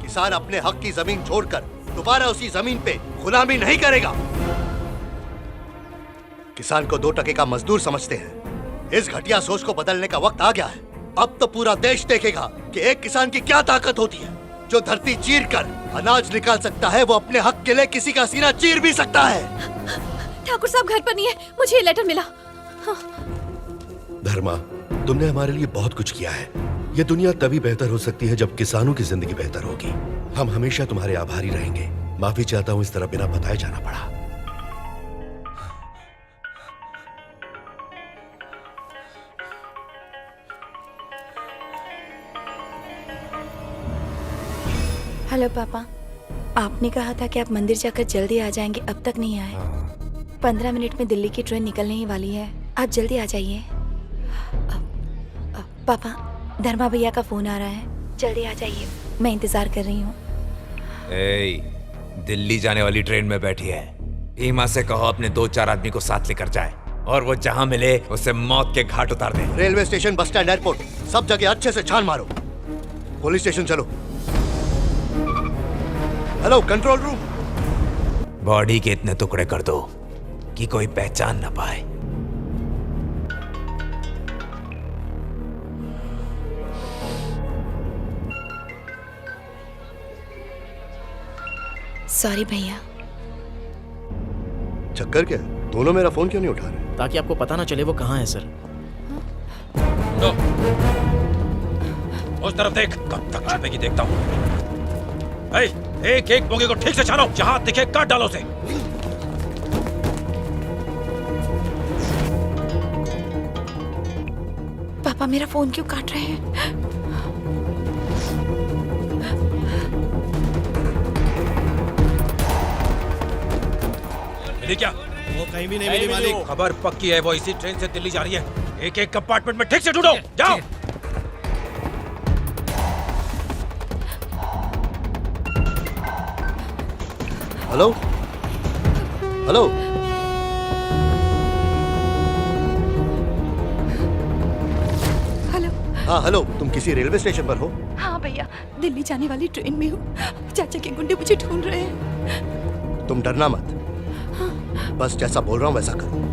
किसान अपने हक की जमीन छोड़कर दोबारा उसी जमीन पे गुलामी नहीं करेगा। किसान को 2 टके का मजदूर समझते हैं। इस घटिया सोच को बदलने का वक्त आ गया है। अब तो पूरा देश देखेगा कि एक किसान की क्या ताकत होती है। जो धरती चीर कर अनाज निकाल सकता है, वो अपने हक के लिए किसी का सीना चीर भी सकता है। ठाकुर साहब घर पर नहीं है, मुझे ये लेटर मिला। हाँ। धर्मा, तुमने हमारे लिए बहुत कुछ किया है। ये दुनिया तभी बेहतर हो सकती है जब किसानों की जिंदगी बेहतर होगी। हम हमेशा तुम्हारे आभारी रहेंगे। माफी चाहता हूँ इस तरह बिना बताए जाना पड़ा। हेलो पापा, आपने कहा था कि आप मंदिर जाकर जल्दी आ जाएंगे, अब तक नहीं आए। 15 मिनट में दिल्ली की ट्रेन निकलने ही वाली है, आप जल्दी आ जाइए। पापा, धर्मा भैया का फोन आ रहा है, जल्दी आ जाइए, मैं इंतजार कर रही हूँ। दिल्ली जाने वाली ट्रेन में बैठी है। ईमा से कहो अपने 2-4 आदमी को साथ लेकर जाए, और वो जहाँ मिले उसे मौत के घाट उतार दे। Railway station, bus stand, airport, सब जगह अच्छे से छान मारो। पुलिस स्टेशन चलो। Hello control room. बॉडी के इतने टुकड़े कर दो कि कोई पहचान ना पाए। सॉरी भैया। चक्कर क्या? दोनों मेरा फोन क्यों नहीं उठा रहे? ताकि आपको पता ना चले वो कहाँ है सर। उस तरफ देख, कब तक छुपेगी देखता हूँ। एक एक बोगी को ठीक से छानो, जहां दिखे काट डालो उसे। पापा मेरा फोन क्यों काट रहे हैं? मिली क्या? वो कहीं भी नहीं मिली मालिक। खबर पक्की है, वो इसी ट्रेन से दिल्ली जा रही है। एक कंपार्टमेंट में ठीक से ढूंढो, जाओ। Hello hello. हेलो। हाँ हेलो, तुम किसी रेलवे स्टेशन पर हो? हाँ भैया, दिल्ली जाने वाली ट्रेन में हूँ। चाचा के गुंडे मुझे ढूंढ रहे हैं। तुम डरना मत। बस जैसा बोल रहा हूँ वैसा करो।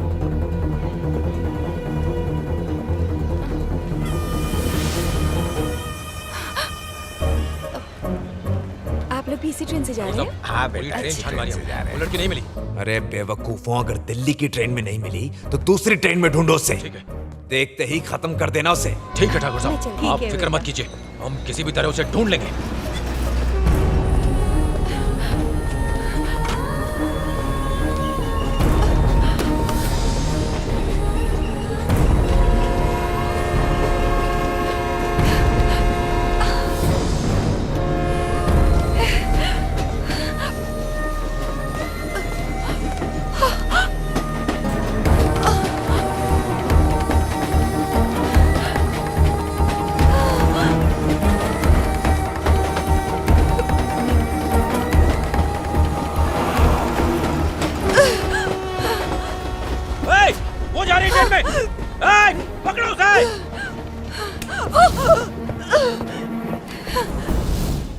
इसी ट्रेन से जा रहे हैं? हाँ पूरी बेटा, ट्रेन इसी छान ट्रेन मारी से जा रहे वो लड़की नहीं मिली। अरे बेवकूफों, अगर दिल्ली की ट्रेन में नहीं मिली तो दूसरी ट्रेन में ढूंढो उसे। ठीक है, देखते ही खत्म कर देना उसे। ठीक है ठाकुर साहब, ठीक आप है फिक्र बेटा। मत कीजिए, हम किसी भी तरह उसे ढूंढ लेंगे। वो जा रही है ट्रेन में, पकड़ो उसे।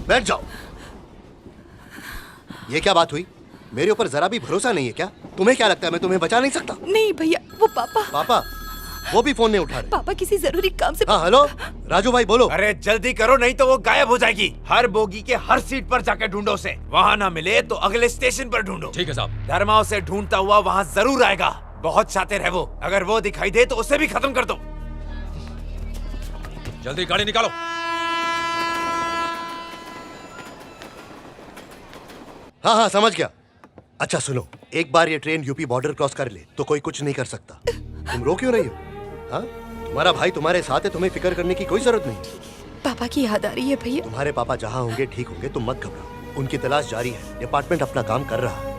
बैठ जाओ। ये क्या बात हुई? मेरे ऊपर जरा भी भरोसा नहीं है क्या? तुम्हें क्या लगता है मैं तुम्हें बचा नहीं सकता? नहीं भैया, वो पापा। पापा वो भी फोन नहीं उठा रहे। पापा किसी जरूरी काम से। हाँ हेलो राजू भाई बोलो। अरे जल्दी करो, नहीं तो वो गायब हो जाएगी। हर बोगी के हर सीट पर जाकर ढूंढो उसे। वहाँ ना मिले तो अगले स्टेशन पर ढूंढो। ठीक है साहब। धर्मा उसे ढूंढता हुआ वहाँ जरूर आएगा। बहुत शातिर है वो। अगर वो दिखाई दे तो उसे भी खत्म कर दो। जल्दी गाड़ी निकालो। हाँ हाँ समझ गया। अच्छा सुनो, एक बार ये ट्रेन यूपी बॉर्डर क्रॉस कर ले तो कोई कुछ नहीं कर सकता। तुम रो क्यों रही हो? हाँ तुम्हारा भाई तुम्हारे साथ है, तुम्हें फिक्र करने की कोई जरूरत नहीं। पापा की याद आ रही है भैया। तुम्हारे पापा जहाँ होंगे ठीक होंगे, तुम मत घबराओ। उनकी तलाश जारी है, डिपार्टमेंट अपना काम कर रहा है।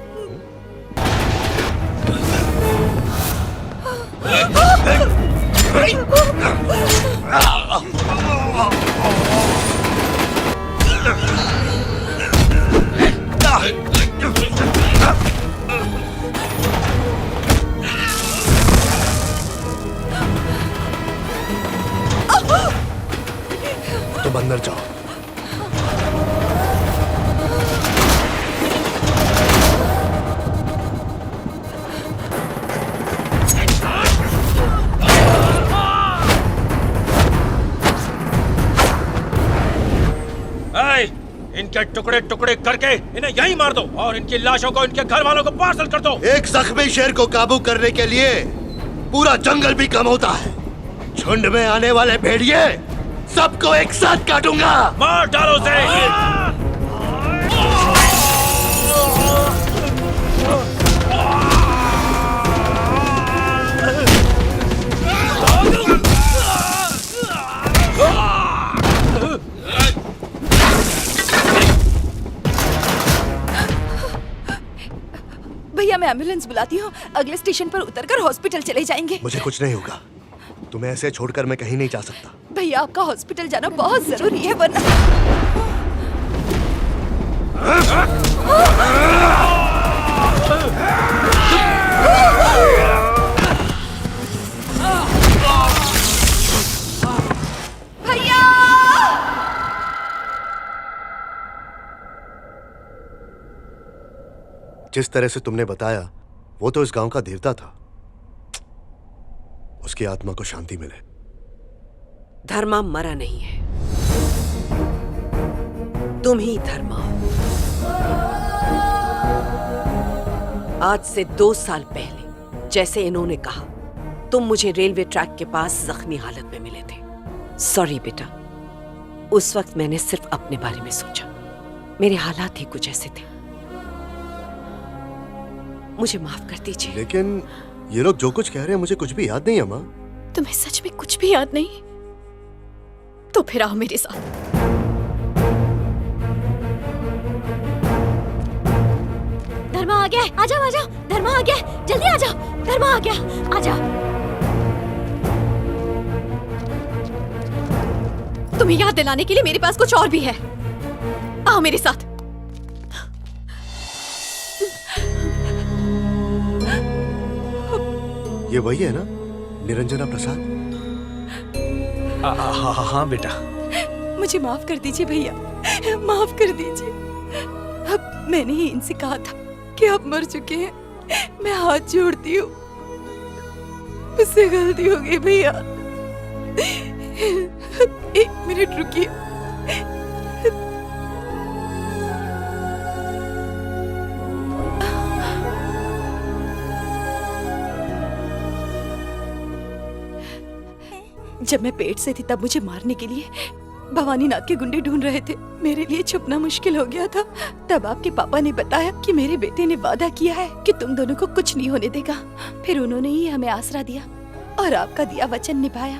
तुम अंदर जाओ। इनके टुकड़े टुकड़े करके इन्हें यहीं मार दो और इनकी लाशों को इनके घर वालों को पार्सल कर दो। एक जख्मी शेर को काबू करने के लिए पूरा जंगल भी कम होता है। झुंड में आने वाले भेड़िए सबको एक साथ काटूंगा। मार डालो उसे। भैया मैं एम्बुलेंस बुलाती हूँ, अगले स्टेशन पर उतरकर हॉस्पिटल चले जाएंगे। मुझे कुछ नहीं होगा, तुम्हें ऐसे छोड़कर मैं कहीं नहीं जा सकता। भैया आपका हॉस्पिटल जाना बहुत जरूरी है वरना। भैया जिस तरह से तुमने बताया वो तो इस गांव का देवता था। उसकी आत्मा को शांति मिले। धर्मा मरा नहीं है, तुम ही धर्मा हो। आज से 2 साल पहले जैसे इन्होंने कहा, तुम मुझे रेलवे ट्रैक के पास जख्मी हालत में मिले थे। सॉरी बेटा, उस वक्त मैंने सिर्फ अपने बारे में सोचा। मेरे हालात ही कुछ ऐसे थे, मुझे माफ कर दीजिए। लेकिन ये लोग जो कुछ कह रहे हैं मुझे कुछ भी याद नहीं है माँ। तुम्हें सच में कुछ भी याद नहीं? तो फिर आओ मेरे साथ। धर्मा आ गया है, आ जाओ आ जाओ। धर्मा आ गया है, जल्दी आ जाओ। धर्मा आ गया, आ जाओ। तुम्हें याद दिलाने के लिए मेरे पास कुछ और भी है, आओ मेरे साथ। ये वही है ना, निरंजना प्रसाद? हाँ बेटा। मुझे माफ कर दीजिए भैया, माफ कर दीजिए। अब मैंने ही इनसे कहा था कि आप मर चुके हैं। मैं हाथ जोड़ती हूँ, मुझसे गलती हो गई भैया। 1 मिनट रुकिए। जब मैं पेट से थी तब मुझे मारने के लिए भवानी नाथ के गुंडे ढूंढ रहे थे। मेरे लिए छुपना मुश्किल हो गया था। तब आपके पापा ने बताया कि मेरे बेटे ने वादा किया है कि तुम दोनों को कुछ नहीं होने देगा। फिर उन्होंने ही हमें आसरा दिया और आपका दिया वचन निभाया।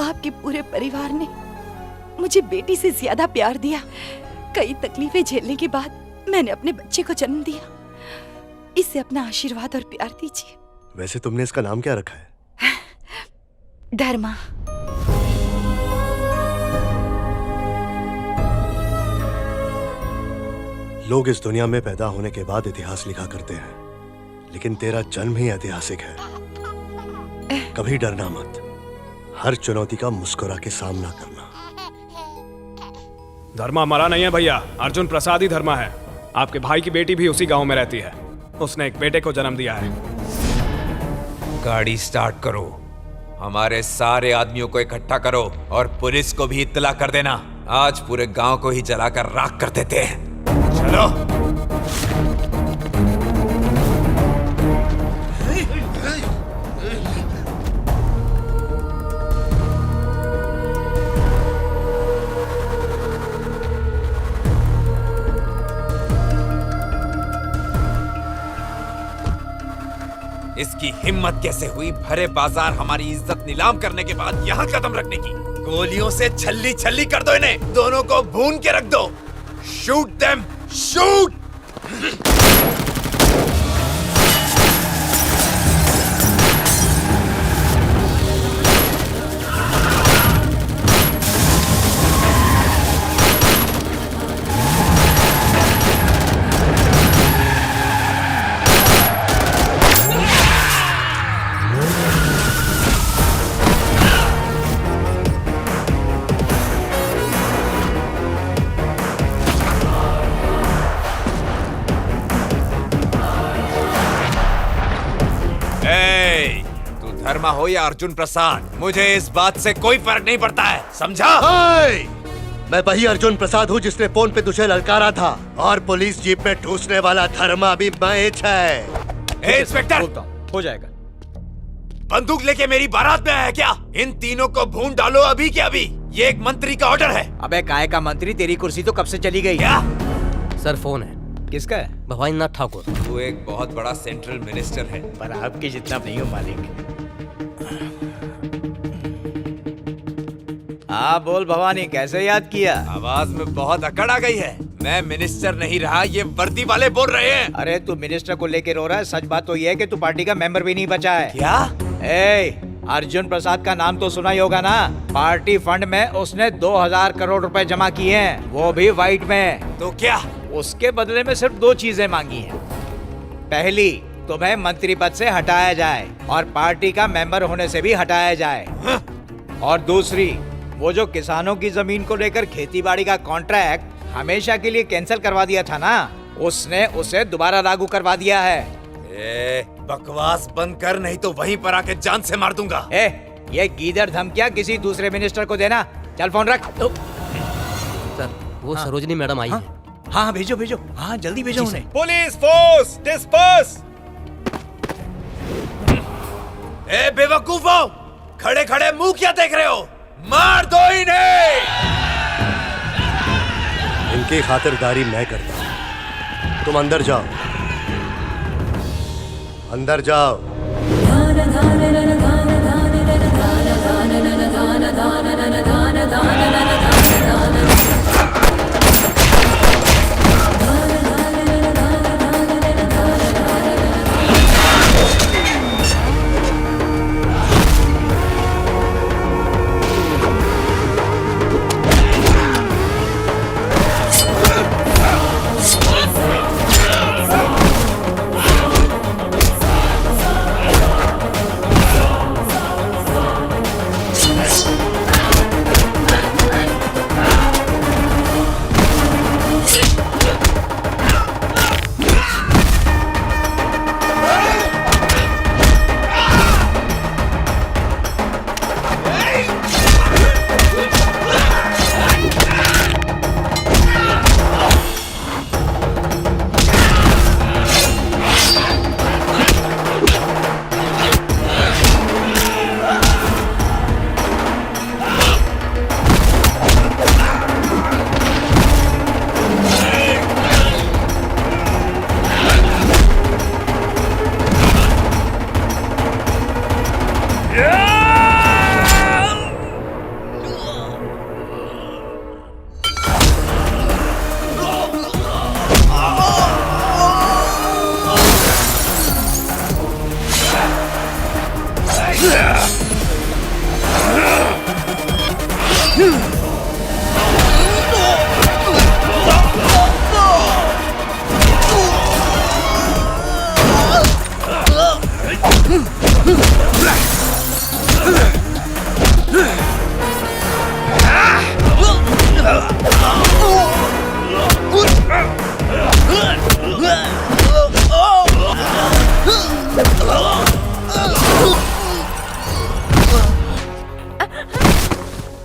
आपके पूरे परिवार ने मुझे बेटी से ज्यादा प्यार दिया। कई तकलीफें झेलने के बाद मैंने अपने बच्चे को जन्म दिया। इसे अपना आशीर्वाद और प्यार दीजिए। वैसे तुमने इसका नाम क्या रखा है? धर्मा। लोग इस दुनिया में पैदा होने के बाद इतिहास लिखा करते हैं, लेकिन तेरा जन्म ही ऐतिहासिक है। कभी डरना मत, हर चुनौती का मुस्कुरा के सामना करना। धर्मा मरा नहीं है भैया, अर्जुन प्रसाद ही धर्मा है। आपके भाई की बेटी भी उसी गांव में रहती है। उसने एक बेटे को जन्म दिया है। गाड़ी स्टार्ट करो, हमारे सारे आदमियों को इकट्ठा करो और पुलिस को भी इत्तला कर देना। आज पूरे गांव को ही जलाकर राख कर देते हैं। चलो। इसकी हिम्मत कैसे हुई भरे बाजार हमारी इज्जत नीलाम करने के बाद यहाँ कदम रखने की? गोलियों से छल्ली छल्ली कर दो इन्हें, दोनों को भून के रख दो। Shoot them, shoot! धर्मा हो या अर्जुन प्रसाद, मुझे इस बात से कोई फर्क नहीं पड़ता है, समझा? मैं वही अर्जुन प्रसाद हूँ जिसने फोन पे तुझे ललकारा था, और पुलिस जीप में ठूसने वाला धर्मा भी मैं है। इंस्पेक्टर, हो जाएगा। बंदूक लेके मेरी बारात में आया क्या? इन तीनों को भून डालो अभी के अभी। ये एक मंत्री का ऑर्डर है। अबे काय का मंत्री, तेरी कुर्सी तो कब से चली गई। क्या? सर फोन है। किसका है? भवानी नाथ ठाकुर। तू एक बहुत बड़ा सेंट्रल मिनिस्टर है, पर आपके जितना नहीं हो मालिक। हाँ बोल भवानी, कैसे याद किया? आवाज में बहुत अकड़ आ गई है। मैं मिनिस्टर नहीं रहा, ये वर्दी वाले बोल रहे हैं। अरे तू मिनिस्टर को लेके रो रहा है, सच बात तो ये है कि तू पार्टी का मेंबर भी नहीं बचा है। क्या? अर्जुन प्रसाद का नाम तो सुना ही होगा ना। पार्टी फंड में उसने 2000 करोड़ रुपए जमा किए हैं, वो भी व्हाइट में। तो क्या? उसके बदले में सिर्फ 2 चीजें मांगी हैं। पहली, तुम्हें मंत्री पद से हटाया जाए और पार्टी का मेंबर होने से भी हटाया जाए। और दूसरी, वो जो किसानों की जमीन को लेकर खेतीबाड़ी का कॉन्ट्रैक्ट हमेशा के लिए कैंसिल करवा दिया था ना, उसने उसे दोबारा लागू करवा दिया है। बकवास बंद कर, नहीं तो वहीं पर आके जान से मार दूंगा। ये गीदड़ धमकियां किसी दूसरे मिनिस्टर को देना। चल फोन रख। सर वो सरोजनी मैडम आई है। हाँ भेजो भेजो, हाँ जल्दी भेजो उन्हें। Police force disperse. बेवकूफो, खड़े खड़े मुंह क्या देख रहे हो? मार दो इन्हें। इनकी खातिरदारी मैं करता हूँ। तुम अंदर जाओ, अंदर जाओ।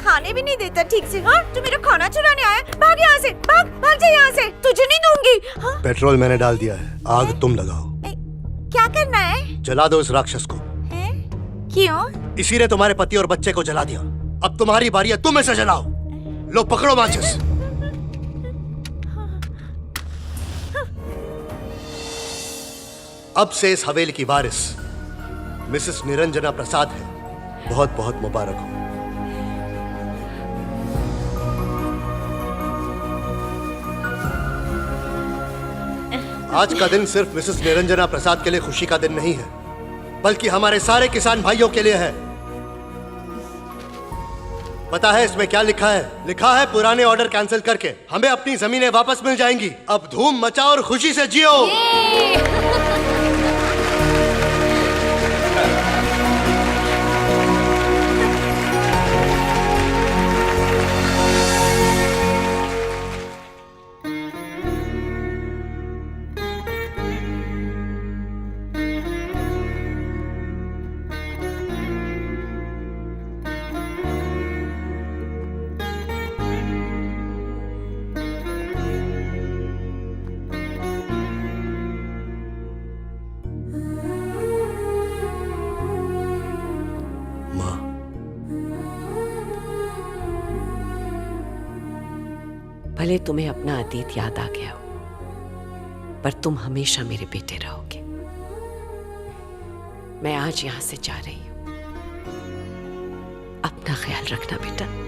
खाने भी नहीं देता ठीक से। हाँ, तू मेरा खाना चुराने आया? भाग यहाँ से, भाग भाग जा यहाँ से, तुझे नहीं दूंगी। हाँ? पेट्रोल मैंने डाल दिया है, आग तुम लगाओ। क्या करना है? जला दो इस राक्षस को। क्यों? इसी ने तुम्हारे पति और बच्चे को जला दिया, अब तुम्हारी बारी है, तुम इसे जलाओ। लो पकड़ो माचिस। अब से इस हवेली की वारिस मिसेस निरंजना प्रसाद है। बहुत बहुत मुबारक हो। आज का दिन सिर्फ मिसेस निरंजना प्रसाद के लिए खुशी का दिन नहीं है, बल्कि हमारे सारे किसान भाइयों के लिए है। पता है इसमें क्या लिखा है? लिखा है पुराने ऑर्डर कैंसिल करके हमें अपनी जमीनें वापस मिल जाएंगी। अब धूम मचाओ और खुशी से जियो। भले तुम्हें अपना अतीत याद आ गया हो, पर तुम हमेशा मेरे बेटे रहोगे। मैं आज यहां से जा रही हूं, अपना ख्याल रखना बेटा।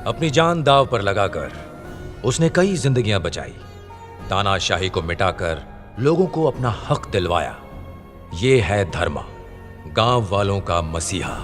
अपनी जान दांव पर लगाकर उसने कई जिंदगियां बचाई, तानाशाही को मिटाकर लोगों को अपना हक दिलवाया। ये है धर्मा, गांव वालों का मसीहा।